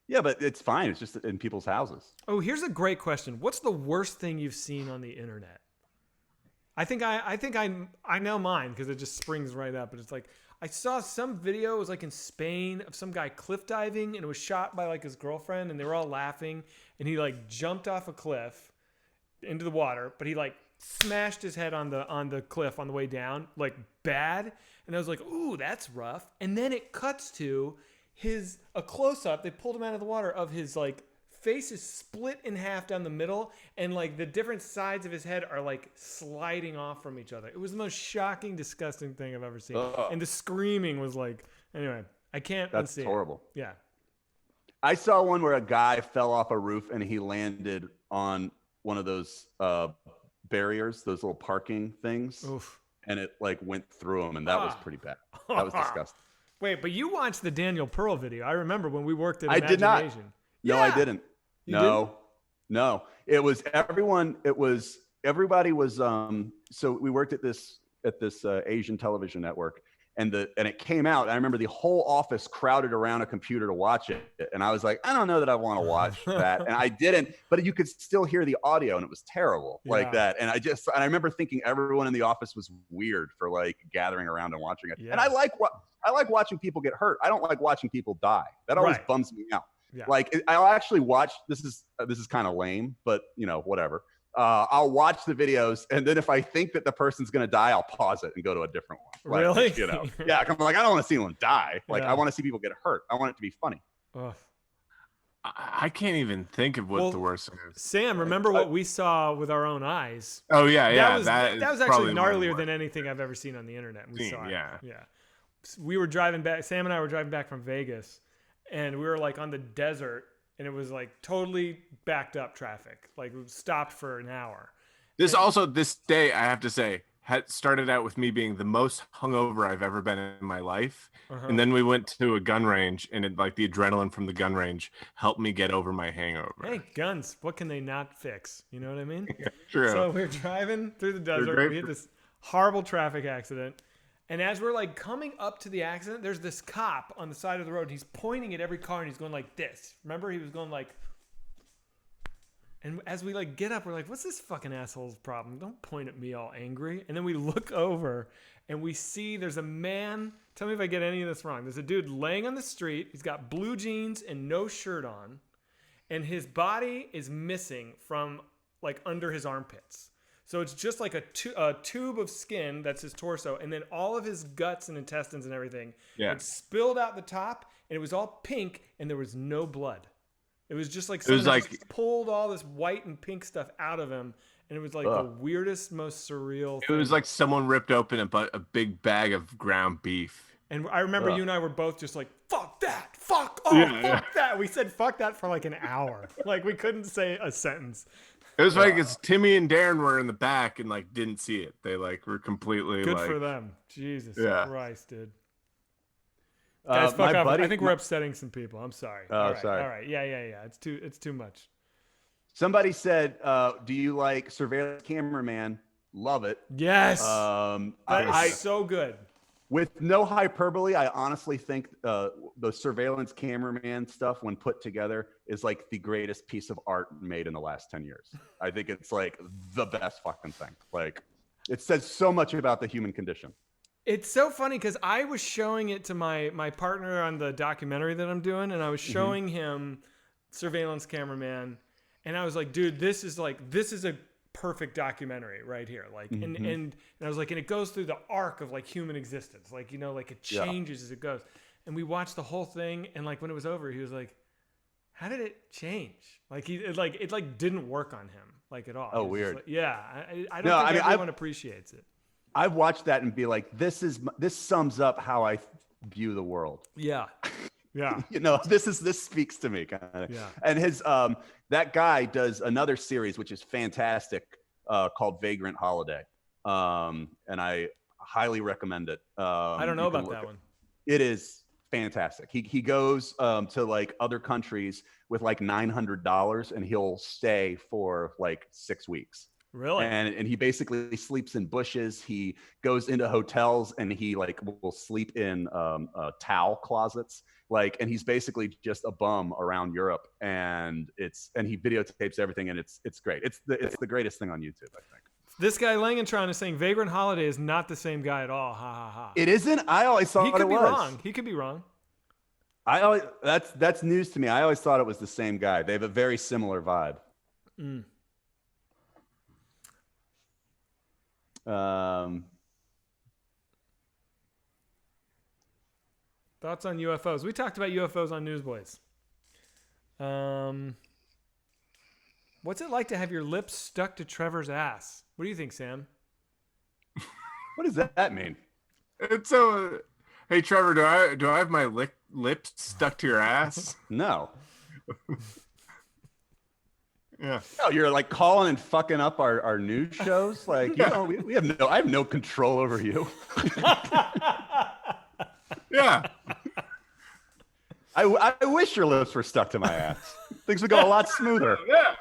Speaker 2: Yeah, but it's fine. It's just in people's houses.
Speaker 1: Oh, here's a great question. What's the worst thing you've seen on the internet? I think I know mine because it just springs right up. But it's like I saw some video. It was like in Spain of some guy cliff diving, and it was shot by like his girlfriend, and they were all laughing. And he like jumped off a cliff into the water, but he like smashed his head on the cliff on the way down, like bad. And I was like, ooh, that's rough. And then it cuts to a close up. They pulled him out of the water of his like face is split in half down the middle, and like the different sides of his head are like sliding off from each other. It was the most shocking, disgusting thing I've ever seen.
Speaker 2: Ugh.
Speaker 1: And the screaming was like, anyway, I can't
Speaker 2: That's
Speaker 1: unsee
Speaker 2: horrible.
Speaker 1: it. Yeah.
Speaker 2: I saw one where a guy fell off a roof and he landed on one of those barriers, those little parking things.
Speaker 1: Oof.
Speaker 2: And it like went through him, and that was pretty bad. That was disgusting.
Speaker 1: Wait, but you watched the Daniel Pearl video. I remember when we worked at
Speaker 2: I did not.
Speaker 1: Imagination.
Speaker 2: No,
Speaker 1: Yeah.
Speaker 2: I didn't.
Speaker 1: You
Speaker 2: No. It was everyone. Everybody was. So we worked at this Asian television network, and it came out. I remember the whole office crowded around a computer to watch it, and I was like, I don't know that I want to watch that, and I didn't. But you could still hear the audio, and it was terrible like that. And I remember thinking everyone in the office was weird for like gathering around and watching it. And I like watching people get hurt. I don't like watching people die. That always bums me out. Yeah. Like I'll actually watch. This is kind of lame, but whatever. I'll watch the videos, and then if I think that the person's gonna die, I'll pause it and go to a different one.
Speaker 1: Really?
Speaker 2: Yeah. I'm like, I don't want to see anyone die. Like I want to see people get hurt. I want it to be funny.
Speaker 1: Ugh.
Speaker 3: I can't even think of what the worst thing is.
Speaker 1: Sam, remember what we saw with our own eyes?
Speaker 3: Oh yeah,
Speaker 1: that was actually gnarlier than anything I've ever seen on the internet. We saw it. Yeah. We were driving back. Sam and I were driving back from Vegas, and we were like on the desert. And it was like totally backed up traffic. Like we stopped for an hour. This
Speaker 3: day, I have to say, had started out with me being the most hungover I've ever been in my life. And then we went to a gun range, and the adrenaline from the gun range helped me get over my hangover.
Speaker 1: Hey, guns, what can they not fix? You know what I mean?
Speaker 3: Yeah, true.
Speaker 1: So we're driving through the desert. We had this horrible traffic accident. And as we're like coming up to the accident, there's this cop on the side of the road. He's pointing at every car and he's going like this. Remember, he was going like. And as we like get up, we're like, "What's this fucking asshole's problem? Don't point at me all angry." And then we look over and we see there's a man. Tell me if I get any of this wrong. There's a dude laying on the street. He's got blue jeans and no shirt on, and his body is missing from like under his armpits. So it's just like a tube of skin that's his torso, and then all of his guts and intestines and everything had spilled out the top, and it was all pink, and there was no blood. It was just like someone just pulled all this white and pink stuff out of him, and it was like the weirdest, most surreal thing.
Speaker 3: It was like someone ripped open a big bag of ground beef.
Speaker 1: And I remember you and I were both just like, fuck that, fuck that. We said fuck that for like an hour. Like we couldn't say a sentence.
Speaker 3: It was like it's Timmy and Darren were in the back and like didn't see it. They like were completely
Speaker 1: good for them. Jesus Christ, dude. Guys, fuck off. I think we're upsetting some people. I'm sorry.
Speaker 2: Sorry.
Speaker 1: All right. Yeah. It's too much.
Speaker 2: Somebody said, "Do you like Surveillance Cameraman?" Love it.
Speaker 1: Yes. That is so good.
Speaker 2: With no hyperbole, I honestly think the Surveillance Cameraman stuff, when put together, is like the greatest piece of art made in the last 10 years. I think it's like the best fucking thing. Like, it says so much about the human condition.
Speaker 1: It's so funny because I was showing it to my partner on the documentary that I'm doing, and I was showing him Surveillance Cameraman, and I was like, dude, this is a perfect documentary right here. Like, and I was like, and it goes through the arc of like human existence. Like, like it changes as it goes. And we watched the whole thing, and like when it was over, he was like, how did it change? Like it didn't work on him like at all.
Speaker 2: Oh, weird.
Speaker 1: Like, I don't think everyone appreciates it.
Speaker 2: I've watched that and be like, this sums up how I view the world.
Speaker 1: Yeah. Yeah.
Speaker 2: This speaks to me kind of. Yeah. And his that guy does another series which is fantastic called Vagrant Holiday. And I highly recommend it.
Speaker 1: I don't know about that one.
Speaker 2: It is fantastic. He goes to like other countries with like $900 and he'll stay for like 6 weeks.
Speaker 1: Really?
Speaker 2: And he basically sleeps in bushes. He goes into hotels and he like will sleep in towel closets. Like, and he's basically just a bum around Europe. And he videotapes everything, and it's great. It's the greatest thing on YouTube, I think.
Speaker 1: This guy Langatron is saying Vagrant Holiday is not the same guy at all. Ha ha ha.
Speaker 2: It isn't. I always thought it was.
Speaker 1: He could be wrong.
Speaker 2: That's news to me. I always thought it was the same guy. They have a very similar vibe.
Speaker 1: Thoughts on UFOs? We talked about UFOs on Newsboys. What's it like to have your lips stuck to Trevor's ass? What do you think, Sam?
Speaker 2: What does that mean?
Speaker 3: It's hey Trevor, do I have my lips stuck to your ass?
Speaker 2: No.
Speaker 3: Yeah.
Speaker 2: Oh, you're like calling and fucking up our news shows? Like, we have I have no control over you.
Speaker 3: Yeah.
Speaker 2: I wish your lips were stuck to my ass. Things would go a lot smoother.
Speaker 3: Yeah.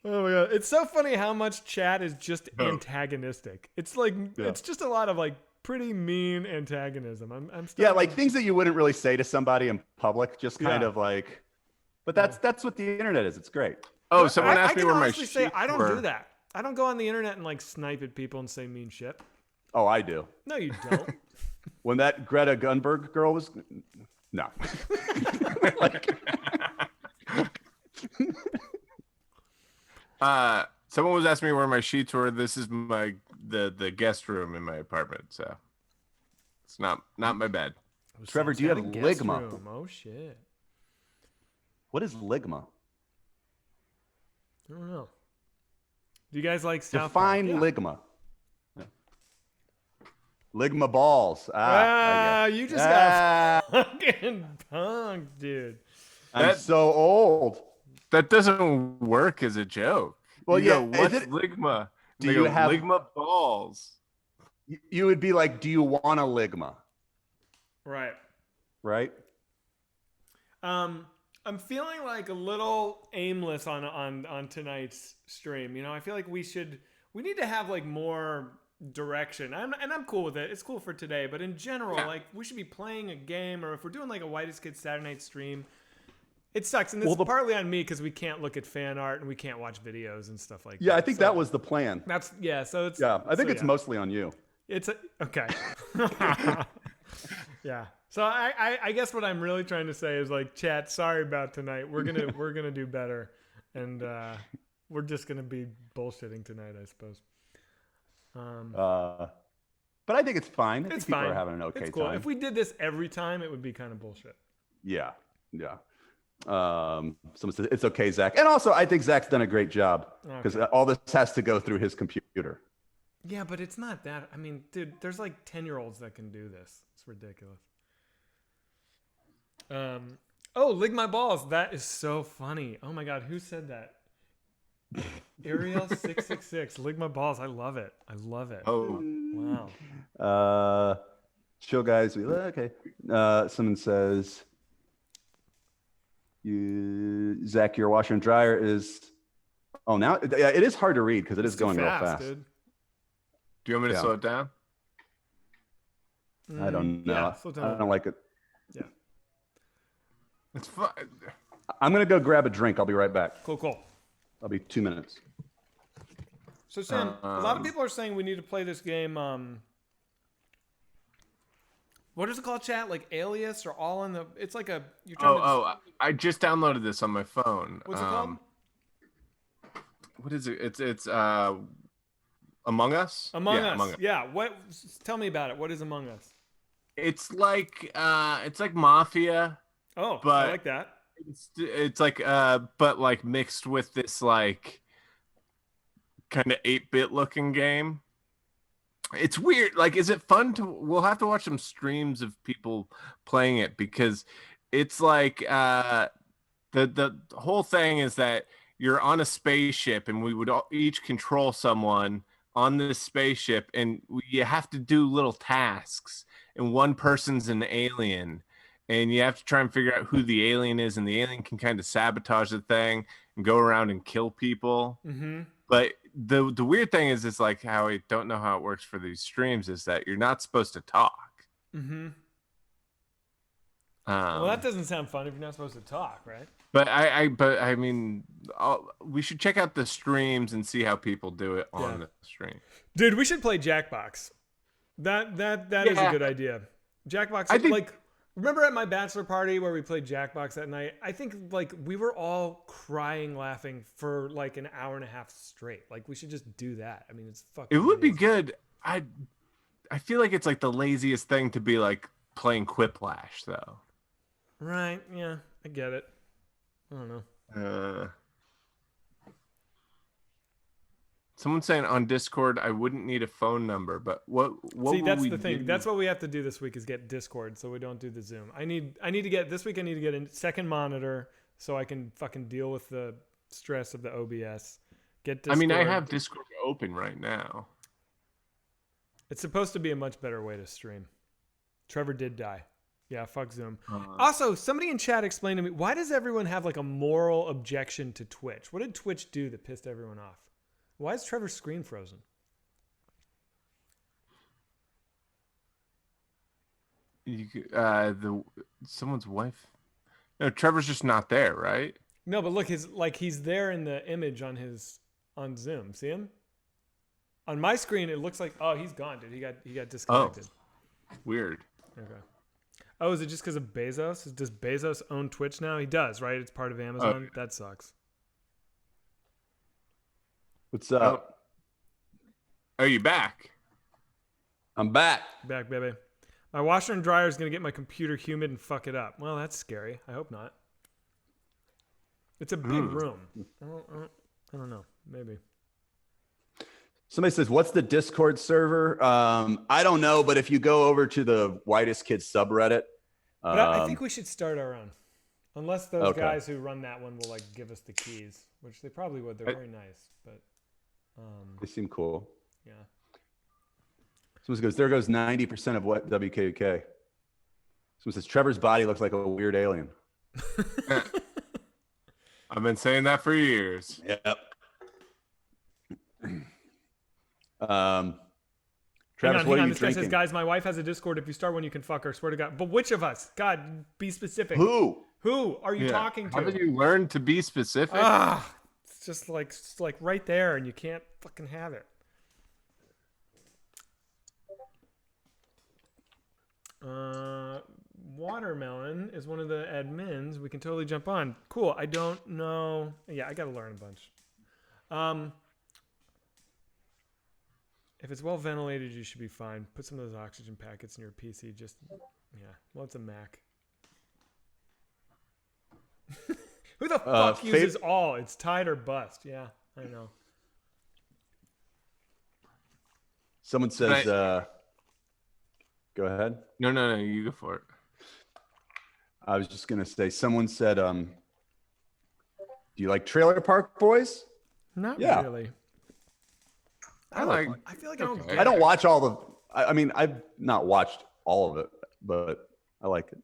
Speaker 1: Oh my god, it's so funny how much chat is just antagonistic. It's like it's just a lot of like pretty mean antagonism. I'm
Speaker 2: Yeah, like things that you wouldn't really say to somebody in public, just kind
Speaker 1: Yeah.
Speaker 2: of like. But that's what the internet is. It's great.
Speaker 3: Oh, someone
Speaker 1: I
Speaker 3: asked me
Speaker 1: can
Speaker 3: where my
Speaker 1: honestly say
Speaker 3: sheets
Speaker 1: I don't
Speaker 3: were.
Speaker 1: do that. I don't go on the internet and like snipe at people and say mean shit.
Speaker 2: Oh, I do.
Speaker 1: No, you don't.
Speaker 2: When that Greta Gunberg girl was, no.
Speaker 3: Someone was asking me where my sheets were. This is the guest room in my apartment, so it's not my bed.
Speaker 2: Trevor, do you have ligma?
Speaker 1: Room. Oh shit.
Speaker 2: What is ligma?
Speaker 1: I don't know. Do you guys like South
Speaker 2: Define
Speaker 1: Park?
Speaker 2: ligma. Yeah. Ligma balls.
Speaker 1: You just got fucking punked, dude.
Speaker 2: I'm so old.
Speaker 3: That doesn't work as a joke.
Speaker 2: Well,
Speaker 3: you
Speaker 2: yeah.
Speaker 3: Go, what's ligma?
Speaker 2: Do you have
Speaker 3: ligma balls?
Speaker 2: You would be like, do you want a ligma?
Speaker 1: Right.
Speaker 2: Right.
Speaker 1: I'm feeling like a little aimless on tonight's stream. You know, I feel like we need to have like more direction. I'm cool with it. It's cool for today, but in general, like we should be playing a game, or if we're doing like a Whitest Kids Saturday Night stream, it sucks. And this is partly on me because we can't look at fan art and we can't watch videos and stuff like that.
Speaker 2: Yeah, I think that was the plan.
Speaker 1: So it's
Speaker 2: I think it's mostly on you.
Speaker 1: It's okay. Yeah. So I guess what I'm really trying to say is like, chat, sorry about tonight. We're gonna do better, and we're just gonna be bullshitting tonight, I suppose.
Speaker 2: But I think it's fine.
Speaker 1: It's
Speaker 2: people
Speaker 1: fine.
Speaker 2: are having an okay
Speaker 1: it's cool.
Speaker 2: time.
Speaker 1: If we did this every time, it would be kind of bullshit.
Speaker 2: Yeah. Someone says it's okay, Zach, and also I think Zach's done a great job because all this has to go through his computer.
Speaker 1: Yeah, but it's not that. I mean, dude, there's like 10-year-olds that can do this. It's ridiculous. Lick my balls. That is so funny. Oh my god, who said that? Ariel 666. Lick my balls. I love it.
Speaker 3: Oh,
Speaker 1: wow.
Speaker 2: Chill guys. Okay. Someone says, Zach, your washer and dryer is. Oh, now it is hard to read because it is going real fast. Dude.
Speaker 3: Do you want me to slow it down?
Speaker 2: I don't know.
Speaker 1: Yeah, slow down.
Speaker 2: I don't like it.
Speaker 1: Yeah.
Speaker 3: It's fun.
Speaker 2: I'm gonna go grab a drink. I'll be right back.
Speaker 1: Cool.
Speaker 2: I'll be 2 minutes.
Speaker 1: So Sam, a lot of people are saying we need to play this game. What is it called, chat? Like Alias or All in the? It's like a. You're trying
Speaker 3: I just downloaded this on my phone.
Speaker 1: What's it called?
Speaker 3: What is it? It's Among Us.
Speaker 1: Among Us. Yeah. What? Tell me about it. What is Among Us?
Speaker 3: It's like Mafia.
Speaker 1: Oh,
Speaker 3: but
Speaker 1: I like that.
Speaker 3: It's like but like mixed with this like kind of 8-bit looking game. It's weird. Like, is it fun to? We'll have to watch some streams of people playing it because it's like the whole thing is that you're on a spaceship and we would each control someone on this spaceship and you have to do little tasks and one person's an alien and you have to try and figure out who the alien is and the alien can kind of sabotage the thing and go around and kill people. Mm-hmm. But the weird thing is it's like how I don't know how it works for these streams is that you're not supposed to talk. Mm-hmm.
Speaker 1: Well, that doesn't sound fun if you're not supposed to talk, right?
Speaker 3: But I mean, we should check out the streams and see how people do it on the stream.
Speaker 1: Dude, we should play Jackbox. That is a good idea. Jackbox. I think, like, remember at my bachelor party where we played Jackbox that night? I think like we were all crying, laughing for like an hour and a half straight. Like we should just do that. I mean, it's fucking.
Speaker 3: It would be good. I feel like it's like the laziest thing to be like playing Quiplash though.
Speaker 1: Right. Yeah, I get it. I don't know.
Speaker 3: Someone's saying on Discord I wouldn't need a phone number, but what
Speaker 1: See, that's
Speaker 3: we
Speaker 1: the thing.
Speaker 3: do?
Speaker 1: That's what we have to do this week is get Discord so we don't do the Zoom. I need to get this week I need to get a second monitor so I can fucking deal with the stress of the OBS. Get Discord.
Speaker 3: I mean, I have Discord open right now.
Speaker 1: It's supposed to be a much better way to stream. Trevor did die. Yeah, fuck Zoom. Also, somebody in chat explained to me, why does everyone have like a moral objection to Twitch? What did Twitch do that pissed everyone off? Why is Trevor's screen frozen?
Speaker 3: Someone's wife. No, Trevor's just not there, right?
Speaker 1: No, but look, he's there in the image on Zoom. See him? On my screen, it looks like he's gone, dude. He got disconnected.
Speaker 3: Weird.
Speaker 1: Okay. Oh, is it just because of Bezos? Does Bezos own Twitch now? He does, right? It's part of Amazon. That sucks.
Speaker 2: What's up?
Speaker 3: Are you back?
Speaker 2: I'm back.
Speaker 1: Back, baby. My washer and dryer is going to get my computer humid and fuck it up. Well, that's scary. I hope not. It's a big room. I don't know. Maybe.
Speaker 2: Somebody says, what's the Discord server? I don't know, but if you go over to the Whitest Kids subreddit.
Speaker 1: But I think we should start our own. Unless those guys who run that one will like give us the keys, which they probably would. They're very nice, but
Speaker 2: they seem cool.
Speaker 1: Yeah.
Speaker 2: Someone goes, there goes 90% of what WKUK. Someone says, Trevor's body looks like a weird alien.
Speaker 3: I've been saying that for years.
Speaker 2: Yep.
Speaker 1: Travis,
Speaker 2: what are you
Speaker 1: this guy
Speaker 2: drinking?
Speaker 1: says, guys, my wife has a Discord. If you start one, you can fuck her. Swear to God. But which of us? God, be specific.
Speaker 2: Who
Speaker 1: are you talking to?
Speaker 3: Haven't you learned to be specific?
Speaker 1: It's just like right there, and you can't fucking have it. Watermelon is one of the admins. We can totally jump on. Cool. I don't know. Yeah, I got to learn a bunch. If it's well ventilated, you should be fine. Put some of those oxygen packets in your PC. Well, it's a Mac. Who the fuck uses all? It's tied or bust. Yeah, I know.
Speaker 2: Someone says, go ahead.
Speaker 3: No, you go for it.
Speaker 2: I was just going to say, someone said, do you like Trailer Park Boys?
Speaker 1: Not really. I feel like I don't get
Speaker 2: I don't watch all the, I mean, I've not watched all of it, but I like it.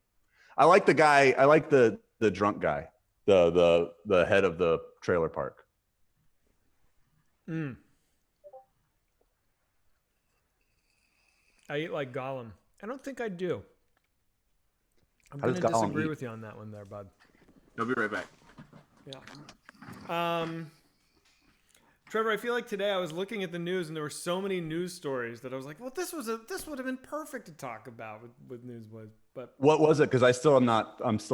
Speaker 2: I like the guy, I like the drunk guy, the head of the trailer park.
Speaker 1: I eat like Gollum. I don't think I do. I'm
Speaker 2: How
Speaker 1: going to
Speaker 2: does Gollum
Speaker 1: disagree
Speaker 2: eat?
Speaker 1: with you on that one there, bud.
Speaker 3: I'll be right back.
Speaker 1: Yeah. Trevor, I feel like today I was looking at the news and there were so many news stories that I was like, well, this would have been perfect to talk about with Newsboys. But
Speaker 2: What was it? Because I'm still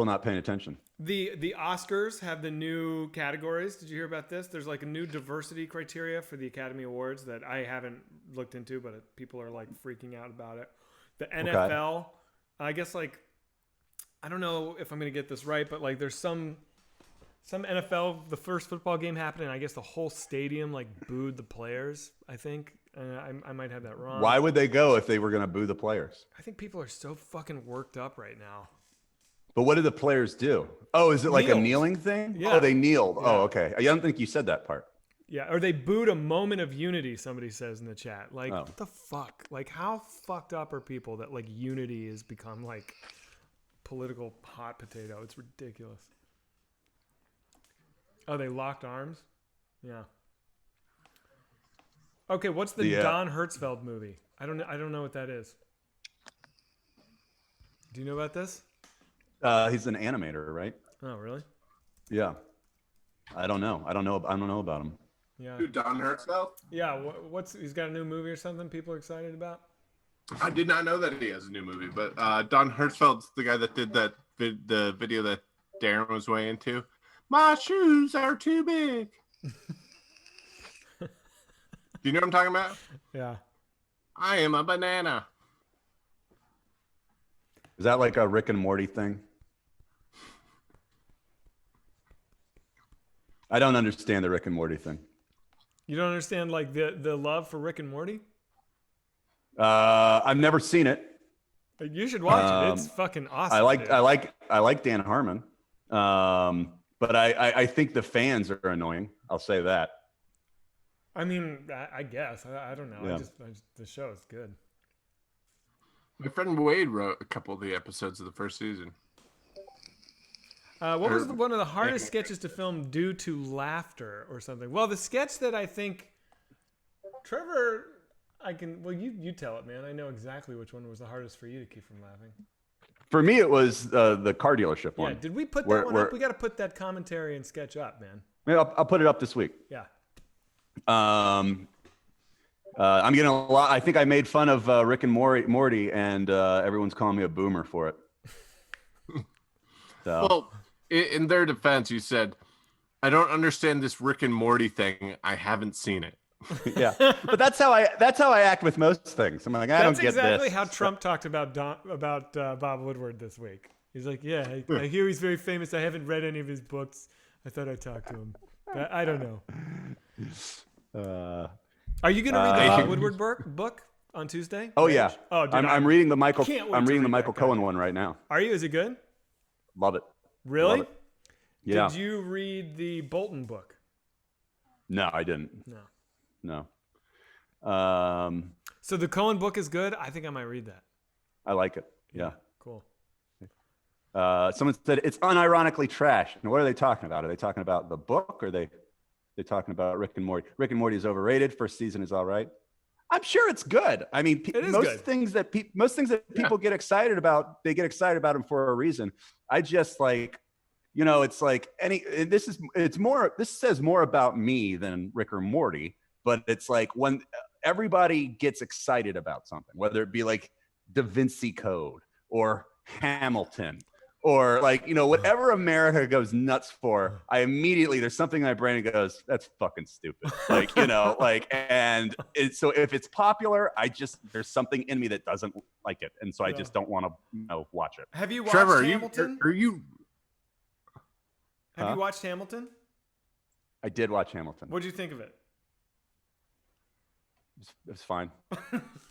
Speaker 2: not paying attention.
Speaker 1: the Oscars have the new categories. Did you hear about this? There's like a new diversity criteria for the Academy Awards that I haven't looked into, but people are like freaking out about it. The NFL, I guess like, I don't know if I'm going to get this right, but like there's some NFL, the first football game happened, and I guess the whole stadium like booed the players, I think. I might have that wrong.
Speaker 2: Why would they go if they were going to boo the players?
Speaker 1: I think people are so fucking worked up right now.
Speaker 2: But what did the players do? Oh, is it like a kneeling thing?
Speaker 1: Yeah.
Speaker 2: Oh, they kneeled.
Speaker 1: Yeah.
Speaker 2: Oh, okay. I don't think you said that part.
Speaker 1: Yeah, or they booed a moment of unity, somebody says in the chat. Like,
Speaker 2: Oh.
Speaker 1: what the fuck? Like, how fucked up are people that like unity has become like political hot potato? It's ridiculous. Oh, they locked arms? Yeah. Okay, what's the Don Hertzfeld movie? I don't know what that is. Do you know about this?
Speaker 2: He's an animator, right?
Speaker 1: Oh, really?
Speaker 2: Yeah. I don't know about him.
Speaker 1: Yeah.
Speaker 3: Who, Don Hertzfeld?
Speaker 1: Yeah, he's got a new movie or something people are excited about?
Speaker 3: I did not know that he has a new movie, but Don Hertzfeld's the guy that did the video that Darren was way into. My shoes are too big. Do you know what I'm talking about?
Speaker 1: Yeah.
Speaker 3: I am a banana.
Speaker 2: Is that like a Rick and Morty thing? I don't understand the Rick and Morty thing.
Speaker 1: You don't understand like the love for Rick and Morty?
Speaker 2: I've never seen it.
Speaker 1: You should watch it. It's fucking awesome.
Speaker 2: I like Dan Harmon. But I think the fans are annoying. I'll say that.
Speaker 1: I mean, I guess. I don't know.
Speaker 2: Yeah.
Speaker 1: I just the show is good.
Speaker 3: My friend Wade wrote a couple of the episodes of the first season.
Speaker 1: What was one of the hardest sketches to film due to laughter or something? Well, the sketch that I think Trevor, you tell it, man. I know exactly which one was the hardest for you to keep from laughing.
Speaker 2: For me, it was the car dealership one.
Speaker 1: Yeah, did we put that one up? We got to put that commentary and sketch up, man.
Speaker 2: Yeah, I'll put it up this week.
Speaker 1: Yeah.
Speaker 2: I'm getting a lot. I think I made fun of Rick and Morty, and everyone's calling me a boomer for it. So.
Speaker 3: Well, in their defense, you said, "I don't understand this Rick and Morty thing. I haven't seen it."
Speaker 2: Yeah, but that's how I act with most things. I'm like, I don't get this.
Speaker 1: That's exactly how Trump talked about Bob Woodward this week. He's like, yeah, I hear he's very famous. I haven't read any of his books. I thought I'd talk to him. I don't know. Are you going to read the Bob Woodward book on Tuesday?
Speaker 2: Oh yeah.
Speaker 1: Oh, dude,
Speaker 2: I'm reading the Michael. I'm reading the
Speaker 1: that
Speaker 2: Michael Cohen one right now.
Speaker 1: Are you? Is it good?
Speaker 2: Love it.
Speaker 1: Really?
Speaker 2: Love it. Yeah.
Speaker 1: Did you read the Bolton book?
Speaker 2: No, I didn't.
Speaker 1: No. So the Cohen book is good. I think I might read that.
Speaker 2: I like it. Yeah.
Speaker 1: Cool.
Speaker 2: Someone said it's unironically trash. And what are they talking about? Are they talking about the book, or are they talking about Rick and Morty? Rick and Morty is overrated. First season is all right. I'm sure it's good. I mean, most things that people get excited about, they get excited about them for a reason. I just like, it's like this says more about me than Rick or Morty, but it's like when everybody gets excited about something, whether it be like Da Vinci Code or Hamilton or like, whatever America goes nuts for, I immediately, there's something in my brain that goes, that's fucking stupid. Like, and so if it's popular, there's something in me that doesn't like it. And so I just don't want to watch it.
Speaker 1: Have you watched
Speaker 3: Trevor,
Speaker 1: Hamilton? Have you watched Hamilton?
Speaker 2: I did watch Hamilton.
Speaker 1: What'd you think of it?
Speaker 2: It was fine.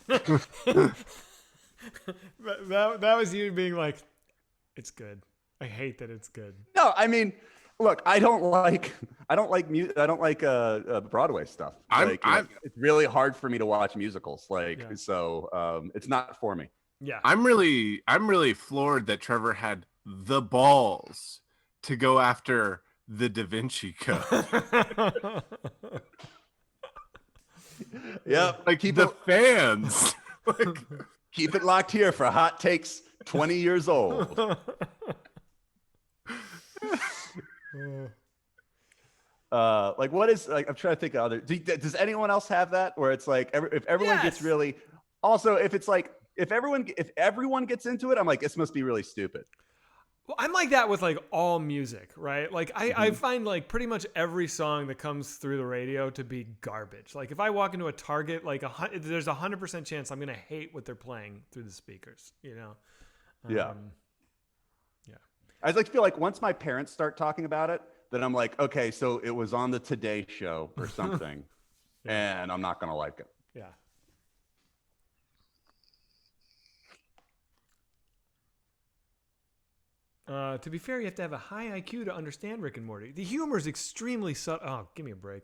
Speaker 1: that was you being like, it's good. I hate that it's good.
Speaker 2: No, I mean, look, I don't like Broadway stuff. It's really hard for me to watch musicals. So it's not for me.
Speaker 1: Yeah.
Speaker 3: I'm really floored that Trevor had the balls to go after the Da Vinci Code.
Speaker 2: Yep.
Speaker 3: Like the fans.
Speaker 2: Keep it locked here for Hot Takes 20 years old. What is I'm trying to think of other. Does anyone else have that where it's like if everyone gets really, also if it's like if everyone gets into it, I'm like, this must be really stupid.
Speaker 1: Well, I'm like that with like all music, right? Like I find like pretty much every song that comes through the radio to be garbage. Like if I walk into a Target, there's 100% chance I'm gonna hate what they're playing through the speakers.
Speaker 2: Yeah. I just feel like once my parents start talking about it, then I'm like, okay, so it was on the Today Show or something, and I'm not gonna like it.
Speaker 1: Yeah. To be fair, you have to have a high IQ to understand Rick and Morty. The humor is extremely subtle. Oh, give me a break.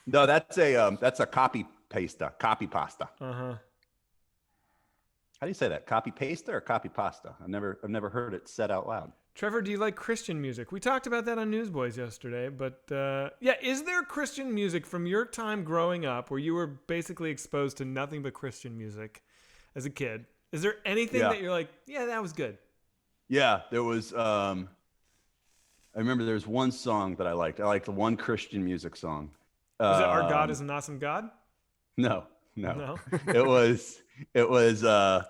Speaker 2: No, that's a copy pasta.
Speaker 1: Uh-huh.
Speaker 2: How do you say that? Copy pasta or copy pasta? I've never heard it said out loud.
Speaker 1: Trevor, do you like Christian music? We talked about that on Newsboys yesterday, but is there Christian music from your time growing up where you were basically exposed to nothing but Christian music as a kid? Is there anything that you're like, yeah, that was good?
Speaker 2: Yeah, there was. I remember there's one song that I liked. I liked the one Christian music song.
Speaker 1: Was it "Our God Is an Awesome God"?
Speaker 2: No. It was. I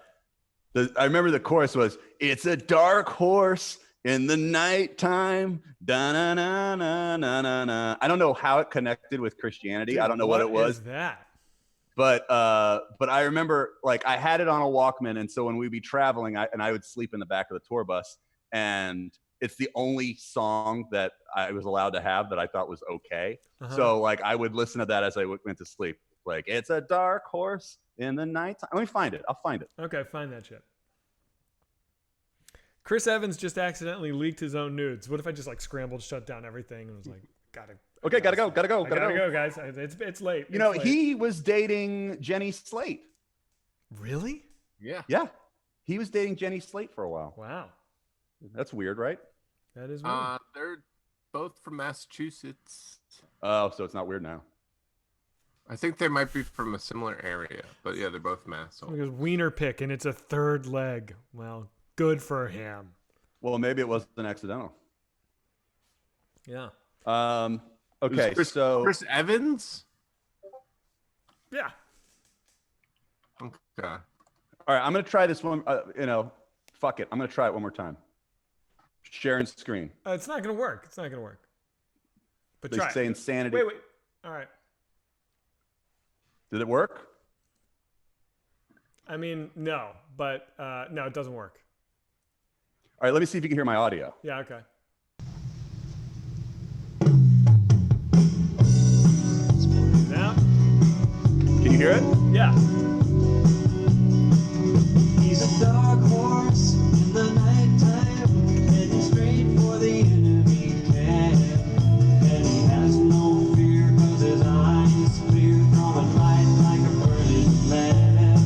Speaker 2: remember the chorus was, "It's a dark horse in the nighttime." Da na na na na na na. I don't know how it connected with Christianity.
Speaker 1: Dude,
Speaker 2: I don't know what it was.
Speaker 1: Is that?
Speaker 2: But I remember I had it on a Walkman, and so when we'd be traveling, I would sleep in the back of the tour bus, and it's the only song that I was allowed to have that I thought was okay. Uh-huh. So I would listen to that as I went to sleep. Like, it's a dark horse in the nighttime. Let me find it. I'll find it.
Speaker 1: Okay, find that shit. Chris Evans just accidentally leaked his own nudes. What if I just scrambled, shut down everything, and was like, gotta go, guys. It's late.
Speaker 2: He was dating Jenny Slate.
Speaker 1: Really?
Speaker 3: Yeah.
Speaker 2: Yeah. He was dating Jenny Slate for a while.
Speaker 1: Wow.
Speaker 2: That's weird, right?
Speaker 1: That is weird.
Speaker 3: They're both from Massachusetts.
Speaker 2: Oh, so it's not weird now.
Speaker 3: I think they might be from a similar area, but yeah, they're both Mass.
Speaker 1: Because wiener pick and it's a third leg. Well, good for him.
Speaker 2: Well, maybe it wasn't accidental.
Speaker 1: Yeah.
Speaker 2: Okay, so
Speaker 3: Chris Evans.
Speaker 1: Yeah.
Speaker 3: Okay.
Speaker 2: all right, I'm gonna try this one. Fuck it, I'm gonna try it one more time. Sharing screen.
Speaker 1: It's not gonna work. It's not gonna work. But
Speaker 2: They
Speaker 1: try.
Speaker 2: say
Speaker 1: it.
Speaker 2: insanity.
Speaker 1: Wait. All right.
Speaker 2: Did it work?
Speaker 1: I mean, no, but no, it doesn't work.
Speaker 2: All right, let me see if you can hear my audio.
Speaker 1: Yeah. Okay. Now.
Speaker 2: Can you hear it?
Speaker 1: Yeah.
Speaker 5: He's a dark horse in the nighttime, heading straight for the enemy camp. And he has no fear, 'cause his eyes clear, throwing light like a burning lamp.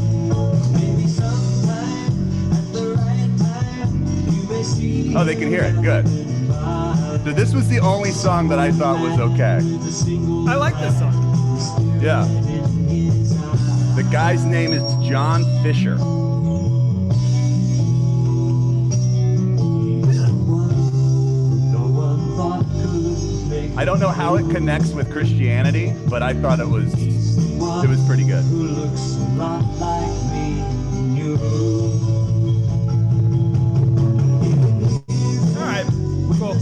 Speaker 5: Maybe sometime at the right time, you may see.
Speaker 2: Oh, they can hear it. Good. So this was the only song that I thought was okay.
Speaker 1: I like this song.
Speaker 2: Yeah. The guy's name is John Fisher. I don't know how it connects with Christianity, but I thought it was pretty good.
Speaker 5: Who looks a lot like me and you.
Speaker 1: All right. Cool.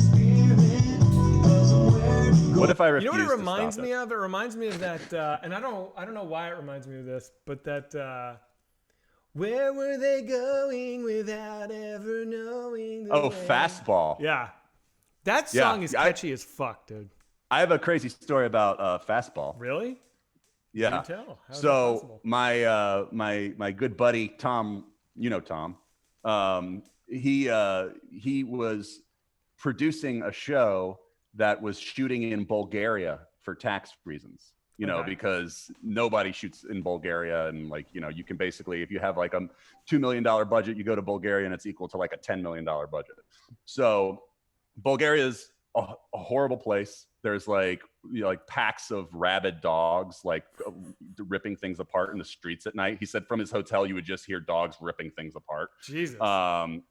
Speaker 2: What if I refuse
Speaker 1: You know what it
Speaker 2: to
Speaker 1: reminds
Speaker 2: stop
Speaker 1: me of? It reminds me of that, and I don't know why it reminds me of this, but that. Where were they going without ever knowing?
Speaker 2: Oh,
Speaker 1: way?
Speaker 2: Fastball.
Speaker 1: Yeah, that song is catchy as fuck, dude.
Speaker 2: I have a crazy story about Fastball.
Speaker 1: Really?
Speaker 2: Yeah.
Speaker 1: Do tell. How is that
Speaker 2: So
Speaker 1: possible?
Speaker 2: my good buddy Tom, Tom, he was producing a show that was shooting in Bulgaria for tax reasons.
Speaker 1: Okay.
Speaker 2: Because nobody shoots in Bulgaria, and you can basically, if you have like a $2 million budget, you go to Bulgaria and it's equal to like a $10 million budget. So Bulgaria is a horrible place. There's like packs of rabid dogs ripping things apart in the streets at night. He said from his hotel you would just hear dogs ripping things apart.
Speaker 1: Jesus.
Speaker 2: But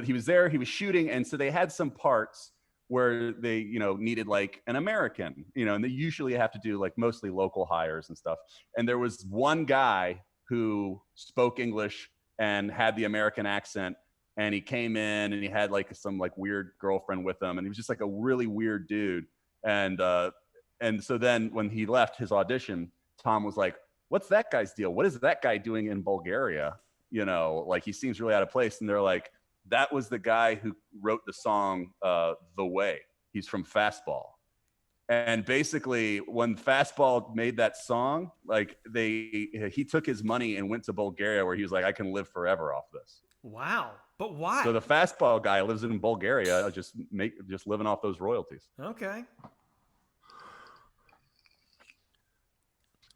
Speaker 2: he was there, he was shooting, and so they had some parts where they needed like an American, and they usually have to do like mostly local hires and stuff. And there was one guy who spoke English and had the American accent, and he came in and he had like some like weird girlfriend with him, and he was just like a really weird dude. And so then when he left his audition, Tom was like, what's that guy's deal? What is that guy doing in Bulgaria? He seems really out of place. And they're like, that was the guy who wrote the song The Way. He's from Fastball. And basically when Fastball made that song, he took his money and went to Bulgaria, where he was like, I can live forever off this.
Speaker 1: Wow. But why?
Speaker 2: So the Fastball guy lives in Bulgaria, just living off those royalties.
Speaker 1: Okay.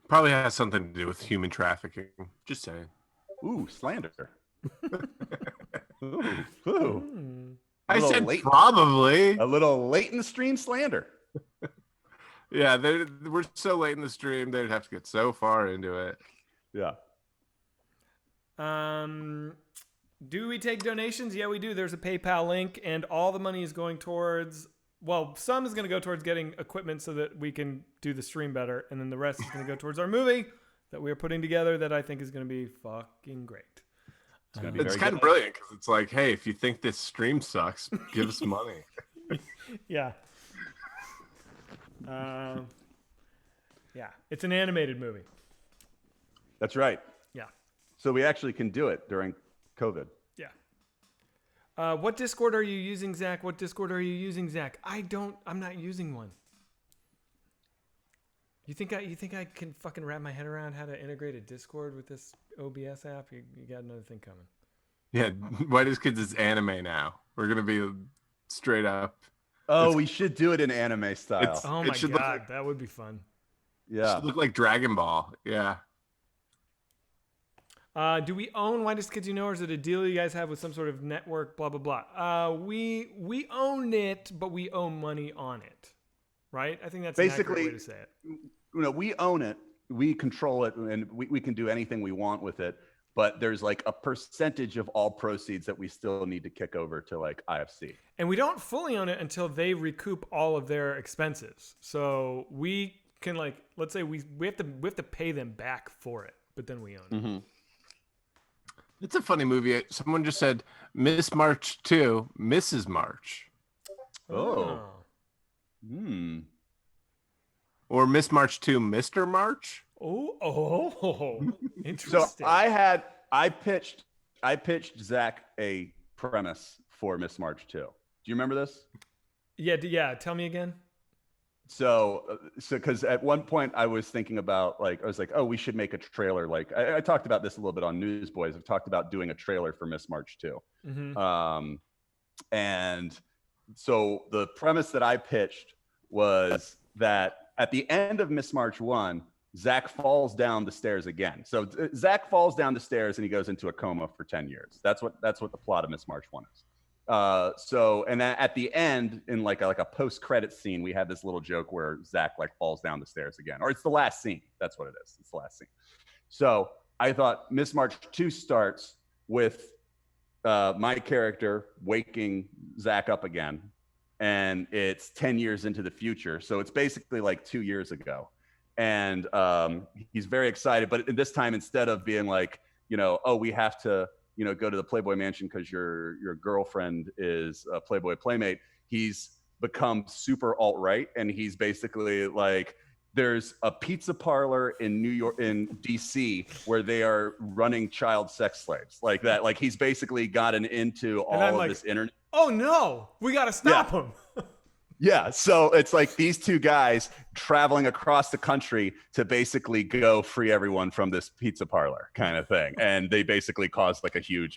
Speaker 3: Probably has something to do with human trafficking. Just saying.
Speaker 2: Ooh, slander. Ooh.
Speaker 3: I said
Speaker 2: late,
Speaker 3: probably.
Speaker 2: a little late in the stream slander.
Speaker 3: Yeah, we're so late in the stream, they'd have to get so far into it.
Speaker 2: Yeah.
Speaker 1: Do we take donations? Yeah, we do. There's a PayPal link, and all the money is going towards, some is going to go towards getting equipment so that we can do the stream better, and then the rest is going to go towards our movie that we're putting together that I think is going to be fucking great.
Speaker 3: It's kind of brilliant because it's like, hey, if you think this stream sucks, give us money.
Speaker 1: Yeah. Yeah, it's an animated movie.
Speaker 2: That's right.
Speaker 1: Yeah.
Speaker 2: So we actually can do it during COVID.
Speaker 1: Yeah. What Discord are you using, Zach? I'm not using one. You think I can fucking wrap my head around how to integrate a Discord with this OBS app? You got another thing coming.
Speaker 3: Yeah, White is Kids is anime now. We're gonna be straight up.
Speaker 2: Oh, we should do it in anime style.
Speaker 1: Oh
Speaker 3: It
Speaker 1: my
Speaker 3: should look
Speaker 1: god,
Speaker 3: like-
Speaker 1: that would be fun.
Speaker 2: Yeah.
Speaker 3: Should look like Dragon Ball. Yeah.
Speaker 1: Do we own Why Does Kids You Know, or is it a deal you guys have with some sort of network? Blah blah blah. We own it, but we owe money on it, right? I think that's an accurate way to say it.
Speaker 2: We own it, we control it, and we can do anything we want with it. But there's like a percentage of all proceeds that we still need to kick over to like IFC.
Speaker 1: And we don't fully own it until they recoup all of their expenses. So we can like, let's say we have to pay them back for it, but then we own it.
Speaker 3: Mm-hmm. It's a funny movie. Someone just said Miss March 2, Mrs. March.
Speaker 2: Oh.
Speaker 1: Or
Speaker 3: Miss March 2, Mr. March.
Speaker 1: Oh, interesting.
Speaker 2: So I pitched Zach a premise for Miss March 2. Do you remember this?
Speaker 1: Yeah. Tell me again.
Speaker 2: So because at one point I was thinking about I was like, oh, we should make a trailer. Like I talked about this a little bit on Newsboys. I've talked about doing a trailer for Miss March 2.
Speaker 1: Mm-hmm.
Speaker 2: And so the premise that I pitched was that at the end of Miss March 1, Zach falls down the stairs again. So Zach falls down the stairs and he goes into a coma for 10 years. That's what the plot of Miss March 1 is. And then at the end, in like a post-credit scene, we had this little joke where Zach like falls down the stairs again, or it's the last scene. That's what it is. It's the last scene. So I thought Miss March 2 starts with my character waking Zach up again, and it's 10 years into the future. So it's basically like 2 years ago. And he's very excited, but this time, instead of being like, oh, we have to, go to the Playboy Mansion because your girlfriend is a Playboy Playmate, he's become super alt-right, and he's basically like, there's a pizza parlor in DC where they are running child sex slaves like that. Like he's basically gotten into all of this internet.
Speaker 1: Oh no, we got to stop him.
Speaker 2: Yeah, so it's like these two guys traveling across the country to basically go free everyone from this pizza parlor kind of thing. And they basically caused like a huge,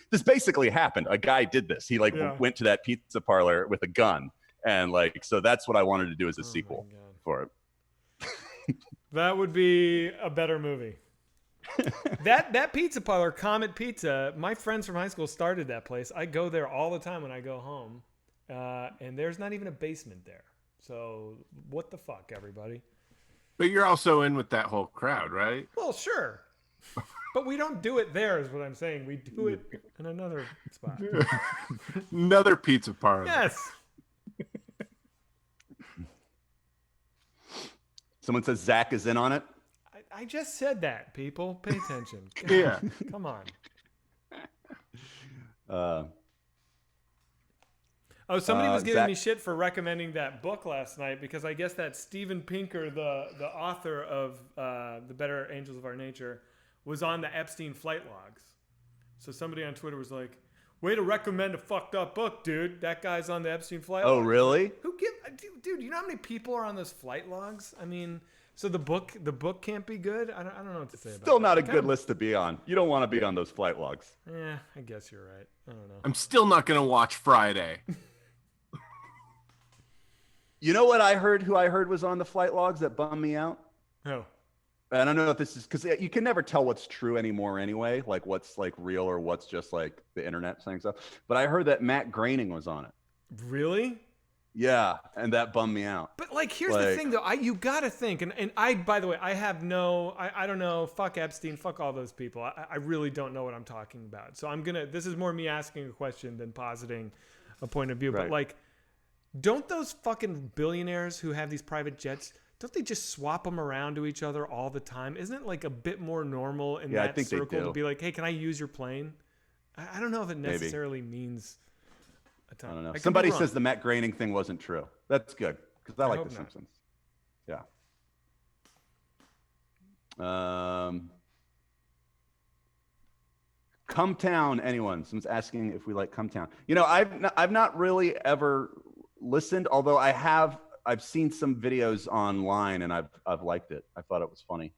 Speaker 2: this basically happened. A guy did this. He went to that pizza parlor with a gun. And so that's what I wanted to do as a sequel for it.
Speaker 1: That would be a better movie. that pizza parlor, Comet Pizza, my friends from high school started that place. I go there all the time when I go home. And there's not even a basement there. So what the fuck, everybody?
Speaker 3: But you're also in with that whole crowd, right?
Speaker 1: Well, sure. But we don't do it there is what I'm saying. We do it in another spot.
Speaker 3: Another pizza parlor.
Speaker 1: Yes.
Speaker 2: Someone says Zach is in on it.
Speaker 1: I just said that, people. Pay attention. God,
Speaker 3: yeah.
Speaker 1: Come on. Somebody was giving me shit for recommending that book last night because I guess that Steven Pinker, the author of The Better Angels of Our Nature, was on the Epstein flight logs. So somebody on Twitter was like, way to recommend a fucked up book, dude. That guy's on the Epstein flight logs.
Speaker 2: Oh, really?
Speaker 1: Dude, you know how many people are on those flight logs? So the book can't be good? I don't know what to say about it.
Speaker 2: Still not a good list to be on. You don't want to be on those flight logs.
Speaker 1: Yeah, I guess you're right. I don't know.
Speaker 3: I'm still not going to watch Friday.
Speaker 2: You know what I heard? Who I heard was on the flight logs that bummed me out?
Speaker 1: Oh.
Speaker 2: I don't know if this is because you can never tell what's true anymore anyway, like what's like real or what's just like the internet saying stuff. But I heard that Matt Groening was on it.
Speaker 1: Really?
Speaker 2: Yeah, and that bummed me out.
Speaker 1: But here's the thing though, you gotta think, and I, by the way, I have I don't know, fuck Epstein, fuck all those people. I really don't know what I'm talking about. So this is more me asking a question than positing a point of view.
Speaker 2: Right.
Speaker 1: But don't those fucking billionaires who have these private jets, don't they just swap them around to each other all the time? Isn't it a bit more normal in that circle to be like, hey, can I use your plane? I don't know if it necessarily means a ton.
Speaker 2: I don't know. Somebody says the Matt Groening thing wasn't true. That's good because I like The Simpsons. Yeah. Cumtown, anyone? Someone's asking if we like Cumtown. I've not really ever listened, although I've seen some videos online and I've liked it. I thought it was funny,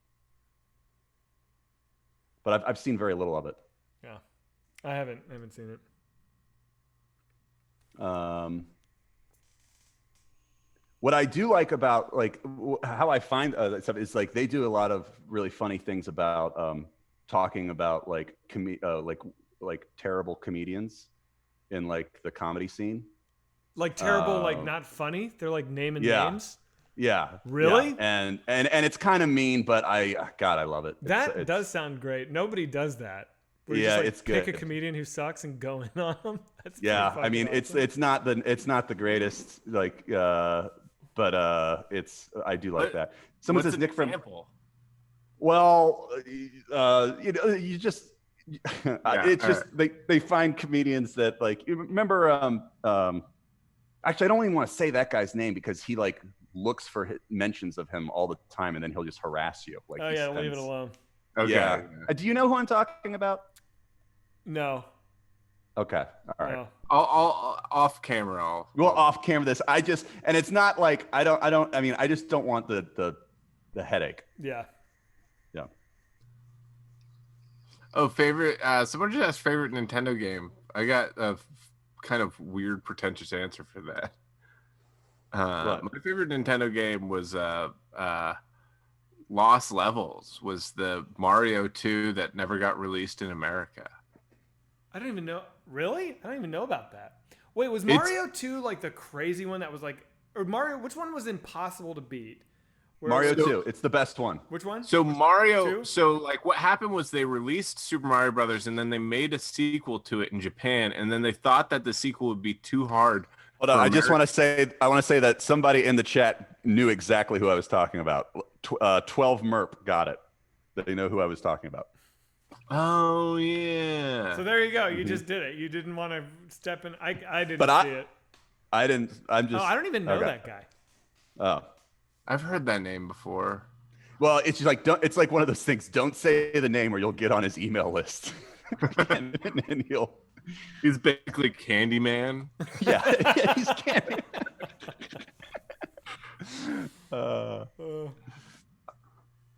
Speaker 2: but I've seen very little of it.
Speaker 1: Yeah, I haven't seen it.
Speaker 2: What I do like about how I find stuff is they do a lot of really funny things about talking about like like terrible comedians in like the comedy scene.
Speaker 1: Like terrible, like not funny. They're like naming
Speaker 2: Yeah.
Speaker 1: names.
Speaker 2: Yeah.
Speaker 1: Really?
Speaker 2: Yeah. And it's kind of mean, but God, I love it.
Speaker 1: That does sound great. Nobody does that. Where you
Speaker 2: Yeah,
Speaker 1: just, like,
Speaker 2: it's
Speaker 1: pick
Speaker 2: good.
Speaker 1: a comedian who sucks and go in on them. That's
Speaker 2: Yeah,
Speaker 1: pretty
Speaker 2: I mean
Speaker 1: fucking awesome.
Speaker 2: it's not the greatest like but I do like that. Someone
Speaker 3: What's
Speaker 2: says
Speaker 3: an
Speaker 2: Nick from
Speaker 3: example?
Speaker 2: well you know you just
Speaker 3: Yeah,
Speaker 2: it's
Speaker 3: all
Speaker 2: just they find comedians that like you remember actually I don't even want to say that guy's name because he like looks for mentions of him all the time and then he'll just harass you like
Speaker 1: Oh
Speaker 2: he
Speaker 1: yeah, leave it
Speaker 2: spends-
Speaker 1: alone.
Speaker 3: Okay.
Speaker 2: Yeah. Do you know who I'm talking about?
Speaker 1: No.
Speaker 2: Okay. All right.
Speaker 1: No.
Speaker 3: I'll off camera.
Speaker 2: We'll off camera this. I just and it's not like I mean I just don't want the headache.
Speaker 1: Yeah.
Speaker 2: Yeah.
Speaker 3: Oh, favorite. Someone just asked favorite Nintendo game. I got a kind of weird, pretentious answer for that.
Speaker 2: What?
Speaker 3: My favorite Nintendo game was Lost Levels. Was the Mario 2 that never got released in America.
Speaker 1: I don't even know. Really? I don't even know about that. Wait, was Mario 2 like the crazy one that was like, or Mario? Which one was impossible to beat? Where
Speaker 2: Mario
Speaker 1: it was-
Speaker 2: 2. It's the best one.
Speaker 1: Which one?
Speaker 3: So Mario,
Speaker 1: Two?
Speaker 3: so like what happened was they released Super Mario Brothers and then they made a sequel to it in Japan, and then they thought that the sequel would be too hard.
Speaker 2: Hold on.
Speaker 3: for
Speaker 2: I just
Speaker 3: Ameri-
Speaker 2: want to say that somebody in the chat knew exactly who I was talking about. 12 Merp got it. They know who I was talking about.
Speaker 3: Oh yeah.
Speaker 1: So there you go. You just did it. You didn't want to step in. I didn't
Speaker 2: But
Speaker 1: see it.
Speaker 2: I didn't. I'm just.
Speaker 1: Oh, I don't even know
Speaker 2: okay.
Speaker 1: that guy.
Speaker 2: Oh.
Speaker 3: I've heard that name before.
Speaker 2: Well, it's just like it's like one of those things. Don't say the name, or you'll get on his email list, and he'll.
Speaker 3: He's basically Candyman.
Speaker 2: Yeah, he's candy.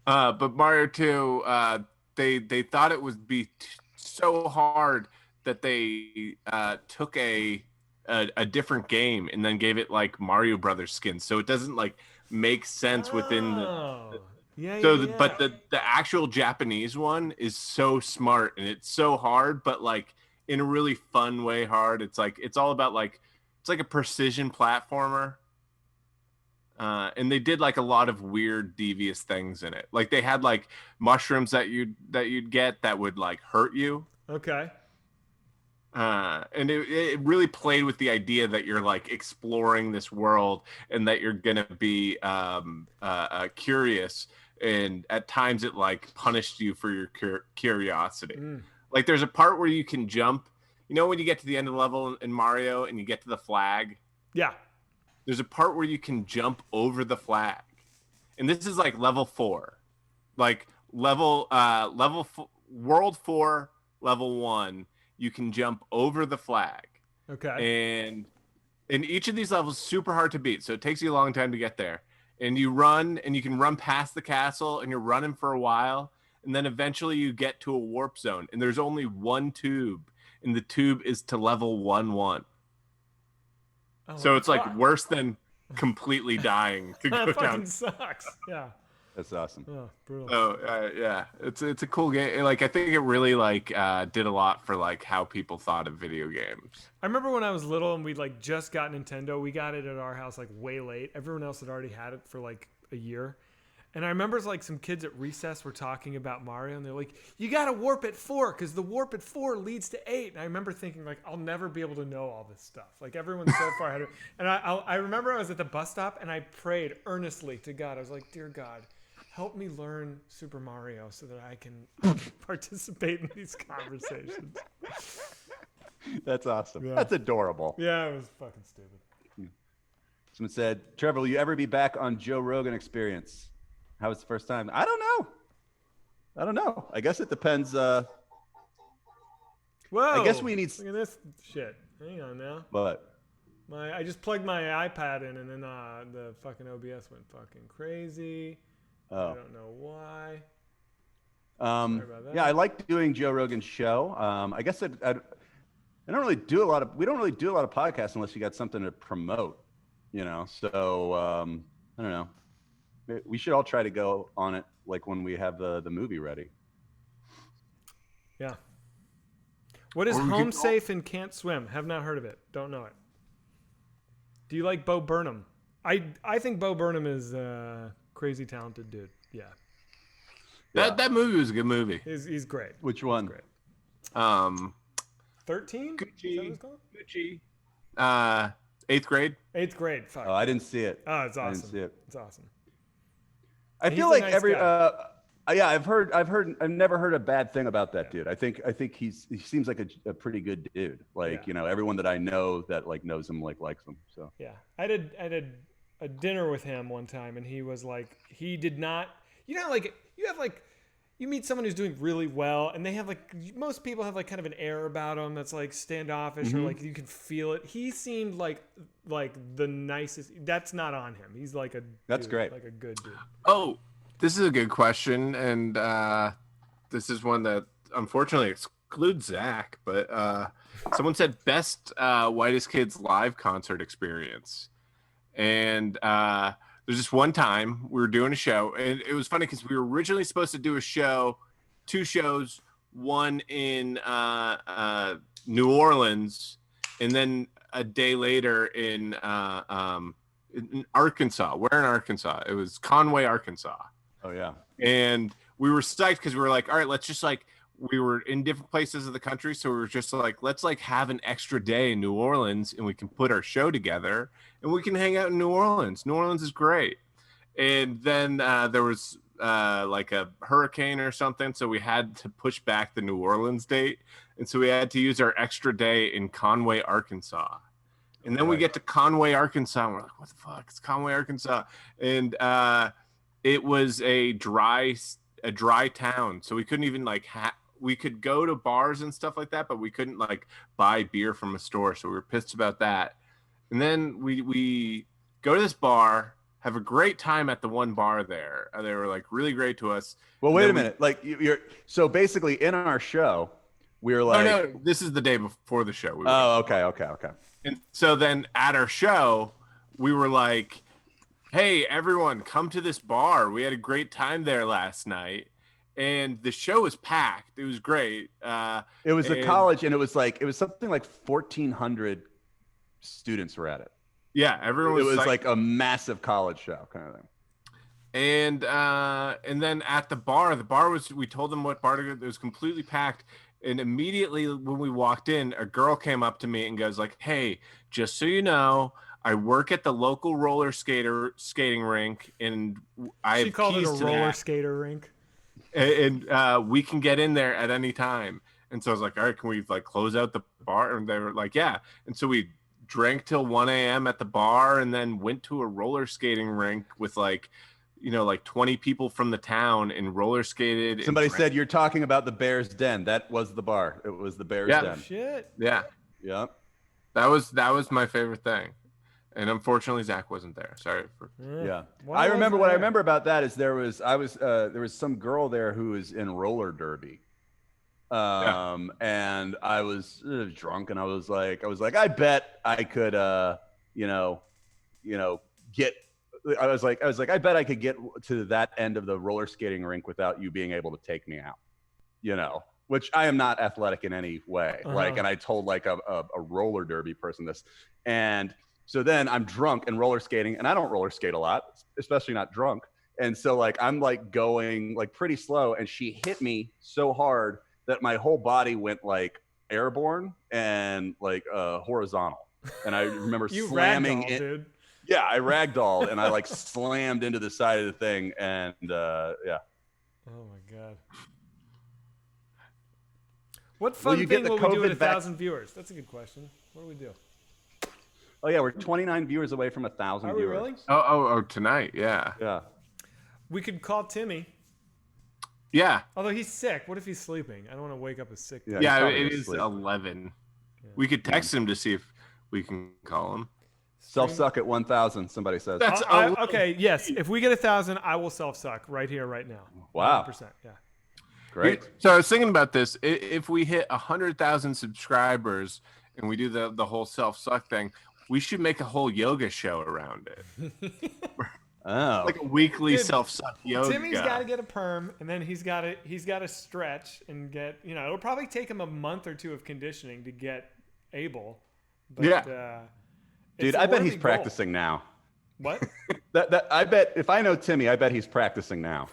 Speaker 3: But Mario 2, they thought it would be so hard that they took a different game and then gave it like Mario Brothers skins, so it doesn't like make sense within the.
Speaker 1: Oh. Yeah,
Speaker 3: So,
Speaker 1: yeah, yeah.
Speaker 3: but the actual Japanese one is so smart and it's so hard, but like in a really fun way hard. It's like it's all about like it's like a precision platformer. And they did like a lot of weird, devious things in it. Like they had like mushrooms that you'd get that would like hurt you.
Speaker 1: Okay.
Speaker 3: And it really played with the idea that you're like exploring this world and that you're gonna be curious. And at times it like punished you for your curiosity. Like there's a part where you can jump. You know when you get to the end of the level in Mario and you get to the flag?
Speaker 1: Yeah.
Speaker 3: There's a part where you can jump over the flag. And this is like level 4. Like world 4, level 1, you can jump over the flag.
Speaker 1: Okay.
Speaker 3: And in each of these levels super hard to beat. So it takes you a long time to get there. And you run and you can run past the castle and you're running for a while. And then eventually you get to a warp zone and there's only one tube and the tube is to level 1-1.
Speaker 1: Oh,
Speaker 3: So it's like
Speaker 1: fuck.
Speaker 3: worse than completely dying to go
Speaker 1: That fucking
Speaker 3: down.
Speaker 1: sucks. Yeah.
Speaker 2: That's awesome.
Speaker 1: Oh, brutal.
Speaker 3: So yeah, it's a cool game. Like I think it really like did a lot for like how people thought of video games.
Speaker 1: I remember when I was little and we like just got Nintendo. We got it at our house like way late. Everyone else had already had it for like a year. And I remember like some kids at recess were talking about Mario and they're like, you got to warp at 4 because the warp at 4 leads to 8. And I remember thinking like, I'll never be able to know all this stuff. Like everyone's so far ahead of me. And I remember I was at the bus stop and I prayed earnestly to God. I was like, dear God, help me learn Super Mario so that I can participate in these conversations.
Speaker 2: That's awesome.
Speaker 1: Yeah.
Speaker 2: That's adorable.
Speaker 1: Yeah, it was fucking stupid.
Speaker 2: Someone said, Trevor, will you ever be back on Joe Rogan Experience? How was the first time? I don't know. I guess it depends.
Speaker 1: Whoa!
Speaker 2: I guess we need.
Speaker 1: Look at this shit. Hang on now.
Speaker 2: But
Speaker 1: I just plugged my iPad in and then the fucking OBS went fucking crazy. I don't know why. Sorry about that.
Speaker 2: yeah, I like doing Joe Rogan's show. I guess I don't really do a lot of. We don't really do a lot of podcasts unless you got something to promote. You know, so I don't know. We should all try to go on it like when we have the movie ready.
Speaker 1: Yeah. What is
Speaker 3: Or we could
Speaker 1: Home
Speaker 3: go-
Speaker 1: Safe and Can't Swim? Have not heard of it. Don't know it. Do you like Bo Burnham? I think Bo Burnham is a crazy talented dude. Yeah.
Speaker 3: That movie was a good movie.
Speaker 1: He's great.
Speaker 2: Which one?
Speaker 1: He's great. 13? Is that what
Speaker 3: Gucci.
Speaker 1: it's called?
Speaker 3: Gucci. 8th grade.
Speaker 1: 8th grade. Fuck.
Speaker 2: Oh, I didn't see it.
Speaker 1: Oh, it's
Speaker 2: I
Speaker 1: awesome.
Speaker 2: didn't see it.
Speaker 1: It's awesome.
Speaker 2: I
Speaker 1: He's
Speaker 2: feel
Speaker 1: a
Speaker 2: like
Speaker 1: nice
Speaker 2: every
Speaker 1: guy.
Speaker 2: yeah, I've never heard a bad thing about that dude. I think he seems like a pretty good dude. Like,
Speaker 1: Yeah.
Speaker 2: you know, everyone that I know that like knows him like likes him. So
Speaker 1: Yeah, I did a dinner with him one time, and he was like, he did not. You know, like you have like. You meet someone who's doing really well, and they have like most people have like kind of an air about them that's like standoffish or like you can feel it. He seemed like the nicest. That's not on him. He's like a
Speaker 2: That's
Speaker 1: dude,
Speaker 2: great.
Speaker 1: like a good dude.
Speaker 3: Oh, this is a good question, and this is one that unfortunately excludes Zach. But someone said best Whitest Kids live concert experience, and there's just one time we were doing a show, and it was funny because we were originally supposed to do two shows, one in New Orleans, and then a day later in Arkansas. Where in Arkansas? It was Conway, Arkansas.
Speaker 2: oh yeah.
Speaker 3: And we were psyched because we were like, all right, let's just like, we were in different places of the country. So we were just like, let's like have an extra day in New Orleans and we can put our show together and we can hang out in New Orleans. New Orleans is great. And then there was like a hurricane or something. So we had to push back the New Orleans date. And so we had to use our extra day in Conway, Arkansas. And then we get to Conway, Arkansas. And we're like, what the fuck? It's Conway, Arkansas. And it was a dry town. So we couldn't even like we could go to bars and stuff like that, but we couldn't like buy beer from a store. So we were pissed about that. And then we go to this bar, have a great time at the one bar there. They were like really great to us.
Speaker 2: Well, wait a minute. Like you're so basically in our show, we were like,
Speaker 3: no, this is the day before the show. We
Speaker 2: oh, okay.
Speaker 3: And so then at our show, we were like, hey, everyone, come to this bar. We had a great time there last night. And the show was packed. It was great.
Speaker 2: It was a college, and it was something like 1,400 students were at it.
Speaker 3: Yeah, everyone was.
Speaker 2: It was
Speaker 3: psyched.
Speaker 2: like a massive college show kind of thing.
Speaker 3: And then at the bar was, we told them what bar to go. It was completely packed. And immediately when we walked in, a girl came up to me and goes like, hey, just so you know, I work at the local roller skating rink, and
Speaker 1: She called it a roller skater rink.
Speaker 3: And we can get in there at any time. And so I was like, all right, can we like close out the bar? And they were like, yeah. And so we drank till 1 a.m. at the bar, and then went to a roller skating rink with like, you know, like 20 people from the town and roller skated.
Speaker 2: Somebody said you're talking about the Bear's Den. That was the bar. It was the Bear's Den.
Speaker 1: Shit.
Speaker 3: Yeah.
Speaker 2: Yeah.
Speaker 3: That was my favorite thing. And unfortunately, Zach wasn't there. Sorry.
Speaker 2: Yeah.
Speaker 1: Why
Speaker 2: I remember
Speaker 1: wasn't
Speaker 2: what I
Speaker 1: there?
Speaker 2: remember about that is there was some girl there who was in roller derby. And I was drunk, and I was like, I bet I could, get. I was like, I bet I could get to that end of the roller skating rink without you being able to take me out. You know, which I am not athletic in any way. Like, and I told like a roller derby person this, and so then I'm drunk and roller skating, and I don't roller skate a lot, especially not drunk. And so like I'm like going like pretty slow, and she hit me so hard that my whole body went like airborne and like horizontal. And I remember
Speaker 1: You
Speaker 2: slamming
Speaker 1: ragdoll,
Speaker 2: it.
Speaker 1: dude.
Speaker 2: Yeah, I ragdolled, and I like slammed into the side of the thing, and yeah.
Speaker 1: Oh my god. What fun
Speaker 2: you get
Speaker 1: thing
Speaker 2: the
Speaker 1: will we do with
Speaker 2: COVID vac-
Speaker 1: 1,000 viewers? That's a good question. What do we do?
Speaker 2: Oh yeah, we're 29 viewers away from 1,000
Speaker 1: Are we
Speaker 2: viewers.
Speaker 1: really?
Speaker 3: Oh, tonight. Yeah.
Speaker 2: Yeah.
Speaker 1: We could call Timmy.
Speaker 3: Yeah.
Speaker 1: Although he's sick. What if he's sleeping? I don't want to wake up a sick.
Speaker 2: Yeah.
Speaker 1: dude.
Speaker 3: Yeah.
Speaker 2: probably
Speaker 3: It is
Speaker 2: asleep.
Speaker 3: 11. We could text him to see if we can call him.
Speaker 2: Self-suck at 1,000, somebody says.
Speaker 3: That's
Speaker 1: Okay, yes. If we get 1,000, I will self-suck right here, right now.
Speaker 2: Wow.
Speaker 1: 100%, yeah.
Speaker 2: Great.
Speaker 3: So I was thinking about this. If we hit 100,000 subscribers and we do the whole self-suck thing, we should make a whole yoga show around it.
Speaker 2: Oh.
Speaker 3: Like a weekly
Speaker 1: Dude,
Speaker 3: self-suck yoga.
Speaker 1: Timmy's got to get a perm, and then he's got to stretch and get. It'll probably take him a month or two of conditioning to get able. But,
Speaker 3: Yeah.
Speaker 2: Dude,
Speaker 1: it's a
Speaker 2: I bet
Speaker 1: worthy
Speaker 2: he's
Speaker 1: goal.
Speaker 2: practicing now.
Speaker 1: What?
Speaker 2: That I bet if I know Timmy, I bet he's practicing now.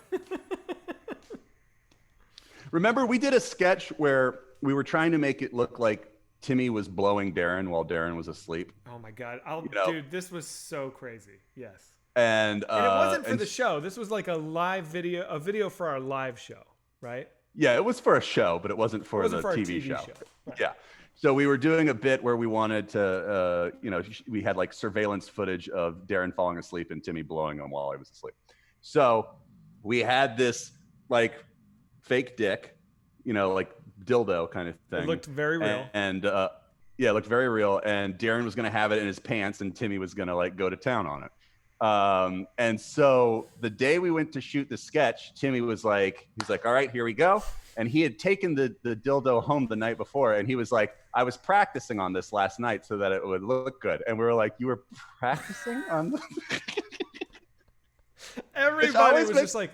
Speaker 2: Remember, we did a sketch where we were trying to make it look like Timmy was blowing Darren while Darren was asleep.
Speaker 1: Oh my God! Dude, this was so crazy. Yes.
Speaker 2: And
Speaker 1: And it wasn't for the show. This was like a live video, a video for our live show, right?
Speaker 2: Yeah, it was for a show, but it wasn't for the
Speaker 1: our
Speaker 2: TV show.
Speaker 1: Right.
Speaker 2: Yeah. So we were doing a bit where we wanted to, we had like surveillance footage of Darren falling asleep and Timmy blowing him while he was asleep. So we had this like fake dick, like dildo kind of thing.
Speaker 1: It looked very real.
Speaker 2: And it looked very real. And Darren was going to have it in his pants and Timmy was going to like go to town on it. And so the day we went to shoot the sketch, Timmy was like, all right, here we go. And he had taken the dildo home the night before. And he was like, I was practicing on this last night so that it would look good. And we were like, you were practicing on this?
Speaker 1: Everybody was just like,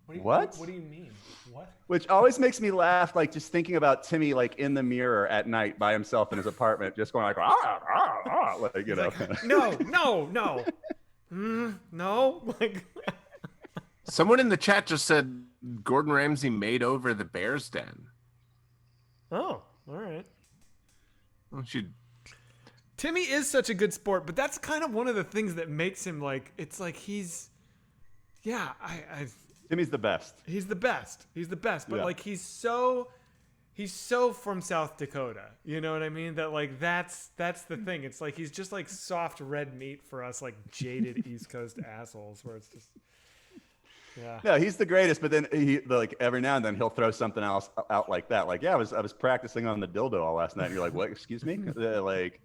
Speaker 2: what?
Speaker 1: What do you mean? What?
Speaker 2: Which always makes me laugh, like just thinking about Timmy like in the mirror at night by himself in his apartment, just going like, like,
Speaker 1: Like, no. No. Like,
Speaker 3: Someone in the chat just said Gordon Ramsay made over the Bears Den.
Speaker 1: oh, all right.
Speaker 3: Well,
Speaker 1: Timmy is such a good sport, but that's kind of one of the things that makes him like. It's like he's,
Speaker 2: Timmy's the best.
Speaker 1: He's the best. He's the best. But
Speaker 2: Yeah.
Speaker 1: like he's so from South Dakota. You know what I mean? That like that's the thing. It's like he's just like soft red meat for us like jaded East Coast assholes where it's just
Speaker 2: No, he's the greatest, but then he like every now and then he'll throw something else out like that. Like, I was practicing on the dildo all last night. And you're like, what? Excuse me? Like,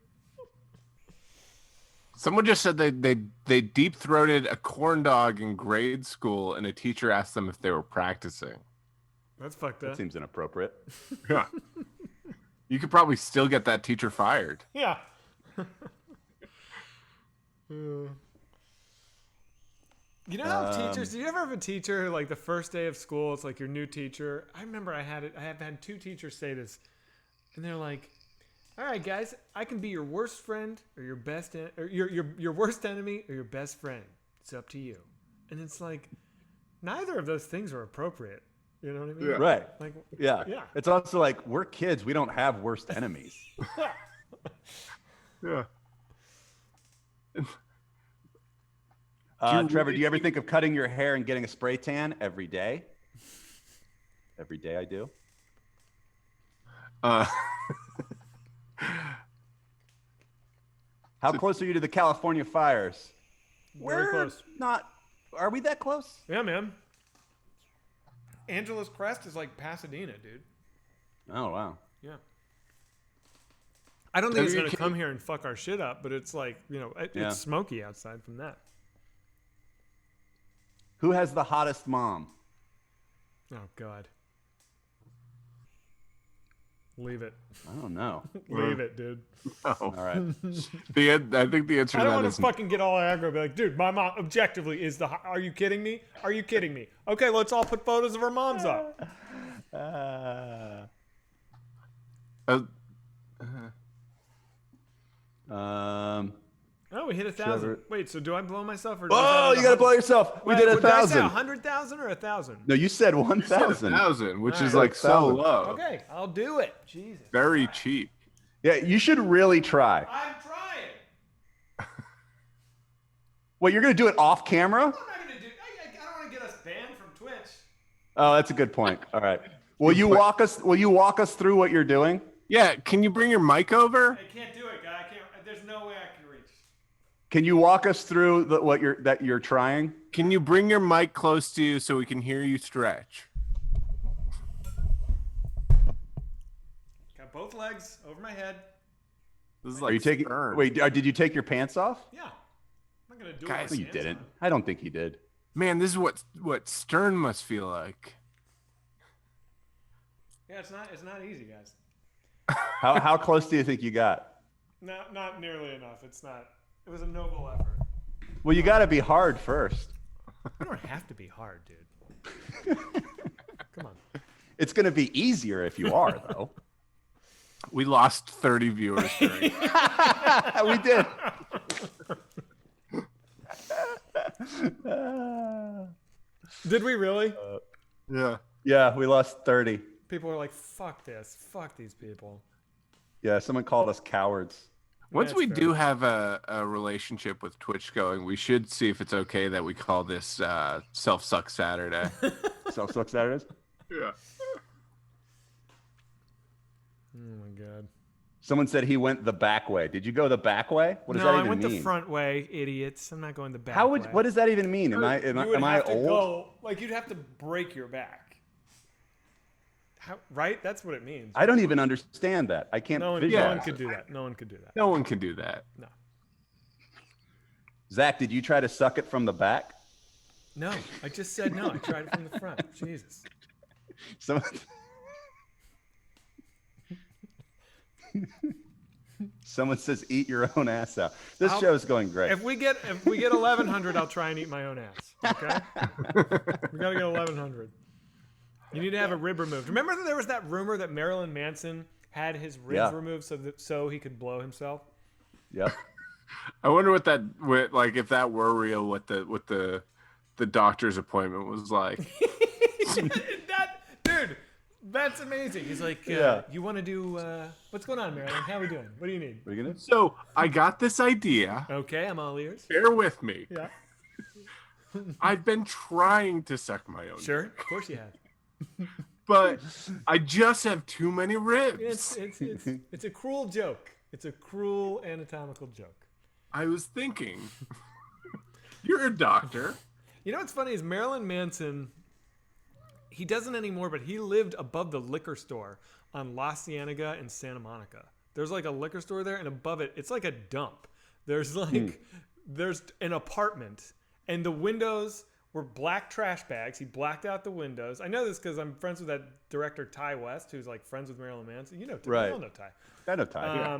Speaker 3: someone just said they deep throated a corn dog in grade school, and a teacher asked them if they were practicing.
Speaker 1: that's fucked up.
Speaker 2: that seems inappropriate.
Speaker 3: Yeah, you could probably still get that teacher fired.
Speaker 1: Yeah. You know how teachers? Do you ever have a teacher who, like the first day of school, it's like your new teacher? I remember I have had two teachers say this, and they're like, "All right, guys, I can be your worst friend or your best, or your worst enemy or your best friend. It's up to you." And it's like, neither of those things are appropriate. You know what I mean?
Speaker 3: Yeah.
Speaker 2: Right.
Speaker 1: Like,
Speaker 2: Yeah.
Speaker 1: Yeah.
Speaker 2: It's also like, we're kids. We don't have worst enemies.
Speaker 3: Yeah.
Speaker 2: Trevor, do you ever think of cutting your hair and getting a spray tan every day? Every day I do. How close are you to the California fires?
Speaker 1: Very close.
Speaker 2: Not. Are we that close?
Speaker 1: Yeah, man. Angeles Crest is like Pasadena, dude.
Speaker 2: Oh, wow.
Speaker 1: Yeah. I don't think it's going to come here and fuck our shit up, but it's like,
Speaker 2: Yeah.
Speaker 1: it's smoky outside from that.
Speaker 2: Who has the hottest mom?
Speaker 1: Oh, God. Leave it.
Speaker 2: I don't know.
Speaker 1: Leave it, dude.
Speaker 2: All right.
Speaker 3: I think the answer
Speaker 1: I
Speaker 3: to
Speaker 1: don't
Speaker 3: that
Speaker 1: want
Speaker 3: is
Speaker 1: to fucking get all aggro and be like, dude, my mom objectively is the. Are you kidding me? Are you kidding me? Okay, let's all put photos of our moms up. Oh, we hit 1,000.
Speaker 2: Trevor-
Speaker 1: Wait, so do I blow myself or?
Speaker 2: Oh, you got to blow yourself. We did
Speaker 1: Did I say
Speaker 2: 1,000.
Speaker 1: 100,000 or 1,000?
Speaker 2: No, you said 1,000.
Speaker 3: 1,000, which is
Speaker 1: All
Speaker 3: like
Speaker 2: right.
Speaker 3: so
Speaker 2: 1,000.
Speaker 3: low.
Speaker 1: Okay, I'll do it. Jesus.
Speaker 3: Very cheap.
Speaker 2: Yeah, you should really try.
Speaker 1: I'm trying.
Speaker 2: What, you're going to do it off camera?
Speaker 1: I'm not gonna do. I don't want to get us banned from Twitch.
Speaker 2: Oh, that's a good point. All right. Will you walk us through what you're doing?
Speaker 3: Yeah, can you bring your mic over?
Speaker 1: I can't do it, guy. I can't. There's no way I can reach.
Speaker 2: Can you walk us through what you're trying?
Speaker 3: Can you bring your mic close to you so we can hear you stretch?
Speaker 1: Got both legs over my head.
Speaker 3: This is
Speaker 2: Are
Speaker 3: like
Speaker 2: you taking?
Speaker 3: Stern.
Speaker 2: Wait, did you take your pants off?
Speaker 1: Yeah. I'm not gonna do it.
Speaker 3: Guys,
Speaker 1: with
Speaker 2: No, you
Speaker 1: my hands
Speaker 2: didn't.
Speaker 1: on.
Speaker 2: I don't think he did.
Speaker 3: Man, this is what Stern must feel like.
Speaker 1: Yeah, it's not easy, guys.
Speaker 2: How close do you think you got?
Speaker 1: Not nearly enough. It's not. It was a noble effort.
Speaker 2: Well, you got to be hard first.
Speaker 1: You don't have to be hard, dude. Come on.
Speaker 2: It's going to be easier if you are, though.
Speaker 3: We lost 30 viewers during.
Speaker 2: We did.
Speaker 1: Did we really?
Speaker 3: Yeah.
Speaker 2: Yeah, we lost 30.
Speaker 1: People were like, "Fuck this! Fuck these people."
Speaker 2: Yeah, someone called us cowards.
Speaker 3: Once
Speaker 1: That's
Speaker 3: we
Speaker 1: fair.
Speaker 3: do have a relationship with Twitch going, we should see if it's okay that we call this Self-Suck Saturday.
Speaker 2: Self-suck Saturdays?
Speaker 3: Yeah.
Speaker 1: Oh my god.
Speaker 2: Someone said he went the back way. Did you go the back way? What does
Speaker 1: No,
Speaker 2: that
Speaker 1: I
Speaker 2: even
Speaker 1: went
Speaker 2: mean?
Speaker 1: the front way, idiots. I'm not going the back
Speaker 2: How
Speaker 1: way.
Speaker 2: would? What does that even mean? Am I
Speaker 1: You would have to
Speaker 2: old?
Speaker 1: go, like you'd have to break your back. How, right? That's what it means.
Speaker 2: I don't even understand that. I can't
Speaker 1: No one
Speaker 2: visualize
Speaker 1: could
Speaker 2: it.
Speaker 1: do that. No one could do that.
Speaker 3: No one can do that.
Speaker 1: No.
Speaker 2: Zach, did you try to suck it from the back?
Speaker 1: No. I just said no. I tried it from the front. Jesus.
Speaker 2: Someone, Someone says, "Eat your own ass out." This show is going great.
Speaker 1: If we get 1100, I'll try and eat my own ass. Okay. We gotta get 1100. You need to have a rib removed. Remember that there was that rumor that Marilyn Manson had his ribs removed so he could blow himself?
Speaker 2: Yep.
Speaker 3: I wonder what that like if that were real, what the doctor's appointment was like.
Speaker 1: Dude, that's amazing. He's like, you want to do what's going on, Marilyn? How we doing? What do you need?
Speaker 2: What are you gonna?
Speaker 3: So I got this idea.
Speaker 1: Okay, I'm all ears.
Speaker 3: Bear with me.
Speaker 1: Yeah.
Speaker 3: I've been trying to suck my own.
Speaker 1: Sure, of course you have.
Speaker 3: But I just have too many ribs.
Speaker 1: It's a cruel joke. It's a cruel anatomical joke.
Speaker 3: I was thinking, you're a doctor.
Speaker 1: You know what's funny is Marilyn Manson, he doesn't anymore, but he lived above the liquor store on La Cienega in Santa Monica. There's like a liquor store there, and above it, it's like a dump. There's there's an apartment, and the windows were black trash bags. He blacked out the windows. I know this because I'm friends with that director Ty West, who's like friends with Marilyn Manson. You know Ty.
Speaker 2: Right.
Speaker 1: You all know Ty.
Speaker 2: I know Ty.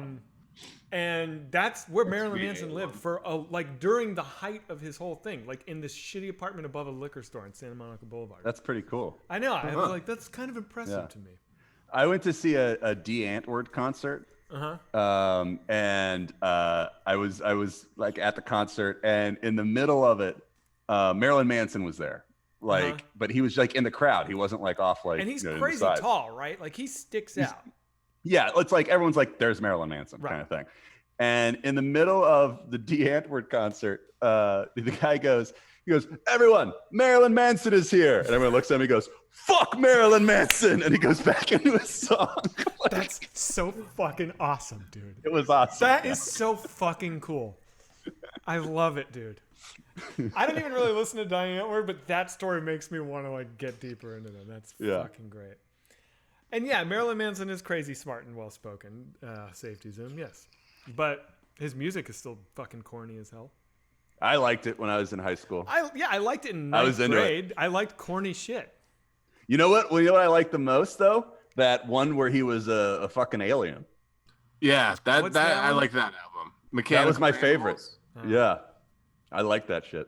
Speaker 1: And that's where Marilyn Manson lived for like during the height of his whole thing, like in this shitty apartment above a liquor store in Santa Monica Boulevard.
Speaker 2: That's pretty cool.
Speaker 1: I know. I was like, that's kind of impressive to me.
Speaker 2: I went to see a D. Antwoord concert. And I was like at the concert, and in the middle of it, Marilyn Manson was there. Like, but he was like in the crowd. He wasn't like off like.
Speaker 1: And he's
Speaker 2: you know,
Speaker 1: crazy tall, right? Like he sticks out.
Speaker 2: Yeah, it's like everyone's like, "There's Marilyn Manson," kind of thing. And in the middle of the D. Antwoord concert, the guy goes, "Everyone, Marilyn Manson is here," and everyone looks at him. He goes, "Fuck Marilyn Manson," and he goes back into his song. Like,
Speaker 1: That's so fucking awesome, dude.
Speaker 2: it was awesome.
Speaker 1: That is so fucking cool. I love it, dude. I don't even really listen to Diane Antwoord, but that story makes me want to like get deeper into them. That's fucking great. And yeah, Marilyn Manson is crazy smart and well spoken. Safety zoom, yes. But his music is still fucking corny as hell.
Speaker 2: I liked it when I was in high school.
Speaker 1: I liked it in
Speaker 2: I
Speaker 1: ninth
Speaker 2: was into
Speaker 1: grade. I liked corny shit.
Speaker 2: You know what? Well, you know what I liked the most though? That one where he was a fucking alien.
Speaker 3: Yeah,
Speaker 1: What's
Speaker 3: that
Speaker 1: that
Speaker 3: I
Speaker 1: one?
Speaker 3: like that album.
Speaker 2: That was my favorite.
Speaker 3: Animals.
Speaker 2: Yeah, I like that shit.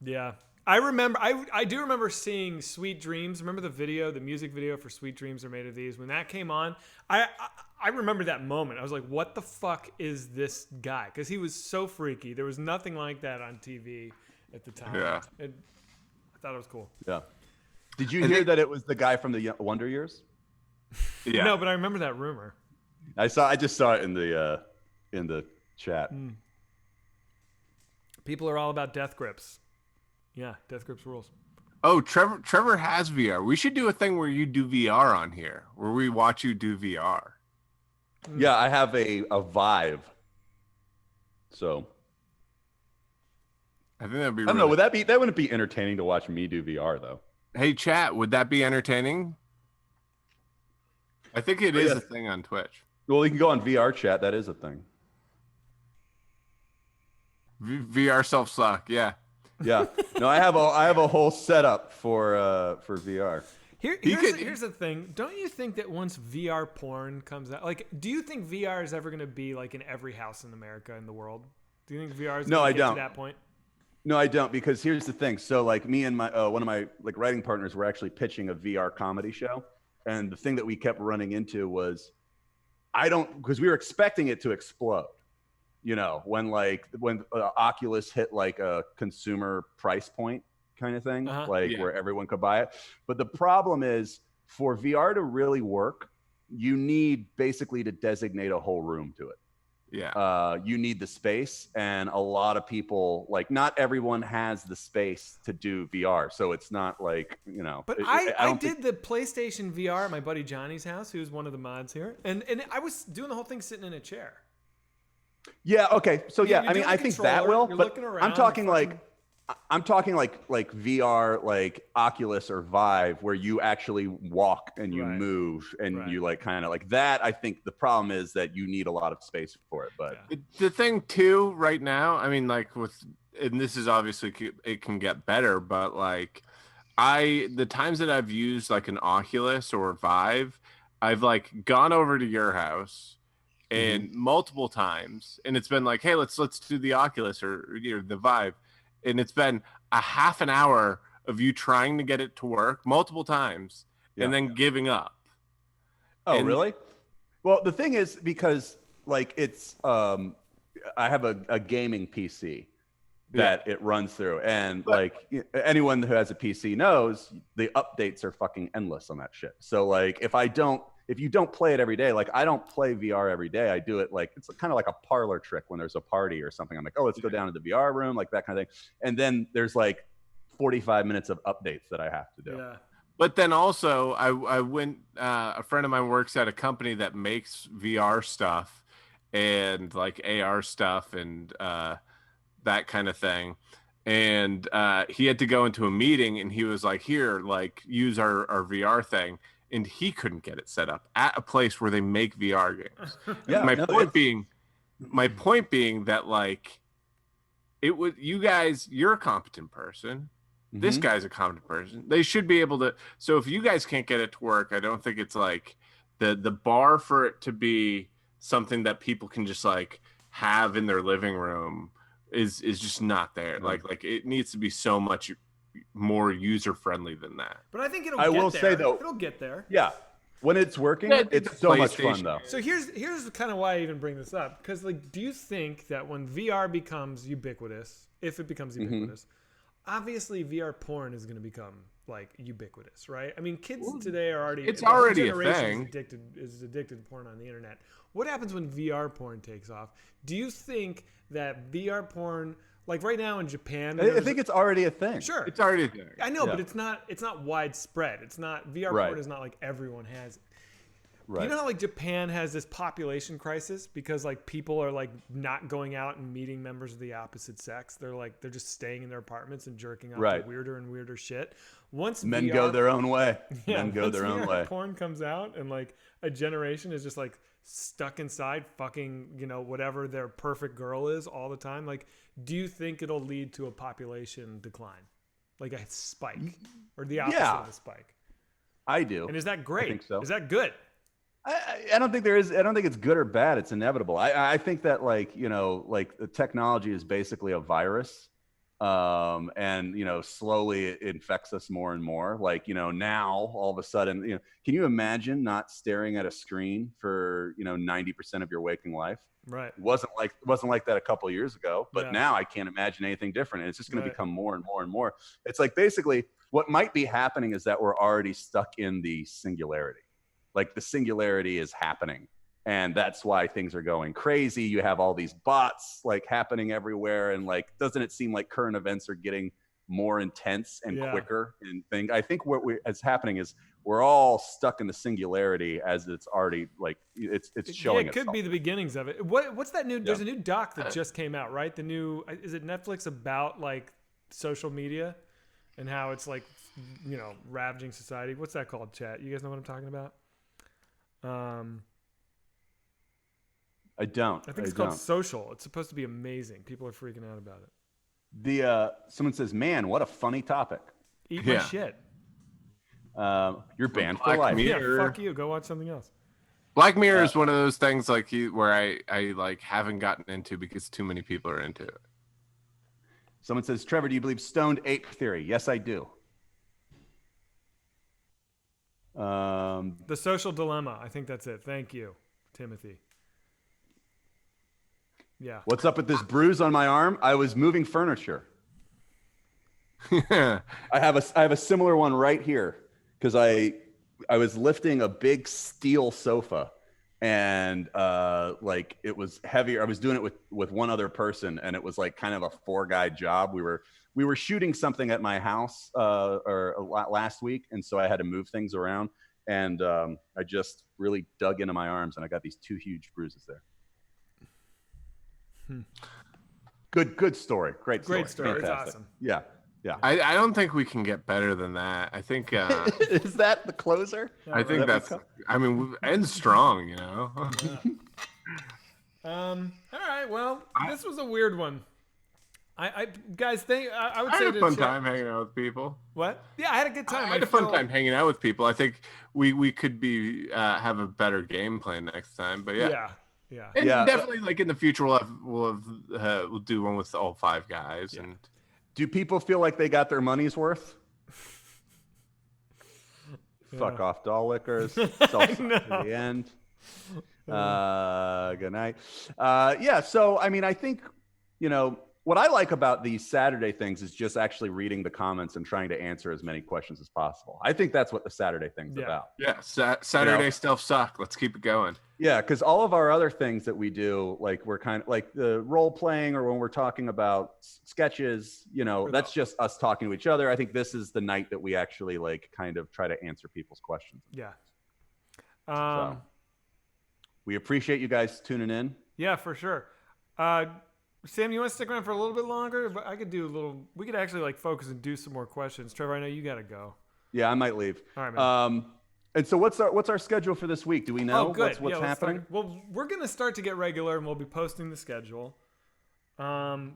Speaker 1: Yeah. I remember, I do remember seeing Sweet Dreams. Remember the video, the music video for Sweet Dreams Are Made of These? When that came on, I remember that moment. I was like, what the fuck is this guy? Because he was so freaky. There was nothing like that on TV at the time.
Speaker 3: Yeah.
Speaker 1: I thought it was cool.
Speaker 2: Yeah. Did you hear that it was the guy from the Wonder Years?
Speaker 3: Yeah.
Speaker 1: No, but I remember that rumor.
Speaker 2: I just saw it in the chat.
Speaker 1: People are all about death grips. Yeah, death grips rules.
Speaker 3: Oh, Trevor has VR. We should do a thing where you do VR on here, where we watch you do VR.
Speaker 2: Yeah, I have a Vive. So
Speaker 3: I think that'd be.
Speaker 2: I don't know. Would that wouldn't be entertaining to watch me do VR though?
Speaker 3: Hey, chat, would that be entertaining? I think it is
Speaker 2: yeah.
Speaker 3: a thing on Twitch.
Speaker 2: Well, you can go on VR chat. That is a thing.
Speaker 3: VR self-suck, yeah.
Speaker 2: Yeah. No, I have a whole setup for VR.
Speaker 1: Here's the thing. Don't you think that once VR porn comes out, like, do you think VR is ever going to be like in every house in America in the world? Do you think VR is
Speaker 2: No,
Speaker 1: going
Speaker 2: I
Speaker 1: to get
Speaker 2: don't.
Speaker 1: to that point?
Speaker 2: No, I don't, because here's the thing. So like me and my one of my like writing partners were actually pitching a VR comedy show, and the thing that we kept running into was because we were expecting it to explode. You know, when Oculus hit like a consumer price point kind of thing,
Speaker 3: Yeah.
Speaker 2: where everyone could buy it. But the problem is for VR to really work, you need basically to designate a whole room to it.
Speaker 3: Yeah.
Speaker 2: You need the space, and a lot of people, like, not everyone has the space to do VR, so it's not like, you know.
Speaker 1: But I did the PlayStation VR at my buddy Johnny's house, who's one of the mods here, and I was doing the whole thing sitting in a chair.
Speaker 2: Yeah. Okay. So yeah,
Speaker 1: You're
Speaker 2: I mean,
Speaker 1: doing
Speaker 2: I
Speaker 1: the
Speaker 2: think that
Speaker 1: controller,
Speaker 2: will.
Speaker 1: you're
Speaker 2: But
Speaker 1: looking around,
Speaker 2: I'm talking
Speaker 1: fucking-
Speaker 2: like VR, like Oculus or Vive, where you actually walk and you
Speaker 1: Right.
Speaker 2: move and
Speaker 1: Right.
Speaker 2: you like kind of like that. I think the problem is that you need a lot of space for it. But
Speaker 1: Yeah.
Speaker 3: The thing too, right now, I mean, like and this is obviously it can get better, but like the times that I've used like an Oculus or Vive, I've like gone over to your house and multiple times, and it's been like, hey, let's do the Oculus or the Vive, and it's been a half an hour of you trying to get it to work multiple times and then giving up.
Speaker 2: Oh,
Speaker 3: And-
Speaker 2: really? Well, the thing is, because like it's I have a gaming PC that it runs through, and like anyone who has a PC knows the updates are fucking endless on that shit. So like if you don't play it every day, like I don't play VR every day. I do it like it's kind of like a parlor trick when there's a party or something. I'm like, oh, let's go down to the VR room, like that kind of thing. And then there's like 45 minutes of updates that I have to do.
Speaker 1: Yeah.
Speaker 3: But then also, I went. A friend of mine works at a company that makes VR stuff and like AR stuff and that kind of thing. And he had to go into a meeting, and he was like, "Here, like, use our VR thing." And he couldn't get it set up at a place where they make VR games.
Speaker 2: Yeah,
Speaker 3: my point being that like it would, you guys, you're a competent person. This guy's a competent person. They should be able to. So if you guys can't get it to work, I don't think it's like the bar for it to be something that people can just like have in their living room is just not there. Like it needs to be so much more user friendly than that.
Speaker 1: But I think
Speaker 2: I will say, though,
Speaker 1: it'll get there.
Speaker 2: Yeah, when it's working,
Speaker 3: Yeah,
Speaker 2: it's so much fun
Speaker 3: PlayStation.
Speaker 2: though.
Speaker 1: So here's kind of why I even bring this up, because like, do you think that when VR becomes ubiquitous, if it becomes ubiquitous, obviously VR porn is going to become like ubiquitous, right? I mean, kids today are already
Speaker 3: It's
Speaker 1: the whole
Speaker 3: already a
Speaker 1: generation
Speaker 3: thing.
Speaker 1: is addicted to porn on the internet. What happens when VR porn takes off? Do you think that VR porn, like right now in Japan,
Speaker 2: I think it's already a thing.
Speaker 1: sure,
Speaker 3: It's already there.
Speaker 1: I know,
Speaker 2: Yeah.
Speaker 1: but it's not widespread. It's not VR
Speaker 2: Right.
Speaker 1: porn is not like everyone has it.
Speaker 2: Right.
Speaker 1: You know how like Japan has this population crisis because like people are like not going out and meeting members of the opposite sex. They're just staying in their apartments and jerking off
Speaker 2: Right.
Speaker 1: to weirder and weirder shit. Once
Speaker 2: Men
Speaker 1: VR
Speaker 2: go their own way. Men go
Speaker 1: once
Speaker 2: their own
Speaker 1: VR
Speaker 2: way.
Speaker 1: porn comes out and like a generation is just like stuck inside fucking, whatever their perfect girl is all the time. Like, do you think it'll lead to a population decline? Like a spike or the opposite
Speaker 2: Yeah.
Speaker 1: of a spike?
Speaker 2: I do.
Speaker 1: And is that great?
Speaker 2: think so.
Speaker 1: Is that good?
Speaker 2: I don't think there is. I don't think it's good or bad. It's inevitable. I think that like the technology is basically a virus, and slowly it infects us more and more. Like now all of a sudden, can you imagine not staring at a screen for 90% of your waking life?
Speaker 1: Right.
Speaker 2: It wasn't like that a couple of years ago, but
Speaker 1: Yeah.
Speaker 2: now I can't imagine anything different. And it's just going
Speaker 1: Right.
Speaker 2: to become more and more and more. It's like basically what might be happening is that we're already stuck in the singularity. Like the singularity is happening, and that's why things are going crazy. You have all these bots like happening everywhere, and like, doesn't it seem like current events are getting more intense and
Speaker 1: Yeah.
Speaker 2: quicker? And I think is happening is we're all stuck in the singularity as it's already like it's showing.
Speaker 1: Yeah, it could be the beginnings of it. What's that new? There's a new doc that just came out, right? The new, is it Netflix, about like social media and how it's like ravaging society. What's that called, chat? You guys know what I'm talking about?
Speaker 2: I don't.
Speaker 1: I think it's called Social. It's supposed to be amazing. People are freaking out about it.
Speaker 2: Someone says, "Man, what a funny topic."
Speaker 1: Eat my
Speaker 3: Yeah.
Speaker 1: shit.
Speaker 2: You're banned for
Speaker 3: Black
Speaker 2: life.
Speaker 3: Mirror.
Speaker 1: Yeah, fuck you. Go watch something else.
Speaker 3: Black Mirror is one of those things like where I like haven't gotten into because too many people are into it.
Speaker 2: Someone says, Trevor, do you believe stoned ape theory? Yes, I do.
Speaker 1: The Social Dilemma. I think that's it. Thank you, Timothy. Yeah.
Speaker 2: What's up with this bruise on my arm? I was moving furniture. I have a similar one right here because I was lifting a big steel sofa and like it was heavier. I was doing it with one other person and it was like kind of a 4-guy job. We were shooting something at my house last week, and so I had to move things around, and I just really dug into my arms and I got these 2 huge bruises there. Good story. Great story.
Speaker 1: It's awesome.
Speaker 2: Yeah.
Speaker 3: I don't think we can get better than that. I think
Speaker 2: Is that the closer?
Speaker 3: I think that's. I mean, we end strong, you know.
Speaker 1: All right. Well, this was a weird one. I guys think I would
Speaker 3: I
Speaker 1: say
Speaker 3: had a fun time hanging out with people.
Speaker 1: What? Yeah, I had a good time.
Speaker 3: I had a fun time hanging out with people. I think we could be have a better game plan next time. But yeah. And definitely, like in the future, we'll do one with all 5 guys. And
Speaker 2: do people feel like they got their money's worth? Fuck off, doll lickers. To the end. Good night. Yeah. So I mean, I think what I like about these Saturday things is just actually reading the comments and trying to answer as many questions as possible. I think that's what the Saturday thing's about.
Speaker 3: Yeah, Saturday stuff suck. Let's keep it going.
Speaker 2: Yeah, because all of our other things that we do, like we're kind of like the role playing or when we're talking about sketches, that's just us talking to each other. I think this is the night that we actually like kind of try to answer people's questions.
Speaker 1: Yeah.
Speaker 2: So, we appreciate you guys tuning in.
Speaker 1: Yeah, for sure. Sam, you want to stick around for a little bit longer? But I could do a little. We could actually like focus and do some more questions. Trevor, I know you got to go.
Speaker 2: Yeah, I might leave.
Speaker 1: All right, man.
Speaker 2: And so what's our schedule for this week? Do we know
Speaker 1: good.
Speaker 2: what's happening?
Speaker 1: Well, we're gonna start to get regular, and we'll be posting the schedule. I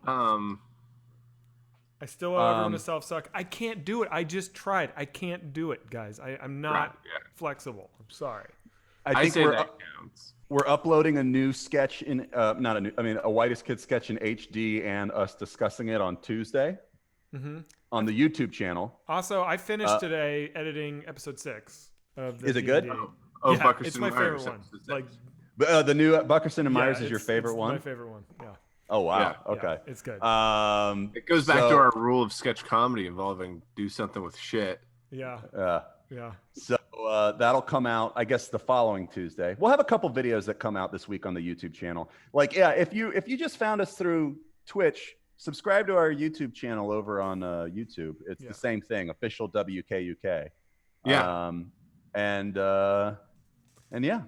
Speaker 1: still owe everyone a self-suck. I can't do it. I just tried. I can't do it, guys. I'm not flexible. I'm sorry.
Speaker 2: I think we're uploading a new sketch in a Whitest Kid sketch in HD and us discussing it on Tuesday on the YouTube channel.
Speaker 1: Also, I finished today editing episode 6 of the
Speaker 2: Is it good?
Speaker 1: D&D.
Speaker 3: Yeah,
Speaker 1: Buckerson it's my favorite one. Like
Speaker 2: the new Buckerson and Myers is your favorite one?
Speaker 1: My favorite one. Yeah.
Speaker 2: Oh wow.
Speaker 3: Yeah.
Speaker 2: Okay.
Speaker 1: Yeah, it's good.
Speaker 3: It goes back to our rule of sketch comedy involving do something with shit.
Speaker 1: Yeah. Yeah.
Speaker 2: So that'll come out, I guess, the following Tuesday. We'll have a couple videos that come out this week on the YouTube channel. Like, if you just found us through Twitch, subscribe to our YouTube channel over on YouTube. It's the same thing, official WKUK.
Speaker 3: Yeah.
Speaker 2: And yeah.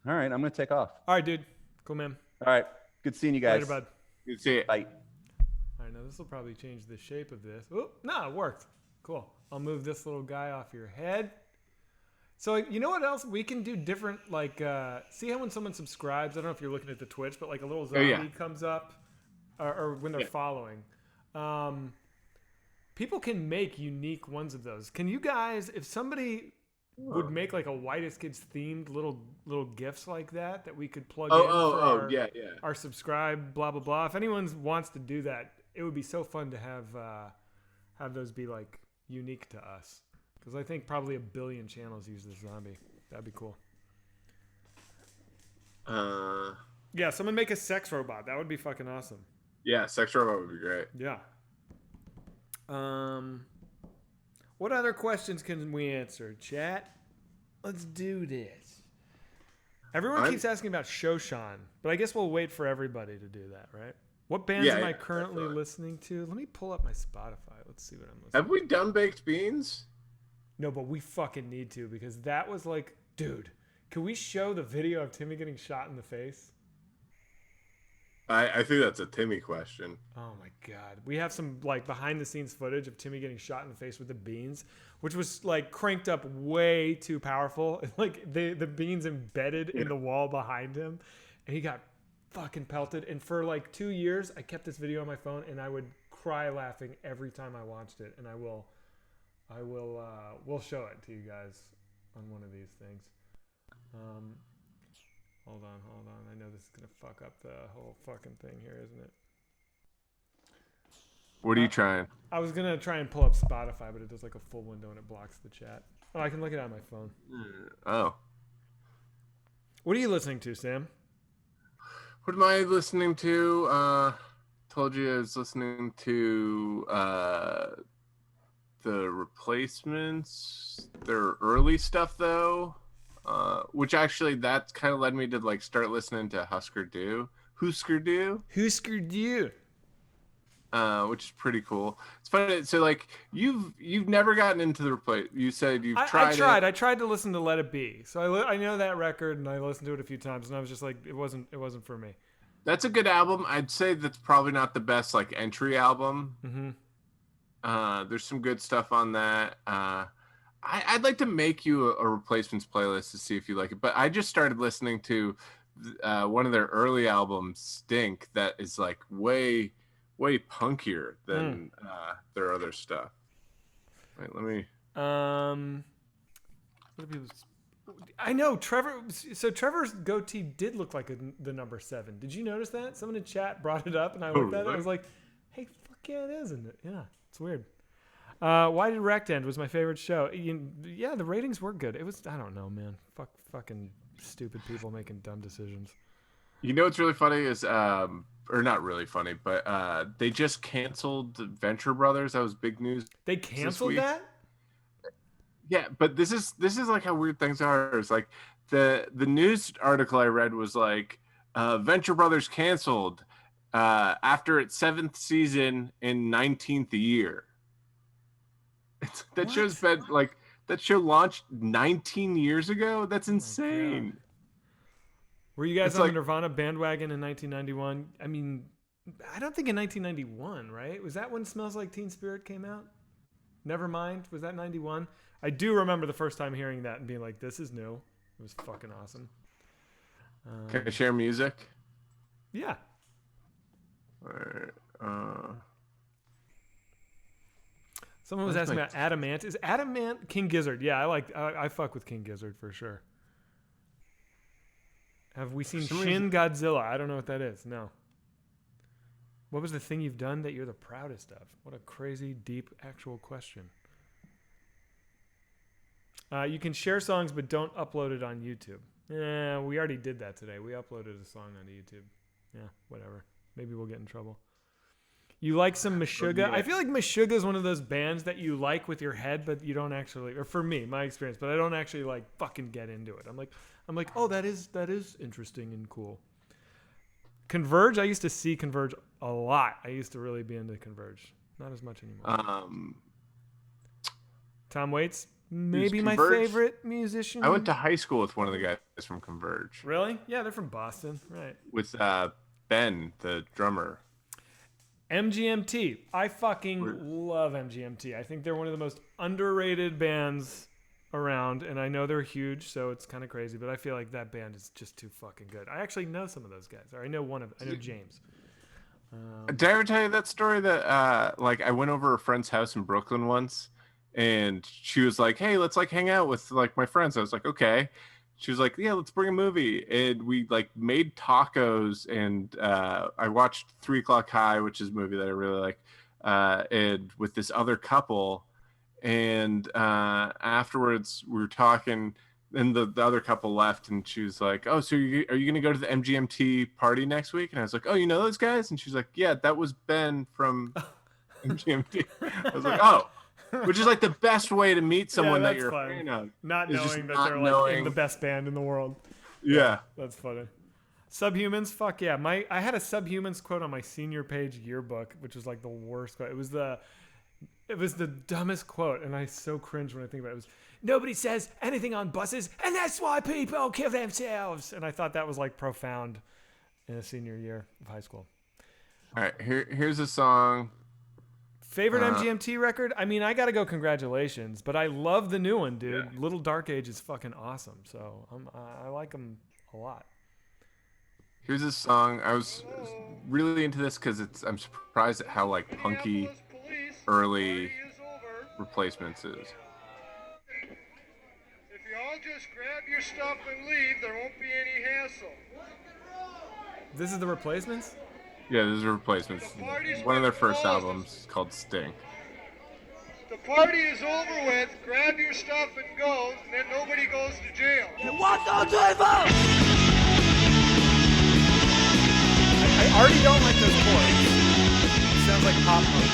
Speaker 2: All right, I'm gonna take off.
Speaker 1: All right, dude. Cool, man.
Speaker 2: All right. Good seeing you guys.
Speaker 1: Later, bud.
Speaker 3: Good to see you.
Speaker 2: Bye.
Speaker 1: All right, now this will probably change the shape of this. Oh, no, it worked. Cool. I'll move this little guy off your head. So you know what else we can do different? Like, see how when someone subscribes, I don't know if you're looking at the Twitch, but like a little zombie comes up, or when they're following. People can make unique ones of those. Can you guys, if somebody would make like a Whitest Kids themed little gifts like that we could plug in for our subscribe, blah blah blah. If anyone wants to do that, it would be so fun to have those be like unique to us, because I think probably 1 billion channels use this zombie. That'd be cool. Yeah, someone make a sex robot. That would be fucking awesome.
Speaker 3: Yeah, sex robot would be great.
Speaker 1: Yeah. What other questions can we answer, chat? Let's do this. Everyone keeps asking about Shoshan, but I guess we'll wait for everybody to do that, right? What bands am I currently listening to? Let me pull up my Spotify. Let's see what I'm listening to.
Speaker 3: Have we done Baked Beans?
Speaker 1: No, but we fucking need to, because that was like, dude, can we show the video of Timmy getting shot in the face?
Speaker 3: I think that's a Timmy question.
Speaker 1: Oh my god. We have some like behind the scenes footage of Timmy getting shot in the face with the beans, which was like cranked up way too powerful. Like the beans embedded in the wall behind him, and he got fucking pelted. And for like 2 years, I kept this video on my phone, and I would cry laughing every time I watched it. And we'll show it to you guys on one of these things. Hold on. I know this is gonna fuck up the whole fucking thing here, isn't it?
Speaker 3: What are you trying?
Speaker 1: I was gonna try and pull up Spotify, but it does like a full window and it blocks the chat. Oh, I can look it on my phone.
Speaker 3: Oh.
Speaker 1: What are you listening to, Sam?
Speaker 3: What am I listening to? Told you I was listening to the Replacements, their early stuff though. Which actually that kind of led me to like start listening to Husker Du. Which is pretty cool. It's funny. So like you've never gotten into the Replace. You said you've tried.
Speaker 1: I tried to listen to Let It Be. So I know that record and I listened to it a few times and I was just like it wasn't for me.
Speaker 3: That's a good album. I'd say that's probably not the best like entry album.
Speaker 1: Mm-hmm.
Speaker 3: There's some good stuff on that. I'd like to make you a Replacements playlist to see if you like it. But I just started listening to one of their early albums, Stink, that is like way punkier than their other stuff. Wait, let me.
Speaker 1: I know Trevor. So Trevor's goatee did look like the number 7. Did you notice that? Someone in chat brought it up, and I looked at it. I was like, "Hey, fuck yeah, it is, isn't it? Yeah, it's weird." Why did Wrecked end? Was my favorite show. Yeah, the ratings were good. It was. I don't know, man. Fucking stupid people making dumb decisions.
Speaker 3: You know what's really funny is, or not really funny, but they just canceled Venture Brothers. That was big news.
Speaker 1: They canceled that?
Speaker 3: Yeah, but this is like how weird things are. It's like the news article I read was like Venture Brothers canceled after its 7th season in 19th year. That show's been like that show launched 19 years ago. That's insane.
Speaker 1: Were you guys on the Nirvana bandwagon in 1991? I mean, I don't think in 1991, right? Was that when Smells Like Teen Spirit came out? Nevermind. Was that 91? I do remember the first time hearing that and being like, this is new. It was fucking awesome.
Speaker 3: Can I share music?
Speaker 1: Yeah.
Speaker 3: All right.
Speaker 1: Someone was asking about Adamant. Is Adamant King Gizzard? Yeah, I fuck with King Gizzard for sure. Have we seen Shin Godzilla? I don't know what that is. No. What was the thing you've done that you're the proudest of? What a crazy, deep, actual question. You can share songs, but don't upload it on YouTube. Yeah, we already did that today. We uploaded a song onto YouTube. Yeah, whatever. Maybe we'll get in trouble. You like some Meshuggah? Yeah. I feel like Meshuggah is one of those bands that you like with your head, but you don't actually, or for me, my experience, but I don't actually like fucking get into it. I'm like, oh, that is interesting and cool. Converge, I used to see Converge a lot. I used to really be into Converge. Not as much anymore. Tom Waits, maybe my favorite musician.
Speaker 3: I went to high school with one of the guys from Converge.
Speaker 1: Really? Yeah, they're from Boston, right?
Speaker 3: With Ben, the drummer.
Speaker 1: MGMT. I fucking love MGMT. I think they're one of the most underrated bands around, and I know they're huge, so it's kind of crazy, but I feel like that band is just too fucking good. I actually know some of those guys. Or I know James.
Speaker 3: Did I ever tell you that story that like I went over a friend's house in Brooklyn once, and she was like, "Hey, let's like hang out with like my friends." I was like, "Okay." She was like, "Yeah, let's bring a movie." And we like made tacos, and I watched 3 O'Clock High, which is a movie that I really like, and with this other couple. And afterwards we were talking, and the other couple left, and she was like, "Oh, so are you going to go to the MGMT party next week?" And I was like, "Oh, you know those guys?" And she's like, "Yeah, that was Ben from MGMT." I was like, "Oh." Which is like the best way to meet someone that you're a fan of.
Speaker 1: Not knowing that they're like in the best band in the world.
Speaker 3: Yeah.
Speaker 1: That's funny. Subhumans, fuck yeah. I had a Subhumans quote on my senior page yearbook, which was like the worst quote. It was the dumbest quote, and I so cringe when I think about it. It was, "Nobody says anything on buses, and that's why people kill themselves." And I thought that was like profound in a senior year of high school.
Speaker 3: All right, here's a song.
Speaker 1: Favorite MGMT record? I mean, I gotta go Congratulations, but I love the new one, dude. Yeah. Little Dark Age is fucking awesome, so I like them a lot.
Speaker 3: Here's a song. I was really into this because I'm surprised at how like punky early Replacements is.
Speaker 6: If you all just grab your stuff and leave. There won't be any hassle.
Speaker 1: This is the Replacements?
Speaker 3: Yeah, this is Replacements. One of their first albums is called Stink.
Speaker 6: The party is over with. Grab your stuff and go, and then nobody goes to jail.
Speaker 1: I already don't like those chords. It sounds like pop punk.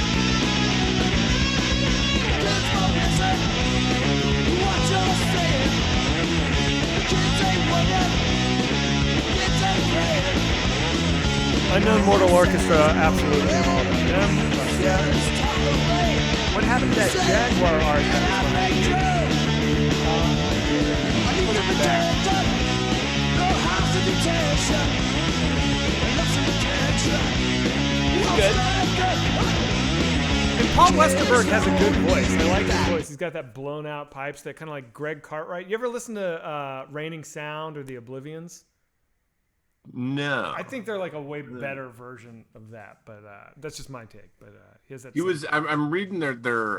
Speaker 1: Unknown Mortal Orchestra, absolutely. I'm all about them. But yeah. What happened to that Jaguar art that was behind you? Put it back. Good. And Paul Westerberg has a good voice. I like his voice. He's got that blown out pipes that kind of like Greg Cartwright. You ever listen to Raining Sound or The Oblivions?
Speaker 3: No.
Speaker 1: I think they're like a way better version of that, but that's just my take. But he has that.
Speaker 3: I'm reading their their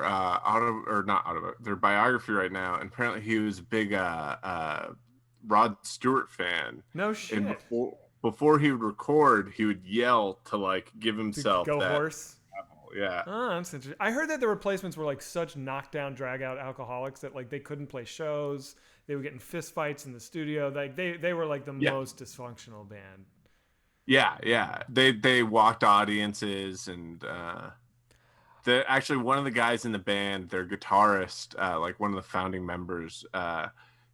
Speaker 3: biography right now, and apparently he was a big Rod Stewart fan.
Speaker 1: No shit.
Speaker 3: And before he would record, he would yell to like give himself
Speaker 1: go
Speaker 3: that
Speaker 1: horse.
Speaker 3: level. Yeah.
Speaker 1: Oh, that's interesting. I heard that the Replacements were like such knockdown, drag out alcoholics that like they couldn't play shows. They were getting fist fights in the studio. Like they were like the most dysfunctional band.
Speaker 3: Yeah. They walked audiences, and actually one of the guys in the band, their guitarist, like one of the founding members,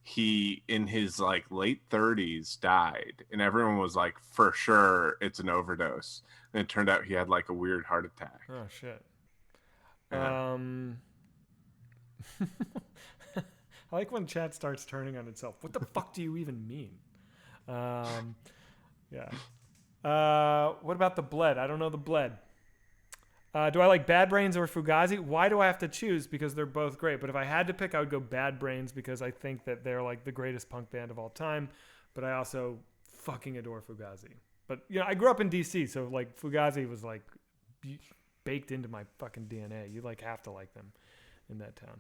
Speaker 3: he in his like late 30s died, and everyone was like, for sure it's an overdose. And it turned out he had like a weird heart attack.
Speaker 1: Oh shit.
Speaker 3: Yeah.
Speaker 1: I like when chat starts turning on itself. What the fuck do you even mean? Yeah. What about the Bled? I don't know the Bled. Do I like Bad Brains or Fugazi? Why do I have to choose? Because they're both great. But if I had to pick, I would go Bad Brains because I think that they're like the greatest punk band of all time. But I also fucking adore Fugazi. But you know, I grew up in DC, so like Fugazi was like baked into my fucking DNA. You like have to like them in that town.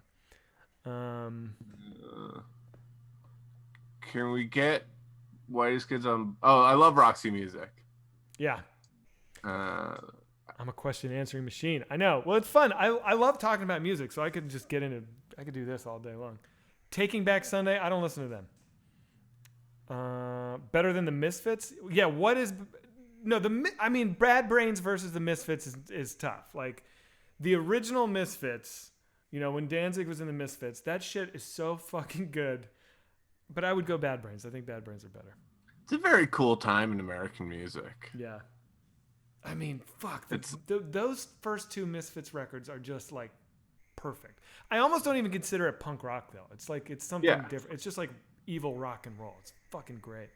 Speaker 3: Can we get Whitest Kids on? Oh, I love Roxy Music.
Speaker 1: Yeah. I'm a question answering machine. I know. Well, it's fun. I love talking about music, so I could just get into. I could do this all day long. Taking Back Sunday. I don't listen to them. Better than the Misfits. Yeah. What is? No. I mean, Bad Brains versus the Misfits is tough. Like the original Misfits. You know, when Danzig was in the Misfits, that shit is so fucking good. But I would go Bad Brains. I think Bad Brains are better.
Speaker 3: It's a very cool time in American music.
Speaker 1: Yeah. I mean, fuck. Those first two Misfits records are just like perfect. I almost don't even consider it punk rock though. It's like it's something different. It's just like evil rock and roll. It's fucking great.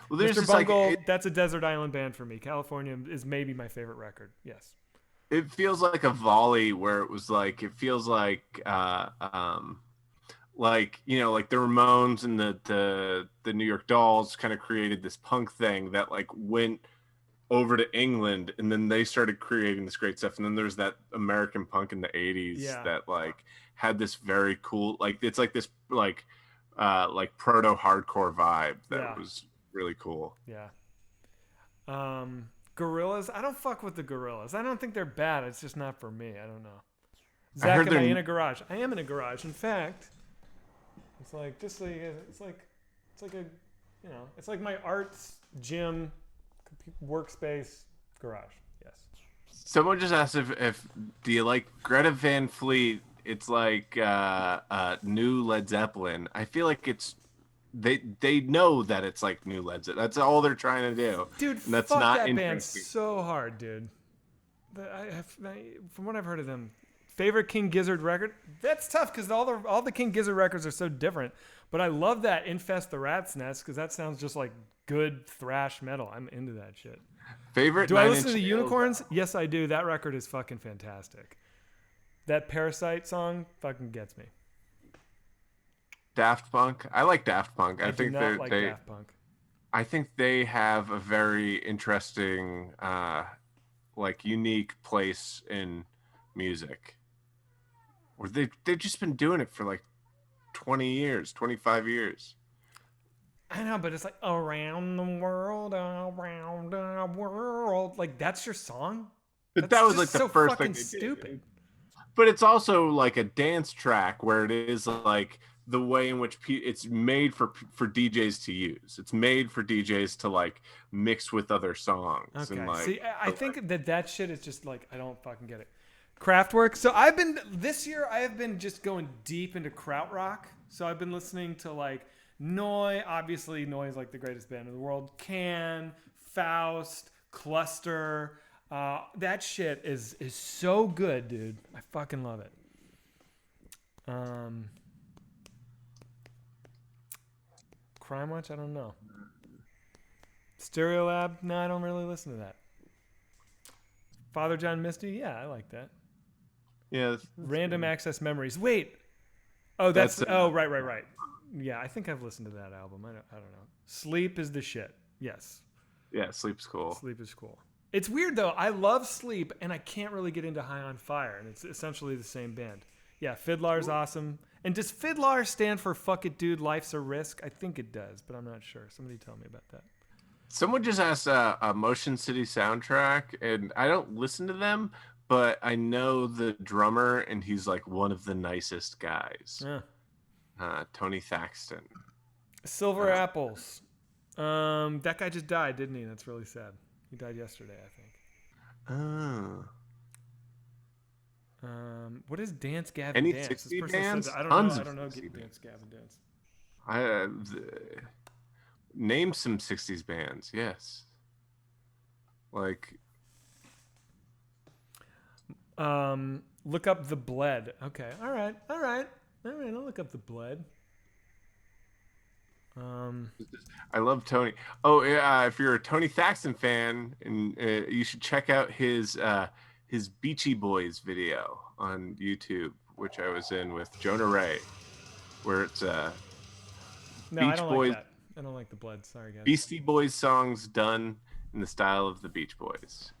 Speaker 3: Well, there's
Speaker 1: Mr. Bungle, that's a desert island band for me. California is maybe my favorite record. Yes.
Speaker 3: It feels like a volley where it was like, it feels like you know, like the Ramones and the New York Dolls kind of created this punk thing that like went over to England, and then they started creating this great stuff. And then there's that American punk in the 80s that like had this very cool, like it's like this like proto hardcore vibe that was really cool.
Speaker 1: Yeah. Gorillas. I don't fuck with the Gorillas. I don't think they're bad. It's just not for me. I don't know. Zach, am I in a garage? I am in a garage. In fact, it's like just like it's like a, you know, it's like my arts gym workspace garage. Yes.
Speaker 3: Someone just asked if do you like Greta Van Fleet? It's like new Led Zeppelin. I feel like it's they know that it's like new Led Zeppelin. That's all they're trying to do.
Speaker 1: Dude,
Speaker 3: and that's
Speaker 1: fuck
Speaker 3: not
Speaker 1: that band
Speaker 3: interesting.
Speaker 1: so hard, dude. From what I've heard of them, favorite King Gizzard record? That's tough because all the King Gizzard records are so different. But I love that Infest the Rat's Nest because that sounds just like good thrash metal. I'm into that shit.
Speaker 3: Favorite?
Speaker 1: Do I listen to the Unicorns? Yes, I do. That record is fucking fantastic. That Parasite song fucking gets me.
Speaker 3: Daft Punk. I like Daft Punk.
Speaker 1: I think they like Daft Punk.
Speaker 3: I think they have a very interesting, like unique place in music. Or they've just been doing it for like 20 years, 25 years.
Speaker 1: I know, but it's like around the world, around the world. Like that's your song.
Speaker 3: But
Speaker 1: That's
Speaker 3: that was
Speaker 1: just
Speaker 3: like the
Speaker 1: so
Speaker 3: first
Speaker 1: fucking
Speaker 3: thing they
Speaker 1: stupid.
Speaker 3: did. But it's also like a dance track where it is like the way in which it's made for DJs to use. It's made for DJs to like mix with other songs.
Speaker 1: Okay.
Speaker 3: And like,
Speaker 1: See, I think that shit is just like I don't fucking get it. Kraftwerk. So this year I have been just going deep into krautrock. So I've been listening to like Neu. Obviously, Neu is like the greatest band in the world. Can, Faust, Cluster. That shit is so good, dude. I fucking love it. Crime Watch? I don't know. Stereolab? No, I don't really listen to that. Father John Misty? Yeah, I like that.
Speaker 3: yeah,
Speaker 1: Random Access Memories. Wait. Oh, that's right. Yeah, I think I've listened to that album. I don't know. Sleep is the shit. Yes.
Speaker 3: yeah, Sleep's cool.
Speaker 1: Sleep is cool. It's weird though. I love Sleep, and I can't really get into High on Fire, and it's essentially the same band. Yeah, Fiddlar's awesome. And does Fiddlar stand for "Fuck It, Dude, Life's a Risk"? I think it does, but I'm not sure. Somebody tell me about that.
Speaker 3: Someone just asked a Motion City soundtrack, and I don't listen to them, but I know the drummer, and he's like one of the nicest guys.
Speaker 1: Yeah.
Speaker 3: Tony Thaxton.
Speaker 1: Silver Apples. That guy just died, didn't he? That's really sad. He died yesterday, I think.
Speaker 3: Oh.
Speaker 1: What is Dance Gavin
Speaker 3: Any
Speaker 1: Dance?
Speaker 3: 60
Speaker 1: This person
Speaker 3: bands?
Speaker 1: said that. I
Speaker 3: Tons
Speaker 1: don't
Speaker 3: of
Speaker 1: know
Speaker 3: 60
Speaker 1: Dance Gavin Dance.
Speaker 3: Name some 60s bands, yes. Like,
Speaker 1: Look up The Bled. Okay, all right. I'll look up The Bled.
Speaker 3: I love Tony. Oh, yeah, if you're a Tony Thaxton fan, and you should check out his Beachy Boys video on YouTube, which I was in with Jonah Ray, where it's
Speaker 1: No,
Speaker 3: Beach
Speaker 1: I don't
Speaker 3: Boys,
Speaker 1: like that. I don't like The Bled. Sorry, guys.
Speaker 3: Beastie Boys songs done in the style of the Beach Boys.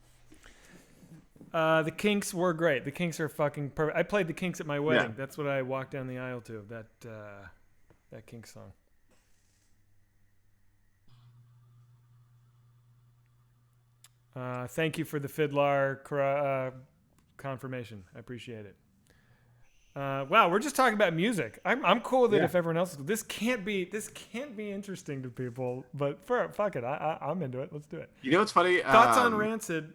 Speaker 1: The Kinks were great. The Kinks are fucking perfect. I played the Kinks at my wedding.
Speaker 3: Yeah.
Speaker 1: That's what I walked down the aisle to. That Kinks song. Thank you for the Fiddlar confirmation. I appreciate it. Wow, we're just talking about music. I'm cool with it if everyone else is. This can't be interesting to people, but fuck it. I'm into it. Let's do it.
Speaker 3: You know what's funny?
Speaker 1: Thoughts on Rancid?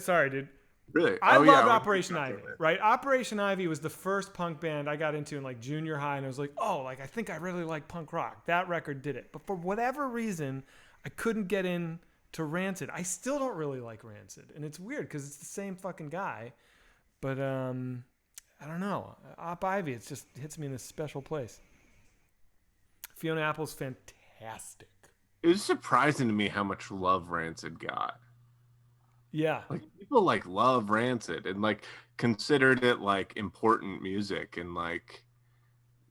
Speaker 1: Sorry, dude.
Speaker 3: Really?
Speaker 1: I loved
Speaker 3: yeah,
Speaker 1: Operation Ivy, right? Operation Ivy was the first punk band I got into in like junior high, and I was like, oh, like I think I really like punk rock. That record did it. But for whatever reason, I couldn't get in to Rancid. I still don't really like Rancid, and it's weird because it's the same fucking guy. But I don't know. Op Ivy, it just hits me in this special place. Fiona Apple's fantastic.
Speaker 3: It was surprising to me how much love Rancid got.
Speaker 1: Yeah.
Speaker 3: Like people like love Rancid and like considered it like important music, and like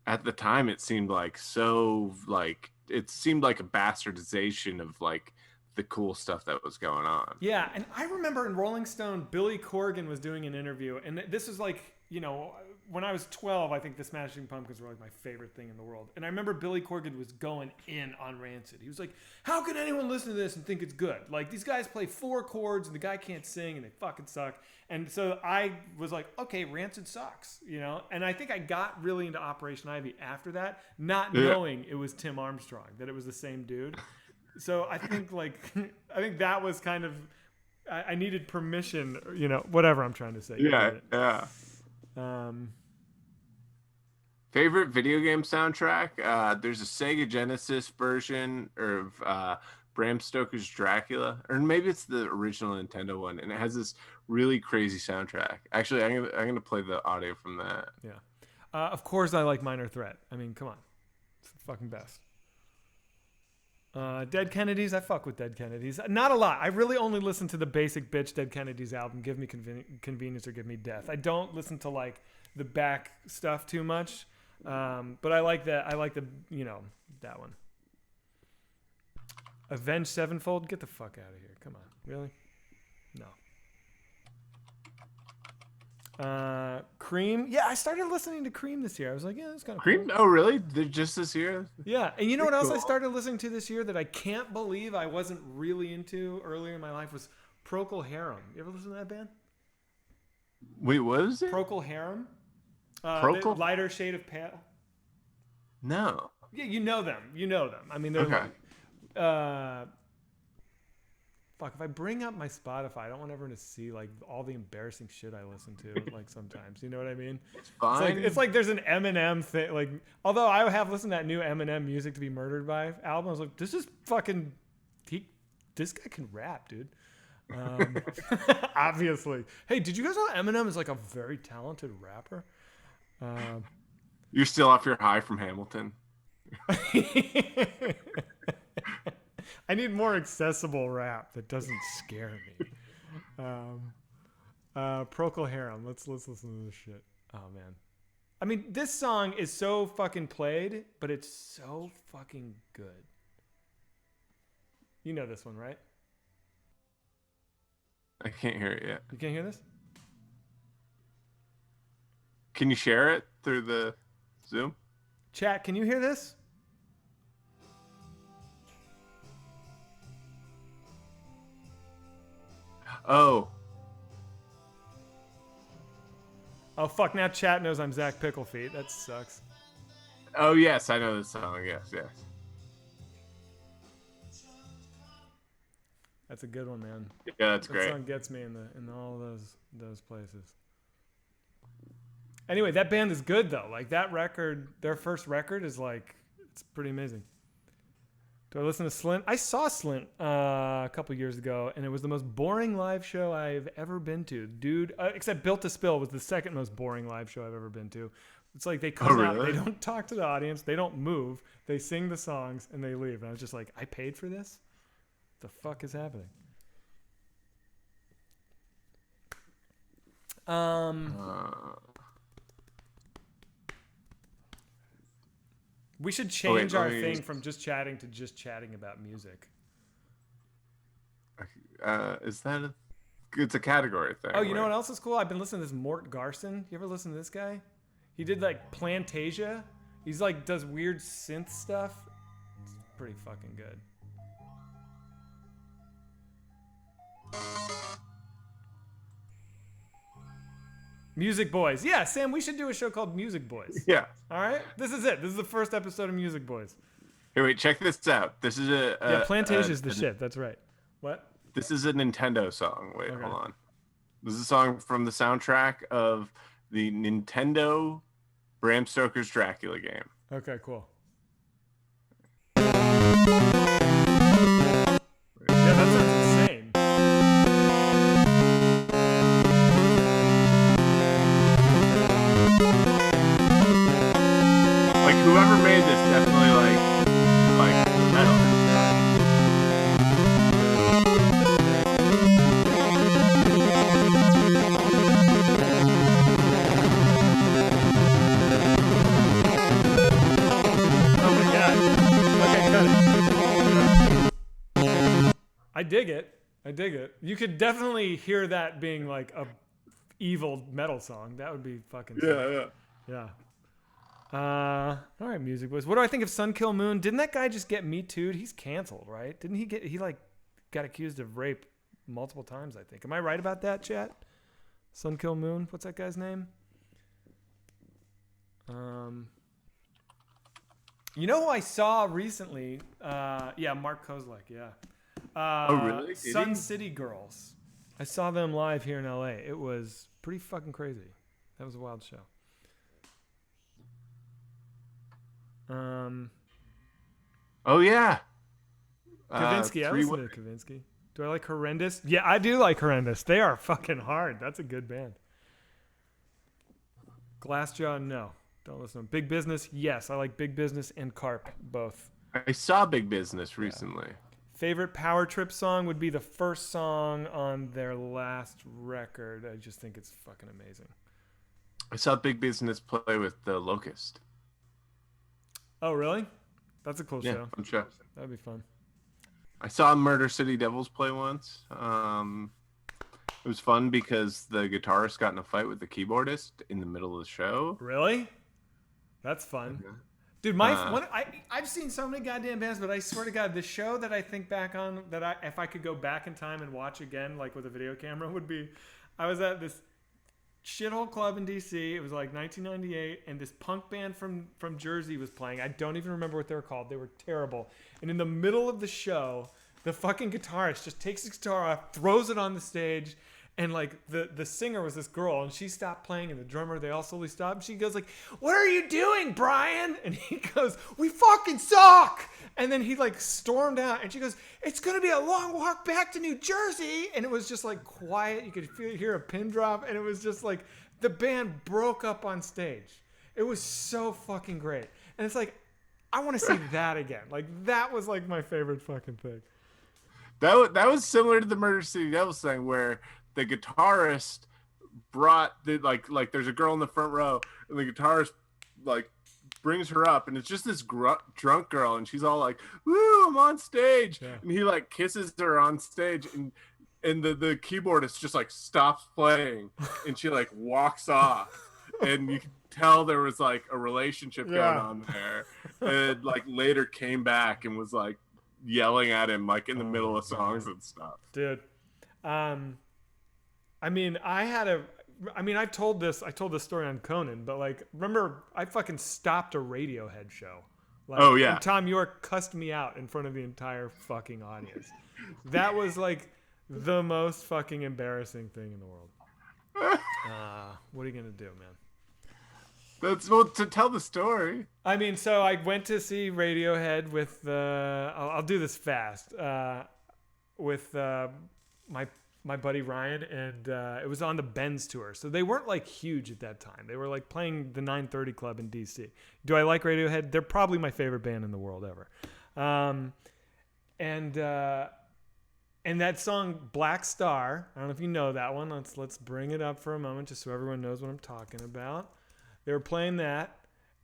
Speaker 3: at the time it seemed like so like it seemed like a bastardization of like the cool stuff that was going on.
Speaker 1: Yeah, and I remember in Rolling Stone, Billy Corgan was doing an interview, and this was like, you know, when I was 12, I think the Smashing Pumpkins were like my favorite thing in the world. And I remember Billy Corgan was going in on Rancid. He was like, how can anyone listen to this and think it's good? Like, these guys play 4 chords and the guy can't sing and they fucking suck. And so I was like, okay, Rancid sucks, you know? And I think I got really into Operation Ivy after that, not knowing it was Tim Armstrong, that it was the same dude. So I think that was kind of, I needed permission, you know, whatever I'm trying to say.
Speaker 3: Yeah. Favorite video game soundtrack? There's a Sega Genesis version of Bram Stoker's Dracula, or maybe it's the original Nintendo one, and it has this really crazy soundtrack. Actually, I'm gonna play the audio from that.
Speaker 1: Yeah. Of course, I like Minor Threat. I mean, come on, it's the fucking best. Dead Kennedys, I fuck with Dead Kennedys. Not a lot. I really only listen to the basic bitch Dead Kennedys album, Give Me Convenience or Give Me Death. I don't listen to like the back stuff too much, but I like that. I like the, you know, that one. Avenged Sevenfold, get the fuck out of here. Come on, really? No. Cream. Yeah, I started listening to Cream this year. I was like, yeah, that's kind of
Speaker 3: Cream?
Speaker 1: cool.
Speaker 3: Oh, really? They're just this year?
Speaker 1: Yeah, and you know what else I
Speaker 3: Cool.
Speaker 1: started listening to this year that I can't believe I wasn't really into earlier in my life was Procol Harum. You ever listen to that band?
Speaker 3: Wait, what is it?
Speaker 1: Procol Harum.
Speaker 3: Procol?
Speaker 1: Lighter shade of pale.
Speaker 3: No.
Speaker 1: Yeah, you know them. You know them. I mean, they're
Speaker 3: Okay.
Speaker 1: fuck. If I bring up my Spotify, I don't want everyone to see like all the embarrassing shit I listen to. Like sometimes, you know what I mean?
Speaker 3: It's fine.
Speaker 1: It's like there's an Eminem thing. Like, although I have listened to that new Eminem "Music to Be Murdered By" album, I was like, this is fucking. This guy can rap, dude. Obviously. Hey, did you guys know Eminem is like a very talented rapper?
Speaker 3: You're still off your high from Hamilton.
Speaker 1: I need more accessible rap that doesn't scare me. Procol Harum. Let's listen to this shit. Oh man. I mean, this song is so fucking played, but it's so fucking good. You know this one, right?
Speaker 3: I can't hear it yet.
Speaker 1: You can't hear this?
Speaker 3: Can you share it through the Zoom?
Speaker 1: Chat, can you hear this?
Speaker 3: Oh.
Speaker 1: Oh fuck, now chat knows I'm Zach Picklefeet. That sucks.
Speaker 3: Oh, yes. I know this song. Yes, yes.
Speaker 1: That's a good one, man.
Speaker 3: Yeah, that's
Speaker 1: That
Speaker 3: great.
Speaker 1: song gets me in all those places. Anyway, that band is good though. Like that record, their first record is like it's pretty amazing. Do I listen to Slint? I saw Slint a couple years ago, and it was the most boring live show I've ever been to. Dude, except Built to Spill was the second most boring live show I've ever been to. It's like they come out,
Speaker 3: really?
Speaker 1: they don't talk to the audience, they don't move, they sing the songs, and they leave. And I was just like, I paid for this? What the fuck is happening? We should change our thing from just chatting to just chatting about music.
Speaker 3: Is that it's a category thing.
Speaker 1: Oh, you know what else is cool? I've been listening to this Mort Garson. You ever listen to this guy? He did like Plantasia. He's like does weird synth stuff. It's pretty fucking good. Music Boys. Yeah, Sam, we should do a show called Music Boys.
Speaker 3: Yeah.
Speaker 1: All right? This is it. This is the first episode of Music Boys.
Speaker 3: Hey, wait, check this out. This is
Speaker 1: Yeah, Plantasia's the shit. That's right. What?
Speaker 3: This is a Nintendo song. Wait,
Speaker 1: Okay.
Speaker 3: hold on. This is a song from the soundtrack of the Nintendo Bram Stoker's Dracula game.
Speaker 1: Okay, cool. Yeah, that sounds insane.
Speaker 3: Like whoever made this definitely like metal.
Speaker 1: Oh my god. Okay, cut it. I dig it. I dig it. You could definitely hear that being like a evil metal song. That would be fucking sick. Yeah. All right, Music Boys. What do I think of Sun Kill Moon? Didn't that guy just get Me Too'd? He's canceled, right? Didn't he like got accused of rape multiple times, I think. Am I right about that, chat? Sun Kill Moon? What's that guy's name? You know who I saw recently? Yeah, Mark Kozlak, yeah.
Speaker 3: Oh, really? Did
Speaker 1: Sun
Speaker 3: he?
Speaker 1: City Girls. I saw them live here in LA. It was pretty fucking crazy. That was a wild show.
Speaker 3: Oh yeah.
Speaker 1: Kavinsky. I listen to Kavinsky. Do I like Horrendous? Yeah, I do like Horrendous. They are fucking hard. That's a good band. Glassjaw, no. Don't listen to them. Big Business, yes. I like Big Business and Carp, both.
Speaker 3: I saw Big Business recently.
Speaker 1: Favorite Power Trip song would be the first song on their last record. I just think it's fucking amazing.
Speaker 3: I saw Big Business play with the Locust.
Speaker 1: Oh, really? That's a cool
Speaker 3: Yeah,
Speaker 1: show.
Speaker 3: fun show.
Speaker 1: That'd be fun.
Speaker 3: I saw Murder City Devils play once. It was fun because the guitarist got in a fight with the keyboardist in the middle of the show.
Speaker 1: Really? That's fun. Dude, I've seen so many goddamn bands, but I swear to God, the show that I think back on if I could go back in time and watch again, like with a video camera, would be I was at this shithole club in DC. It was like 1998, and this punk band from Jersey was playing. I don't even remember what they were called. They were terrible. And in the middle of the show, the fucking guitarist just takes his guitar off, throws it on the stage, and like the singer was this girl, and she stopped playing, and the drummer, they all slowly stopped. And she goes like, "What are you doing, Brian?" And he goes, "We fucking suck." And then he like stormed out, and she goes, "It's gonna be a long walk back to New Jersey." And it was just like quiet. You could hear a pin drop, and it was just like the band broke up on stage. It was so fucking great. And it's like, I want to see that again. Like that was like my favorite fucking thing.
Speaker 3: That was similar to the Murder City Devils thing, where the guitarist brought the like there's a girl in the front row, and the guitarist like brings her up, and it's just this drunk girl, and she's all like, "Woo, I'm on stage," and he like kisses her on stage, and the keyboardist just like stops playing, and she like walks off, and you can tell there was like a relationship going on there, and like later came back and was like yelling at him like in the middle of songs and stuff.
Speaker 1: Dude, I mean, I told this story on Conan, but like, remember, I fucking stopped a Radiohead show. Like, and Tom York cussed me out in front of the entire fucking audience. That was like the most fucking embarrassing thing in the world. What are you gonna do, man?
Speaker 3: That's well to tell the story.
Speaker 1: I mean, so I went to see Radiohead with I'll do this fast. With my buddy Ryan, and it was on the Benz tour. So they weren't like huge at that time. They were like playing the 930 Club in DC. Do I like Radiohead? They're probably my favorite band in the world ever. And that song Black Star, I don't know if you know that one. Let's bring it up for a moment just so everyone knows what I'm talking about. They were playing that,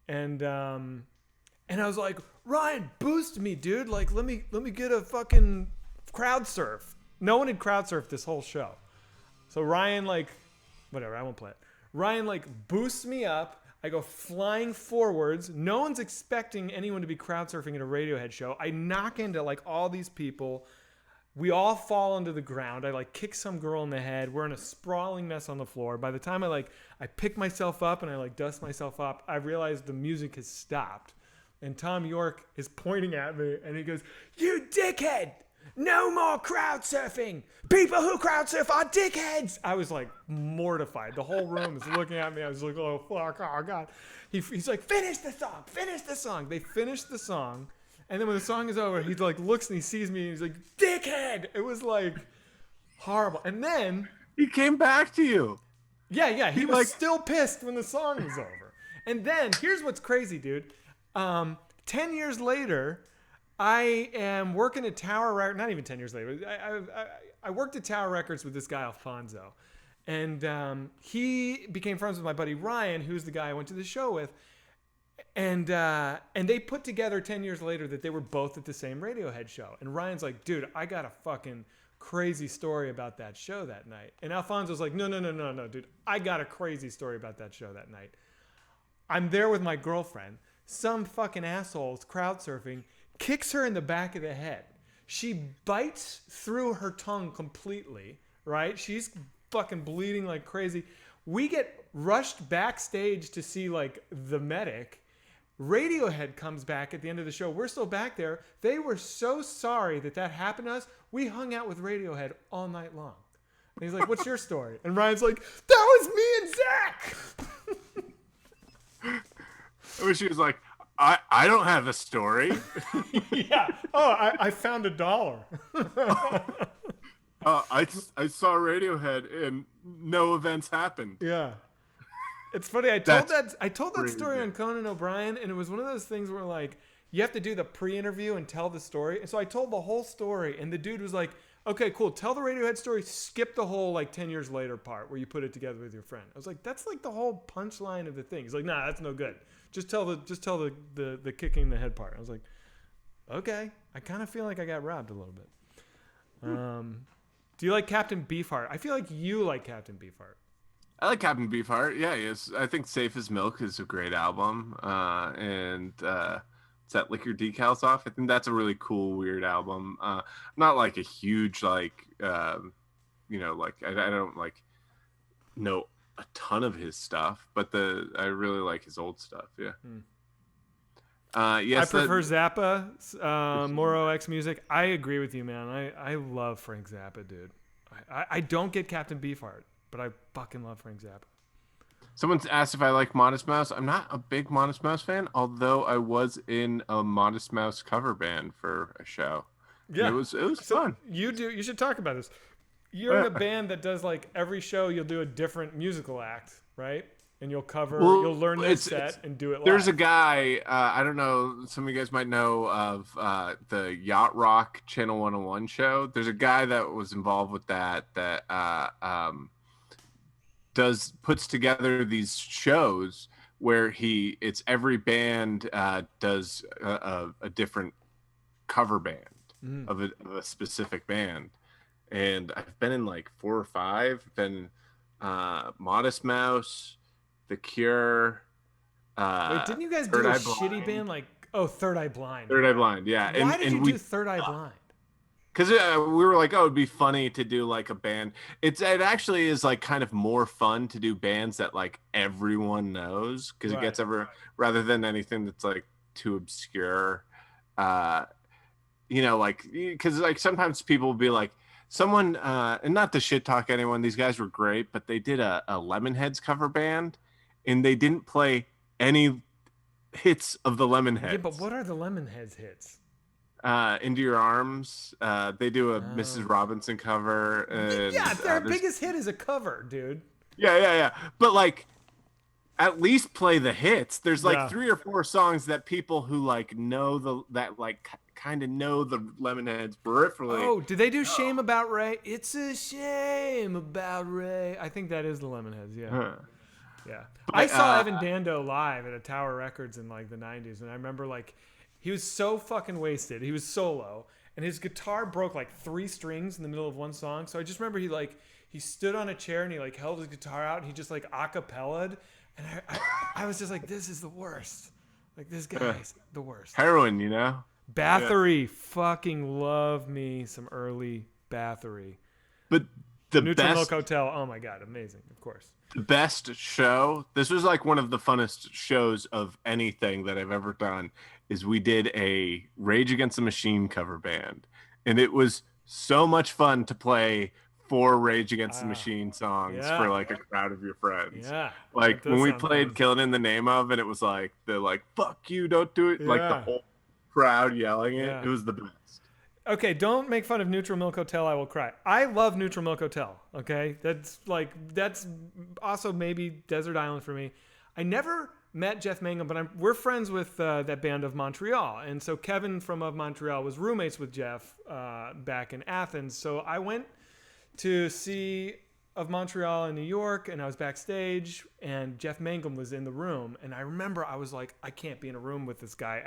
Speaker 1: and I was like, "Ryan, boost me, dude. Like let me get a fucking crowd surf." No one had crowd surfed this whole show. So Ryan, like, whatever, I won't play it. Ryan, like, boosts me up. I go flying forwards. No one's expecting anyone to be crowd surfing at a Radiohead show. I knock into, like, all these people. We all fall onto the ground. I, like, kick some girl in the head. We're in a sprawling mess on the floor. By the time I pick myself up and I, like, dust myself up, I realize the music has stopped. And Tom York is pointing at me, and he goes, "You dickhead! No more crowd surfing. People who crowd surf are dickheads." I was like mortified. The whole room is looking at me. I was like, "Oh fuck, oh god." He's like, finish the song. They finished the song, and then when the song is over, he like looks and he sees me and he's like, "Dickhead." It was like horrible. And then
Speaker 3: he came back to you.
Speaker 1: Yeah. He was like still pissed when the song was over. And then here's what's crazy, dude. 10 years later, I am working at Tower Records. Not even 10 years later. I worked at Tower Records with this guy Alfonso, and he became friends with my buddy Ryan, who's the guy I went to the show with. And they put together 10 years later that they were both at the same Radiohead show. And Ryan's like, "Dude, I got a fucking crazy story about that show that night." And Alfonso's like, "No, dude, I got a crazy story about that show that night. I'm there with my girlfriend. Some fucking asshole's crowd surfing, kicks her in the back of the head. She bites through her tongue completely, right? She's fucking bleeding like crazy. We get rushed backstage to see like the medic. Radiohead comes back at the end of the show. We're still back there. They were so sorry that happened to us. We hung out with Radiohead all night long." And he's like, "What's your story?" And Ryan's like, "That was me and Zach."
Speaker 3: I wish he was like, I don't have a story.
Speaker 1: Yeah. Oh, I found $1.
Speaker 3: I saw Radiohead and no events happened.
Speaker 1: Yeah. It's funny. I told that story on Conan O'Brien, and it was one of those things where like you have to do the pre-interview and tell the story. And so I told the whole story, and the dude was like, "Okay, cool. Tell the Radiohead story. Skip the whole like 10 years later part where you put it together with your friend." I was like, "That's like the whole punchline of the thing." He's like, "Nah, that's no good. Just tell the kicking the head part." I was like, "Okay." I kind of feel like I got robbed a little bit. Do you like Captain Beefheart? I feel like you like Captain Beefheart.
Speaker 3: I like Captain Beefheart. Yeah, yes. I think Safe as Milk is a great album. And Set Liquor Decals Off. I think that's a really cool, weird album. Not like a huge, like, like, I don't like know a ton of his stuff, but I really like his old stuff. Yeah. Yes,
Speaker 1: I prefer Zappa, Moro X Music. I agree with you, man. I love Frank Zappa, dude. I don't get Captain Beefheart, but I fucking love Frank Zappa.
Speaker 3: Someone's asked if I like Modest Mouse. I'm not a big Modest Mouse fan, although I was in a Modest Mouse cover band for a show.
Speaker 1: Yeah,
Speaker 3: and it was fun.
Speaker 1: You should talk about this. You're in a band that does like every show. You'll do a different musical act, right? And you'll you'll learn this set and do it live.
Speaker 3: There's a guy, I don't know, some of you guys might know of the Yacht Rock Channel 101 show. There's a guy that was involved with that puts together these shows where it's every band does a different cover band of a specific band. And I've been in like 4 or 5. Been Modest Mouse, The Cure.
Speaker 1: Wait, didn't you guys do a shitty band like Third Eye Blind?
Speaker 3: Third Eye Blind, yeah.
Speaker 1: Why did you do Third Eye Blind?
Speaker 3: Because we were like, it'd be funny to do like a band. It actually is like kind of more fun to do bands that like everyone knows, because it gets rather than anything that's like too obscure. Like, because like sometimes people will be like, someone, and not to shit talk anyone, these guys were great, but they did a Lemonheads cover band, and they didn't play any hits of the Lemonheads.
Speaker 1: Yeah, but what are the Lemonheads hits?
Speaker 3: Into Your Arms. They do a Mrs. Robinson cover. And,
Speaker 1: yeah, their biggest hit is a cover, dude.
Speaker 3: Yeah. But like, at least play the hits. There's like 3 or 4 songs that people who like know kind of know the Lemonheads peripherally.
Speaker 1: Oh, did they do Shame About Ray? It's a shame about Ray. I think that is the Lemonheads, yeah. Yeah. But, I saw Evan Dando live at a Tower Records in like the 90s, and I remember like he was so fucking wasted. He was solo, and his guitar broke like 3 strings in the middle of one song. So I just remember he stood on a chair and he like held his guitar out and he just like a-cappella'd, and I was just like, this is the worst. Like, this guy's the worst.
Speaker 3: Heroin, you know?
Speaker 1: Bathory, fucking love me some early Bathory.
Speaker 3: But the
Speaker 1: Neutral
Speaker 3: best
Speaker 1: Milk Hotel, oh my god, amazing, of course.
Speaker 3: The best show, this was like one of the funnest shows of anything that I've ever done, is we did a Rage Against the Machine cover band. And it was so much fun to play 4 Rage Against the Machine songs for like a crowd of your friends.
Speaker 1: Yeah.
Speaker 3: Like when we played Killing in the Name of, and it was like, they're like, fuck you, don't do it. Like the whole crowd yelling it. It was the best.
Speaker 1: Okay, don't make fun of Neutral Milk Hotel. I will cry. I love Neutral Milk Hotel. Okay, that's also maybe Desert Island for me. I never met Jeff Mangum, but we're friends with that band of Montreal, and so Kevin from Of Montreal was roommates with Jeff back in Athens. So I went to see Of Montreal in New York, and I was backstage, and Jeff Mangum was in the room, and I remember I was like, I can't be in a room with this guy.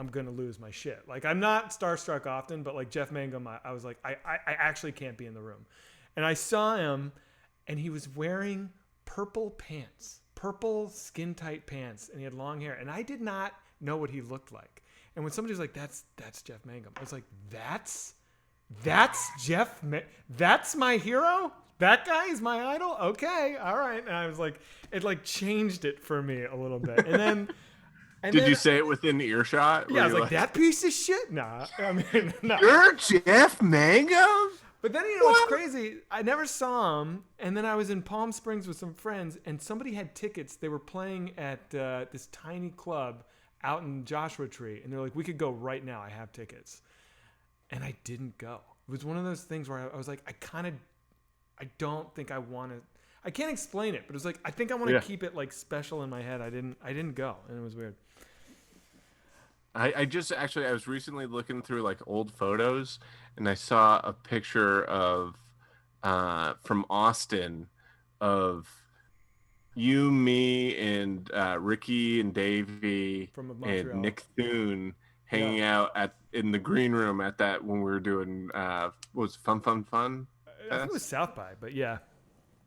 Speaker 1: I'm gonna lose my shit. Like, I'm not starstruck often, but like Jeff Mangum, I was like, I actually can't be in the room. And I saw him, and he was wearing purple pants, purple skin tight pants, and he had long hair. And I did not know what he looked like. And when somebody was like, that's Jeff Mangum, I was like, that's Jeff. That's my hero. That guy is my idol. Okay, all right. And I was like, it like changed it for me a little bit. And then.
Speaker 3: Did you say it within earshot?
Speaker 1: Yeah, I was like, that piece of shit? Nah. I mean, no.
Speaker 3: You're Jeff Mangum?
Speaker 1: But then, what's crazy? I never saw him, and then I was in Palm Springs with some friends, and somebody had tickets. They were playing at this tiny club out in Joshua Tree, and they're like, we could go right now. I have tickets. And I didn't go. It was one of those things where I was like, I don't think I want to. I can't explain it, but it was like, I think I want to keep it like special in my head. I didn't go, and it was weird.
Speaker 3: I was recently looking through like old photos, and I saw a picture of from Austin of you, me, and Ricky and Davey and Nick Thune hanging out in the green room at that when we were doing what was it, Fun
Speaker 1: I think it was
Speaker 3: Fest?
Speaker 1: South by, but yeah,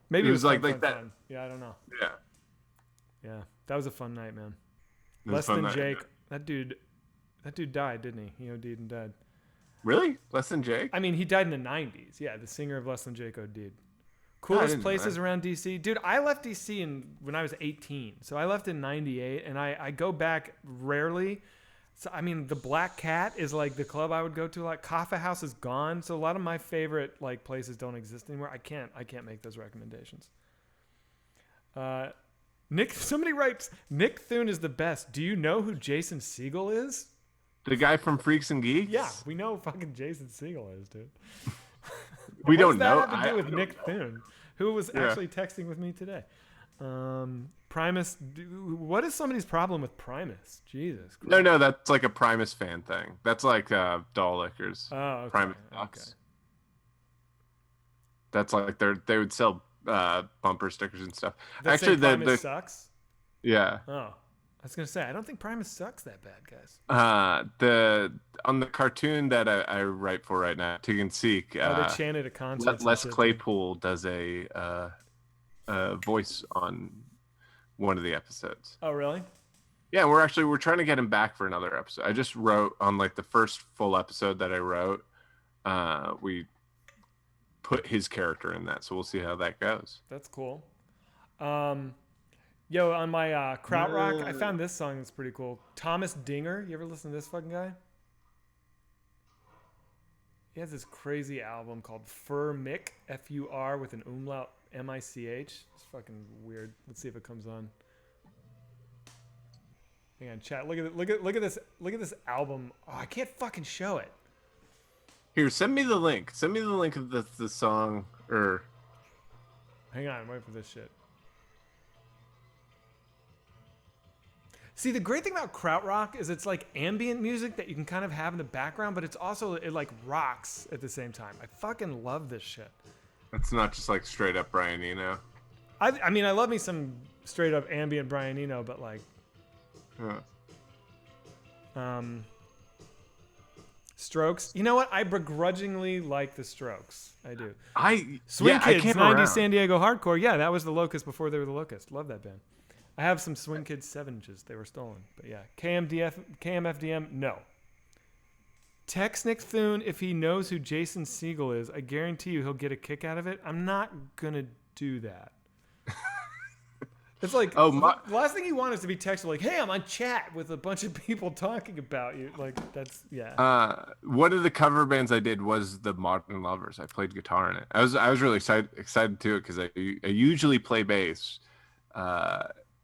Speaker 1: maybe
Speaker 3: It was like
Speaker 1: fun,
Speaker 3: that.
Speaker 1: fun. Yeah, I don't know.
Speaker 3: Yeah,
Speaker 1: Yeah, that was a fun night, man.
Speaker 3: it was
Speaker 1: Less
Speaker 3: fun
Speaker 1: than
Speaker 3: night.
Speaker 1: Jake. That dude died, didn't he? He OD'd and died.
Speaker 3: Really? Less than Jake?
Speaker 1: I mean, he died in the 90s. Yeah, the singer of Less Than Jake OD'd.
Speaker 3: I
Speaker 1: Coolest
Speaker 3: didn't know
Speaker 1: places
Speaker 3: that.
Speaker 1: around DC. Dude, I left DC when I was 18. So I left in 98, and I go back rarely. So, I mean, the Black Cat is like the club I would go to. Like, Kaffa House is gone. So a lot of my favorite like places don't exist anymore. I can't make those recommendations. Somebody writes, Nick Thune is the best. Do you know who Jason Segel is?
Speaker 3: The guy from Freaks and Geeks?
Speaker 1: Yeah, we know who fucking Jason Segel is, dude.
Speaker 3: We
Speaker 1: What
Speaker 3: don't
Speaker 1: does that
Speaker 3: know.
Speaker 1: have to do with
Speaker 3: I don't
Speaker 1: Nick
Speaker 3: know.
Speaker 1: Thune, who was
Speaker 3: Yeah.
Speaker 1: actually texting with me today? Primus. What is somebody's problem with Primus? Jesus Christ.
Speaker 3: No, that's like a Primus fan thing. That's like Doll Lickers.
Speaker 1: Oh, okay.
Speaker 3: Primus
Speaker 1: Okay.
Speaker 3: sucks. That's like they would sell bumper stickers and stuff.
Speaker 1: That
Speaker 3: Actually,
Speaker 1: say Primus sucks.
Speaker 3: yeah.
Speaker 1: Oh, I was gonna say I don't think Primus sucks that bad, guys.
Speaker 3: On the cartoon that I write for right now, Tig and Seek.
Speaker 1: They chanted at concerts.
Speaker 3: Les
Speaker 1: and shit,
Speaker 3: Claypool does a voice on one of the episodes.
Speaker 1: Oh, really?
Speaker 3: Yeah, we're trying to get him back for another episode. I just wrote on like the first full episode that I wrote. We put his character in that, so we'll see how that goes.
Speaker 1: That's cool. Yo, on my Krautrock, I found this song that's pretty cool. Thomas Dinger. You ever listen to this fucking guy? He has this crazy album called Fur Mick, F-U-R with an umlaut, M-I-C-H. It's fucking weird. Let's see if it comes on. Hang on, chat. Look at this album. Oh, I can't fucking show it.
Speaker 3: Here, send me the link. Send me the link of the song. Or
Speaker 1: Hang on, wait for this shit. See, the great thing about Krautrock is it's like ambient music that you can kind of have in the background, but it like rocks at the same time. I fucking love this shit.
Speaker 3: it's not just like straight up Brian Eno.
Speaker 1: I mean, I love me some straight up ambient Brian Eno, but like,
Speaker 3: Huh.
Speaker 1: Strokes. You know what? I begrudgingly like the Strokes. I do. Swing
Speaker 3: I
Speaker 1: Kids,
Speaker 3: came
Speaker 1: 90s
Speaker 3: around.
Speaker 1: San Diego hardcore. Yeah, that was the Locust before they were the Locust. Love that band. I have some Swing Kids 7-inches. They were stolen. But yeah, KMFDM, no. Text Nick Thune if he knows who Jason Segel is. I guarantee you he'll get a kick out of it. I'm not going to do that. It's like,
Speaker 3: Oh,
Speaker 1: the last thing you want is to be texted like, hey, I'm on chat with a bunch of people talking about you. Like, that's, yeah.
Speaker 3: One of the cover bands I did was the Modern Lovers. I played guitar in it. I was really excited to it because I usually play bass.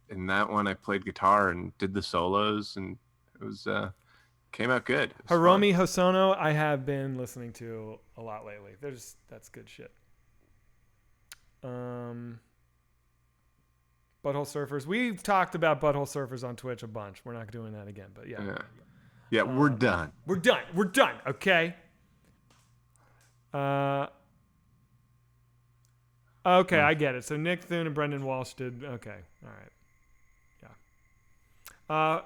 Speaker 3: In that one, I played guitar and did the solos, and it was came out good. It was
Speaker 1: Hiromi Hosono, I have been listening to a lot lately. That's good shit. Butthole Surfers. We've talked about Butthole Surfers on Twitch a bunch. We're not doing that again, but yeah.
Speaker 3: fun. Yeah, we're done.
Speaker 1: We're done. Okay. Okay, I get it. So Nick Thune and Brendan Walsh did. Okay, all right. Yeah.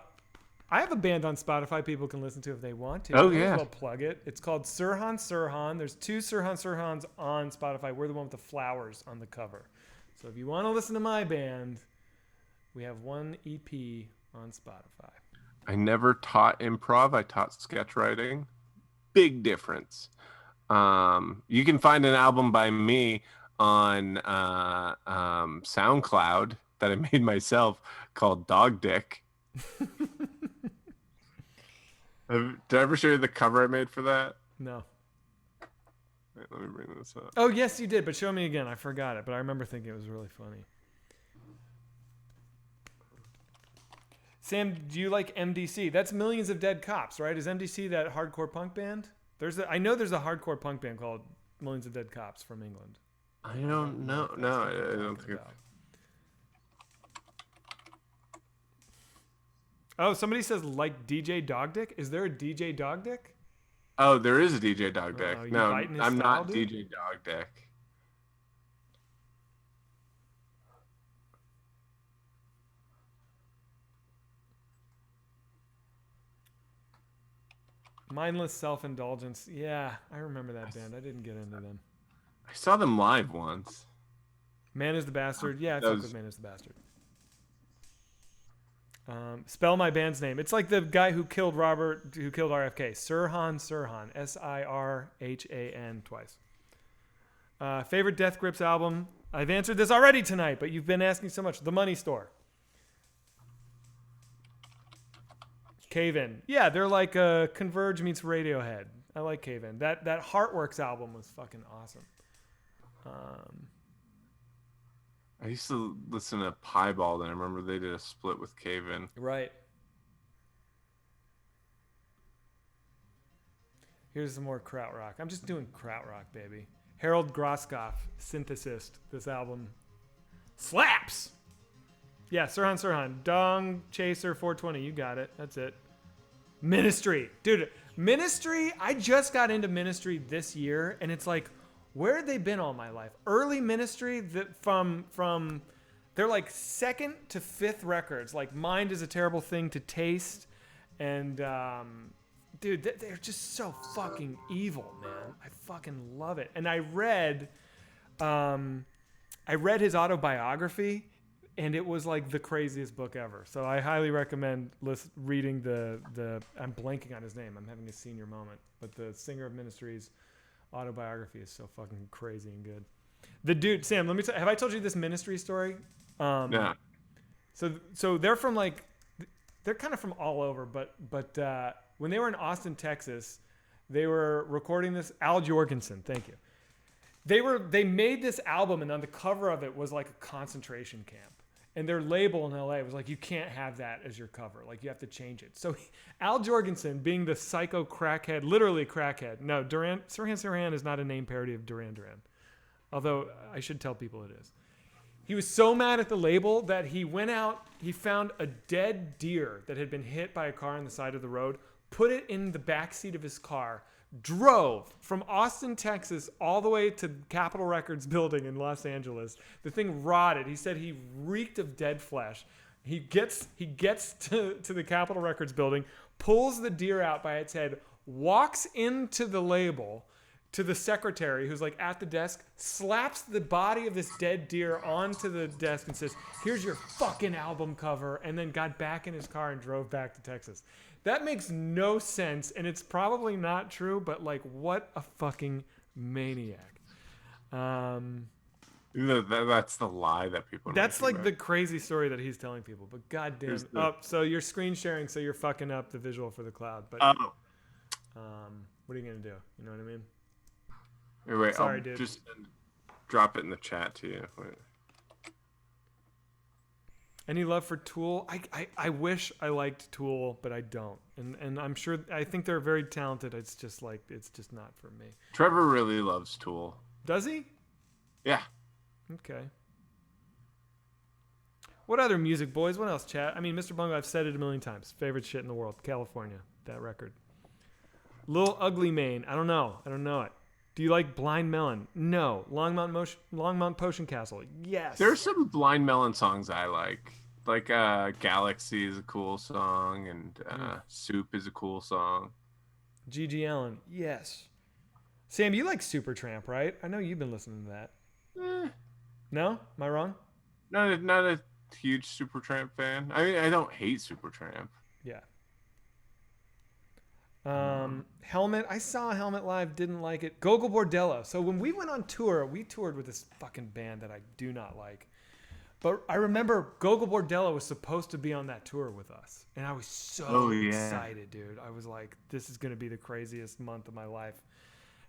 Speaker 1: I have a band on Spotify people can listen to if they want to.
Speaker 3: Oh,
Speaker 1: Might as
Speaker 3: yeah.
Speaker 1: well plug it. It's called Sirhan Sirhan. There's two Sirhan Sirhans on Spotify. We're the one with the flowers on the cover. So if you want to listen to my band, we have one EP on Spotify.
Speaker 3: I never taught improv. I taught sketch writing. Big difference. You can find an album by me on SoundCloud that I made myself called Dog Dick. Did I ever show you the cover I made for that?
Speaker 1: No.
Speaker 3: Wait, let me bring this up.
Speaker 1: Oh, yes, you did, but show me again. I forgot it, but I remember thinking it was really funny. Sam, do you like MDC? That's Millions of Dead Cops, right? Is MDC that hardcore punk band? I know there's a hardcore punk band called Millions of Dead Cops from England.
Speaker 3: I don't know. No, I don't think.
Speaker 1: Oh, somebody says like DJ Dog Dick. Is there a DJ Dog Dick?
Speaker 3: Oh, there is a DJ Dog Dick.
Speaker 1: you
Speaker 3: No,
Speaker 1: biting his
Speaker 3: I'm
Speaker 1: style,
Speaker 3: not
Speaker 1: dude?
Speaker 3: DJ Dog Dick.
Speaker 1: Mindless Self-Indulgence. Yeah, I remember that band. I didn't get into them.
Speaker 3: I saw them live once.
Speaker 1: Man is the Bastard. Yeah, I
Speaker 3: That
Speaker 1: fuck
Speaker 3: was-
Speaker 1: with Man is the Bastard. Spell my band's name. It's like the guy who killed RFK. Sirhan Sirhan. Sirhan twice. Favorite Death Grips album? I've answered this already tonight, but you've been asking so much. The Money Store. Cave In. Yeah, they're like Converge meets Radiohead. I like Cave In. That Heartworks album was fucking awesome.
Speaker 3: I used to listen to Piebald, and I remember they did a split with Cave In.
Speaker 1: Right. Here's some more krautrock. I'm just doing krautrock, baby. Harold Groskoff, synthesist. This album slaps. Yeah, Sirhan. Dong Chaser 420. You got it. That's it. Ministry. Dude, Ministry. I just got into Ministry this year, and it's like, where had they been all my life? Early Ministry, from they're like second to fifth records. Like Mind is a Terrible Thing to Taste. And, dude, they're just so fucking evil, man. I fucking love it. And I read his autobiography, and it was like the craziest book ever. So I highly recommend reading the I'm blanking on his name. I'm having a senior moment. But the singer of Ministry's autobiography is so fucking crazy and good. The dude, Sam, let me have I told you this Ministry story?
Speaker 3: Yeah.
Speaker 1: So they're from like, they're kind of from all over, but when they were in Austin, Texas, they were recording this. Al Jorgensen, thank you. They made this album, and on the cover of it was like a concentration camp. And their label in LA was like, you can't have that as your cover. Like, you have to change it. So Al Jorgensen, being the psycho crackhead, literally crackhead. No, Sirhan is not a name parody of Duran Duran. Although I should tell people it is. He was so mad at the label that he went out, he found a dead deer that had been hit by a car on the side of the road, put it in the backseat of his car, drove from Austin, Texas, all the way to Capitol Records building in Los Angeles. The thing rotted. He said he reeked of dead flesh. He gets to the Capitol Records building, pulls the deer out by its head, walks into the label to the secretary who's like at the desk, slaps the body of this dead deer onto the desk and says, "Here's your fucking album cover," and then got back in his car and drove back to Texas. That makes no sense, and it's probably not true, but like, what a fucking maniac.
Speaker 3: That's the lie that people.
Speaker 1: That's like the crazy story that he's telling people. But goddamn, so you're screen sharing, so you're fucking up the visual for the cloud. But what are you gonna do? You know what I mean?
Speaker 3: Wait,
Speaker 1: Sorry,
Speaker 3: I'll
Speaker 1: dude.
Speaker 3: just drop it in the chat to you. Wait.
Speaker 1: Any love for Tool? I wish I liked Tool, but I don't. And I'm sure, I think they're very talented. It's just like, it's just not for me.
Speaker 3: Trevor really loves Tool.
Speaker 1: Does he?
Speaker 3: Yeah.
Speaker 1: Okay. What other music, boys? What else, chat? I mean, Mr. Bungo, I've said it a million times. Favorite shit in the world. California. That record. Lil Ugly Mane. I don't know it. Do you like Blind Melon? No. Longmont Potion Castle? Yes.
Speaker 3: There's some Blind Melon songs I like. Like Galaxy is a cool song, and Soup is a cool song.
Speaker 1: G.G. Allen? Yes. Sam, you like Supertramp, right? I know you've been listening to that. No? Am I wrong?
Speaker 3: Not a huge Supertramp fan. I mean, I don't hate Supertramp.
Speaker 1: Yeah. Helmet. I saw Helmet live. Didn't like it. Gogol Bordello. So when we went on tour, we toured with this fucking band that I do not like. But I remember Gogol Bordello was supposed to be on that tour with us. And I was so excited, dude. I was like, this is going to be the craziest month of my life.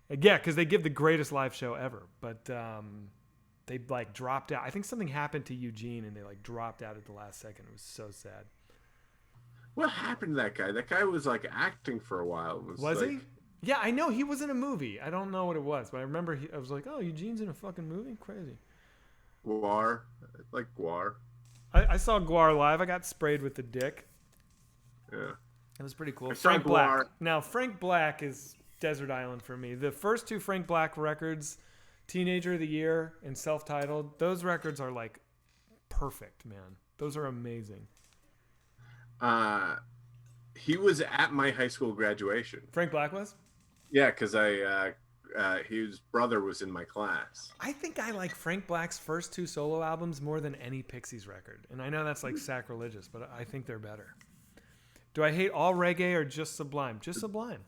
Speaker 1: Yeah, because they give the greatest live show ever. But they like dropped out. I think something happened to Eugene and they like dropped out at the last second. It was so sad.
Speaker 3: What happened to that guy? That guy was like acting for a while.
Speaker 1: Was he? Yeah, I know he was in a movie. I don't know what it was, but I remember I was like, oh, Eugene's in a fucking movie? Crazy.
Speaker 3: Guar. Like Guar.
Speaker 1: I saw Guar live. I got sprayed with the dick.
Speaker 3: Yeah.
Speaker 1: It was pretty cool.
Speaker 3: I saw
Speaker 1: Frank Black.
Speaker 3: Guar.
Speaker 1: Now, Frank Black is Desert Island for me. The first two Frank Black records, Teenager of the Year and Self-Titled, those records are like perfect, man. Those are amazing.
Speaker 3: He was at my high school graduation.
Speaker 1: Frank Black was?
Speaker 3: Yeah, because his brother was in my class.
Speaker 1: I think I like Frank Black's first 2 solo albums more than any Pixies record. And I know that's like sacrilegious, but I think they're better. Do I hate all reggae or just Sublime? Just Sublime.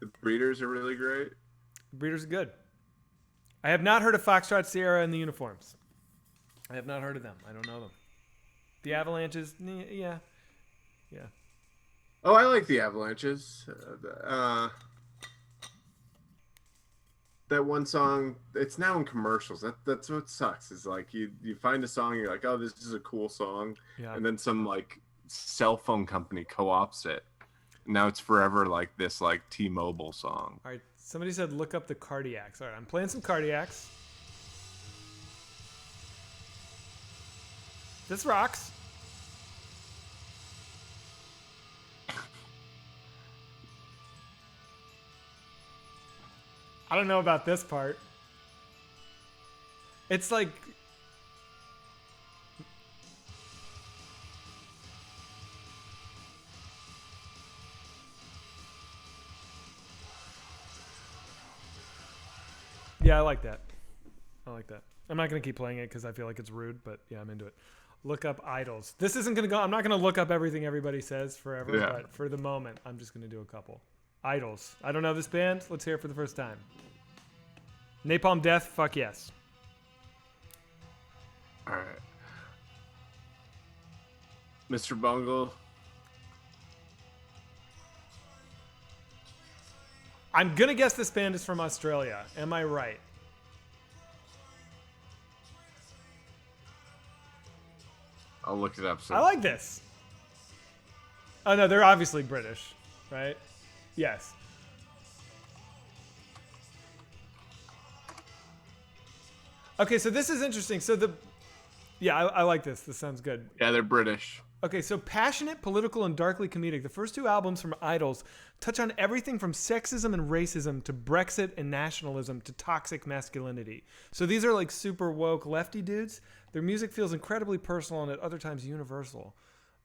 Speaker 3: The Breeders are really great.
Speaker 1: The Breeders are good. I have not heard of Foxtrot, Sierra, and the Uniforms. I have not heard of them. I don't know them. The Avalanches, yeah.
Speaker 3: Oh, I like the Avalanches. That one song, it's now in commercials. That's what sucks. Is like you find a song, you're like, oh, this is a cool song,
Speaker 1: Yeah.
Speaker 3: and then some like cell phone company co-ops it. Now it's forever like this like T-Mobile song.
Speaker 1: All right, somebody said look up the Cardiacs. All right, I'm playing some Cardiacs. This rocks. I don't know about this part. It's like... Yeah, I like that. I like that. I'm not going to keep playing it because I feel like it's rude, but yeah, I'm into it. Look up idols. This isn't going to go... I'm not going to look up everything everybody says forever,
Speaker 3: Yeah.
Speaker 1: but for the moment, I'm just going to do a couple. Idols. I don't know this band. Let's hear it for the first time. Napalm Death, fuck yes.
Speaker 3: All right, Mr. Bungle.
Speaker 1: I'm going to guess this band is from Australia. Am I right?
Speaker 3: I'll look it up soon.
Speaker 1: I like this. Oh, no, they're obviously British, right? Yes. Okay, so this is interesting. So I like this. This sounds good.
Speaker 3: Yeah, they're British.
Speaker 1: Okay, so passionate, political, and darkly comedic. The first 2 albums from Idols touch on everything from sexism and racism to Brexit and nationalism to toxic masculinity. So these are like super woke lefty dudes. Their music feels incredibly personal and at other times universal.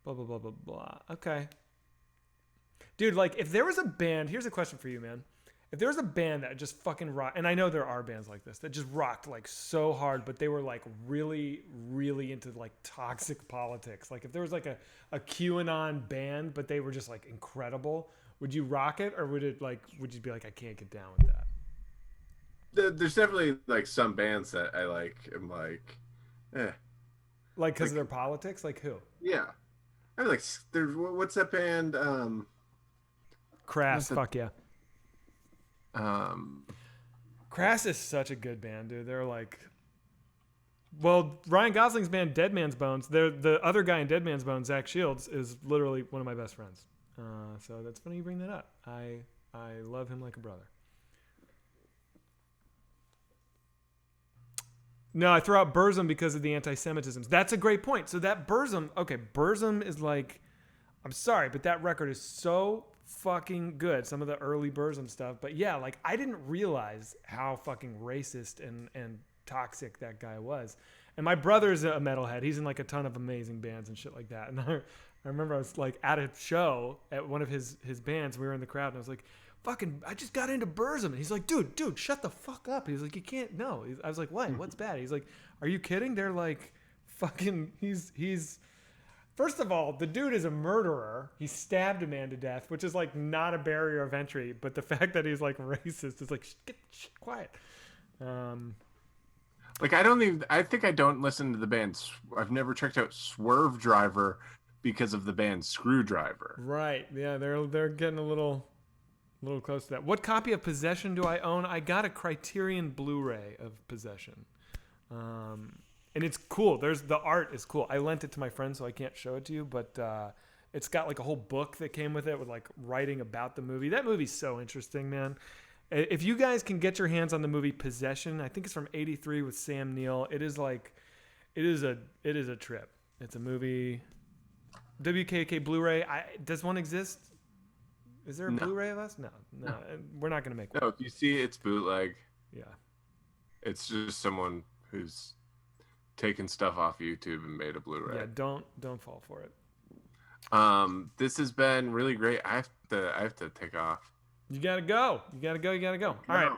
Speaker 1: Blah, blah, blah, blah, blah. Okay. Dude, like if there was a band, here's a question for you, man. If there was a band that just fucking rocked, and I know there are bands like this that just rocked like so hard, but they were like really, really into like toxic politics. Like if there was like a QAnon band, but they were just like incredible, would you rock it, or would you be like, I can't get down with that?
Speaker 3: There's definitely like some bands that I like. I'm like,
Speaker 1: Like because of their politics? Like who?
Speaker 3: yeah. I mean, like, there's what's that band?
Speaker 1: Crass, fuck yeah.
Speaker 3: Um,
Speaker 1: Crass is such a good band, dude. They're like, well, Ryan Gosling's band, Dead Man's Bones. The other guy in Dead Man's Bones, Zach Shields, is literally one of my best friends. So that's funny you bring that up. I love him like a brother. No, I throw out Burzum because of the anti-Semitism. That's a great point. So that Burzum is like, I'm sorry, but that record is so fucking good. Some of the early Burzum stuff. But yeah, like I didn't realize how fucking racist and toxic that guy was. And my brother's a metalhead. He's in like a ton of amazing bands and shit like that. And I remember I was like at a show at one of his bands. We were in the crowd and I was like, fucking, I just got into Burzum. And he's like, dude, shut the fuck up. He's like, you can't, no. I was like, what? What's bad? He's like, are you kidding? They're like, fucking, he's, first of all, the dude is a murderer. He stabbed a man to death, which is like not a barrier of entry. But the fact that he's like racist is like, get quiet.
Speaker 3: Like I think I don't listen to the band. I've never checked out Swerve Driver because of the band Screwdriver.
Speaker 1: Right. Yeah, they're getting a little close to that. What copy of Possession do I own? I got a Criterion Blu-ray of Possession. And it's cool. The art is cool. I lent it to my friend, so I can't show it to you, but it's got like a whole book that came with it with like writing about the movie. That movie's so interesting, man. If you guys can get your hands on the movie Possession, I think it's from '83 with Sam Neill. It is a trip. It's a movie. WKK Blu-ray. Does one exist? Is there a Blu-ray of us? No. We're not gonna make one.
Speaker 3: No, if you see it's bootleg.
Speaker 1: Yeah.
Speaker 3: It's just someone who's taken stuff off YouTube and made a Blu-ray.
Speaker 1: Yeah, don't fall for it.
Speaker 3: This has been really great. I have to take off.
Speaker 1: You gotta go. You gotta go. You gotta go. All right.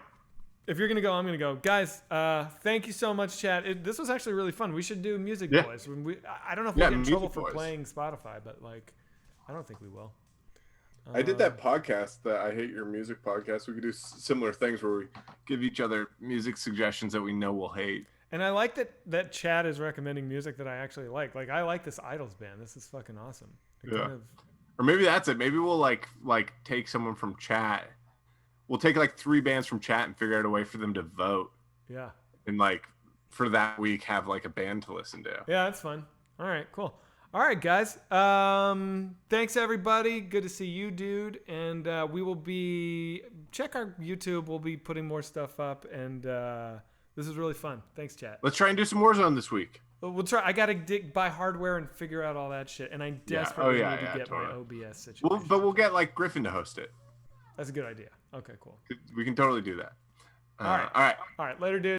Speaker 1: If you're gonna go, I'm gonna go. Guys, thank you so much, chat. This was actually really fun. We should do Music Boys. I don't know if we get in trouble for playing Spotify, but like, I don't think we will.
Speaker 7: I did that podcast, the I Hate Your Music podcast. We could do similar things where we
Speaker 3: Give each other music suggestions that we know we'll hate.
Speaker 1: And I like that Chad is recommending music that I actually like. Like, I like this Idols band. This is fucking awesome.
Speaker 3: Or maybe that's it. Maybe we'll like take someone from chat. We'll take like 3 bands from chat and figure out a way for them to vote.
Speaker 1: Yeah.
Speaker 3: And like for that week have like a band to listen to.
Speaker 1: Yeah, that's fun. All right, cool. All right, guys. Thanks everybody. Good to see you, dude. And we will check our YouTube. We'll be putting more stuff up, and this is really fun. Thanks, chat.
Speaker 3: Let's try and do some Warzone this week.
Speaker 1: We'll try. I gotta buy hardware and figure out all that shit, and I desperately need to get my OBS situation.
Speaker 3: But we'll get like Griffin to host it.
Speaker 1: That's a good idea. Okay, cool.
Speaker 3: We can totally do that.
Speaker 1: All right. Later, dude.